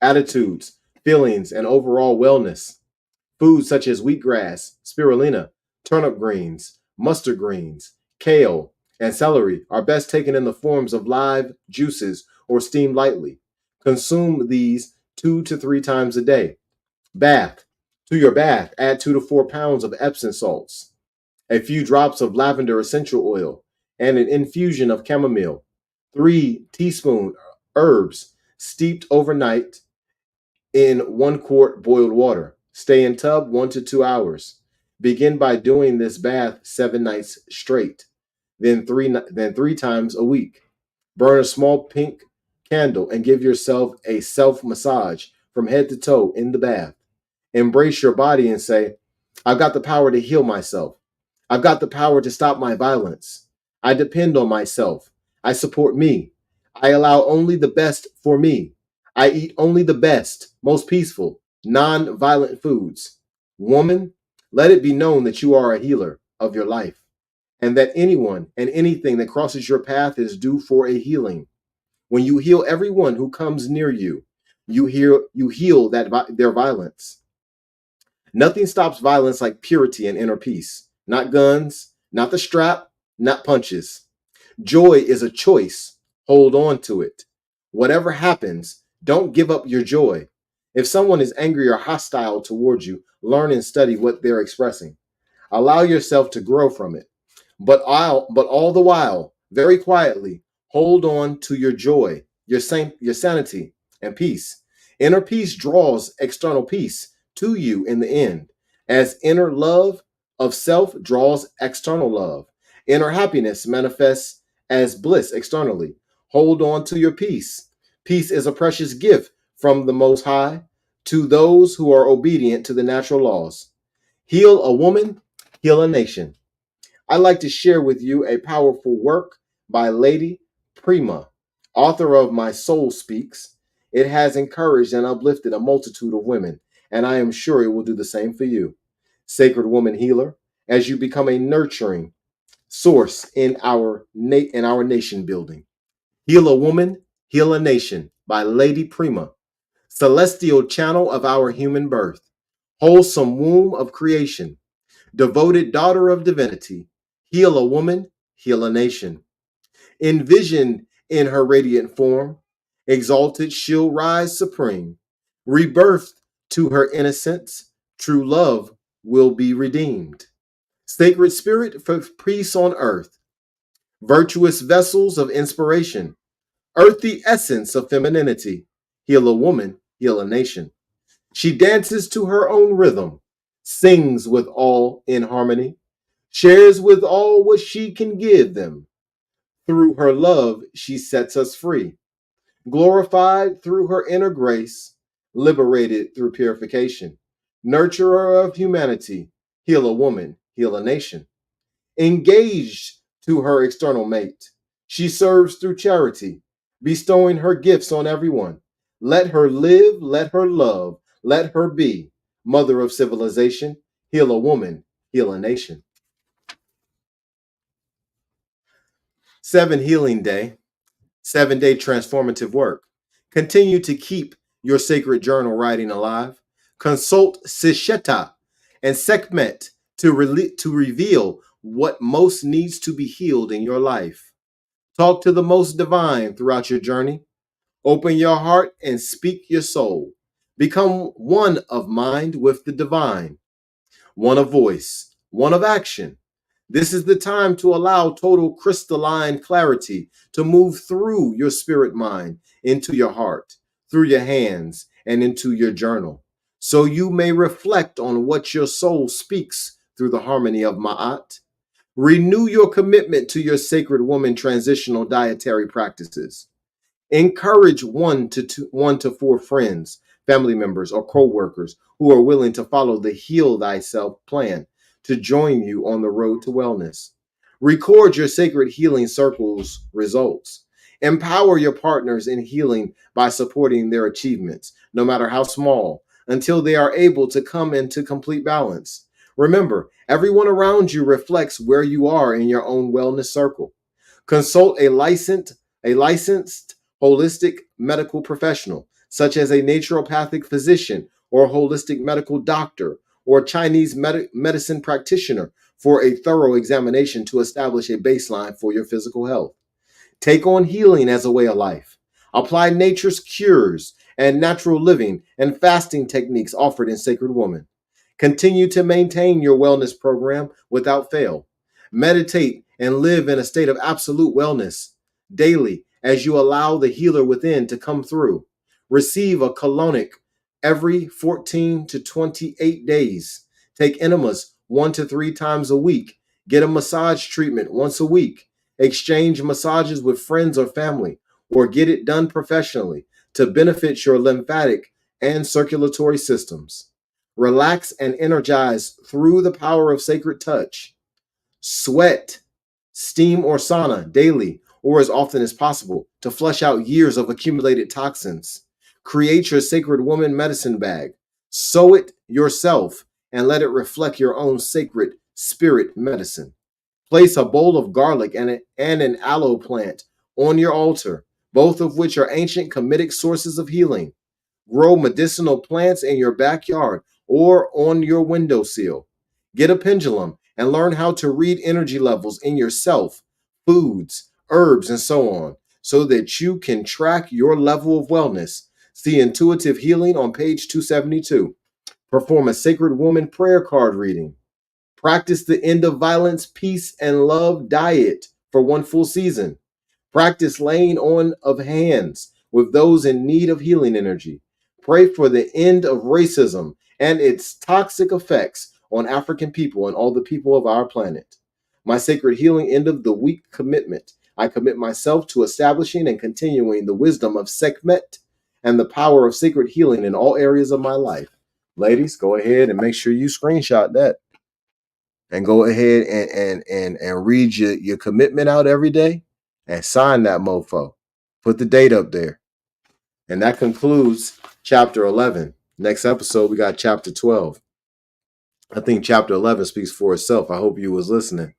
attitudes, feelings, and overall wellness. Foods such as wheatgrass, spirulina, turnip greens, mustard greens, kale, and celery are best taken in the forms of live juices or steamed lightly. Consume these 2 to 3 times a day. Bath. To your bath, add 2 to 4 pounds of Epsom salts, a few drops of lavender essential oil, and an infusion of chamomile. 3 teaspoon herbs steeped overnight in 1 quart boiled water. Stay in tub 1 to 2 hours. Begin by doing this bath 7 nights straight, then three times a week. Burn a small pink candle and give yourself a self massage from head to toe in the bath. Embrace your body and say, I've got the power to heal myself. I've got the power to stop my violence. I depend on myself. I support me. I allow only the best for me. I eat only the best, most peaceful, non-violent foods. Woman, let it be known that you are a healer of your life and that anyone and anything that crosses your path is due for a healing. When you heal everyone who comes near you, you heal their violence. Nothing stops violence like purity and inner peace. Not guns, not the strap, not punches. Joy is a choice. Hold on to it. Whatever happens, don't give up your joy. If someone is angry or hostile towards you, learn and study what they're expressing. Allow yourself to grow from it. But all the while, very quietly, hold on to your joy, your sanity, and peace. Inner peace draws external peace to you in the end, as inner love of self draws external love. Inner happiness manifests as bliss externally. Hold on to your peace. Peace is a precious gift from the Most High to those who are obedient to the natural laws. Heal a woman, heal a nation. I'd like to share with you a powerful work by Lady Prima, author of My Soul Speaks. It has encouraged and uplifted a multitude of women, and I am sure it will do the same for you. Sacred Woman Healer, as you become a nurturing source in our nation building. Heal a Woman, Heal a Nation by Lady Prima, celestial channel of our human birth, wholesome womb of creation, devoted daughter of divinity, heal a woman, heal a nation. Envisioned in her radiant form, exalted she'll rise supreme. Rebirthed to her innocence, true love will be redeemed. Sacred spirit for peace on earth, virtuous vessels of inspiration, earthy essence of femininity, heal a woman, heal a nation. She dances to her own rhythm, sings with all in harmony, shares with all what she can give them. Through her love, she sets us free, glorified through her inner grace, liberated through purification. Nurturer of humanity, heal a woman, heal a nation. Engaged to her external mate, she serves through charity, bestowing her gifts on everyone. Let her live, let her love, let her be. Mother of civilization, heal a woman, heal a nation. 7 Healing Day, 7-day transformative work. Continue to keep your sacred journal writing alive. Consult Sisheta and Sekhmet to reveal what most needs to be healed in your life. Talk to the most divine throughout your journey. Open your heart and speak your soul. Become one of mind with the divine, one of voice, one of action. This is the time to allow total crystalline clarity to move through your spirit mind, into your heart, through your hands, and into your journal, so you may reflect on what your soul speaks through the harmony of Ma'at. Renew your commitment to your sacred woman transitional dietary practices. Encourage 1 to 4 friends, family members, or co-workers who are willing to follow the Heal Thyself plan to join you on the road to wellness. Record your sacred healing circles results. Empower your partners in healing by supporting their achievements, no matter how small, until they are able to come into complete balance. Remember, everyone around you reflects where you are in your own wellness circle. Consult a licensed holistic medical professional, such as a naturopathic physician or holistic medical doctor or Chinese medicine practitioner for a thorough examination to establish a baseline for your physical health. Take on healing as a way of life. Apply nature's cures and natural living and fasting techniques offered in Sacred Woman. Continue to maintain your wellness program without fail. Meditate and live in a state of absolute wellness daily as you allow the healer within to come through. Receive a colonic every 14 to 28 days. Take enemas 1 to 3 times a week. Get a massage treatment once a week. Exchange massages with friends or family, or get it done professionally to benefit your lymphatic and circulatory systems. Relax and energize through the power of sacred touch. Sweat, steam, or sauna daily or as often as possible to flush out years of accumulated toxins. Create your sacred woman medicine bag. Sew it yourself and let it reflect your own sacred spirit medicine. Place a bowl of garlic and an aloe plant on your altar, both of which are ancient Kemetic sources of healing. Grow medicinal plants in your backyard or on your windowsill. Get a pendulum and learn how to read energy levels in yourself, foods, herbs, and so on, so that you can track your level of wellness. See Intuitive Healing on page 272. Perform a Sacred Woman prayer card reading. Practice the End of Violence, Peace, and Love diet for one full season. Practice laying on of hands with those in need of healing energy. Pray for the end of racism and its toxic effects on African people and all the people of our planet. My Sacred Healing End of the Week commitment. I commit myself to establishing and continuing the wisdom of Sekhmet and the power of sacred healing in all areas of my life. Ladies, go ahead and make sure you screenshot that and go ahead and read your commitment out every day and sign that mofo. Put the date up there. And that concludes chapter 11. Next episode, we got chapter 12. I think chapter 11 speaks for itself. I hope you was listening.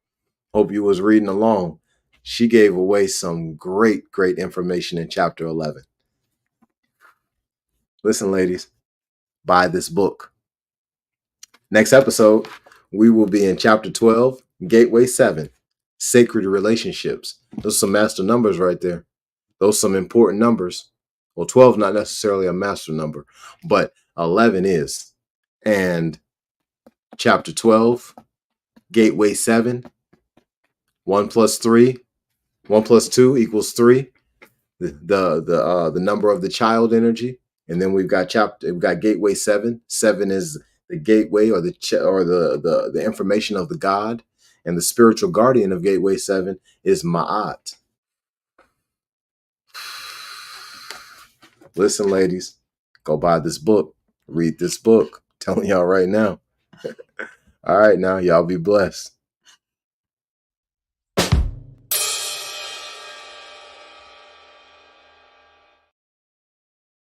Hope you was reading along. She gave away some great information in chapter 11. Listen, ladies, buy this book. Next episode, we will be in chapter 12, Gateway 7, Sacred Relationships. Those are some master numbers right there. Those are some important numbers. Well, 12 not necessarily a master number, but 11 is. And chapter 12, Gateway 7, 1 plus 3, 1 plus 2 equals 3. The number of the child energy. And then we've got Gateway 7. 7 is the gateway or the information of the God, and the spiritual guardian of Gateway 7 is Ma'at. Listen, ladies, go buy this book. Read this book. I'm telling y'all right now. All right, now y'all be blessed.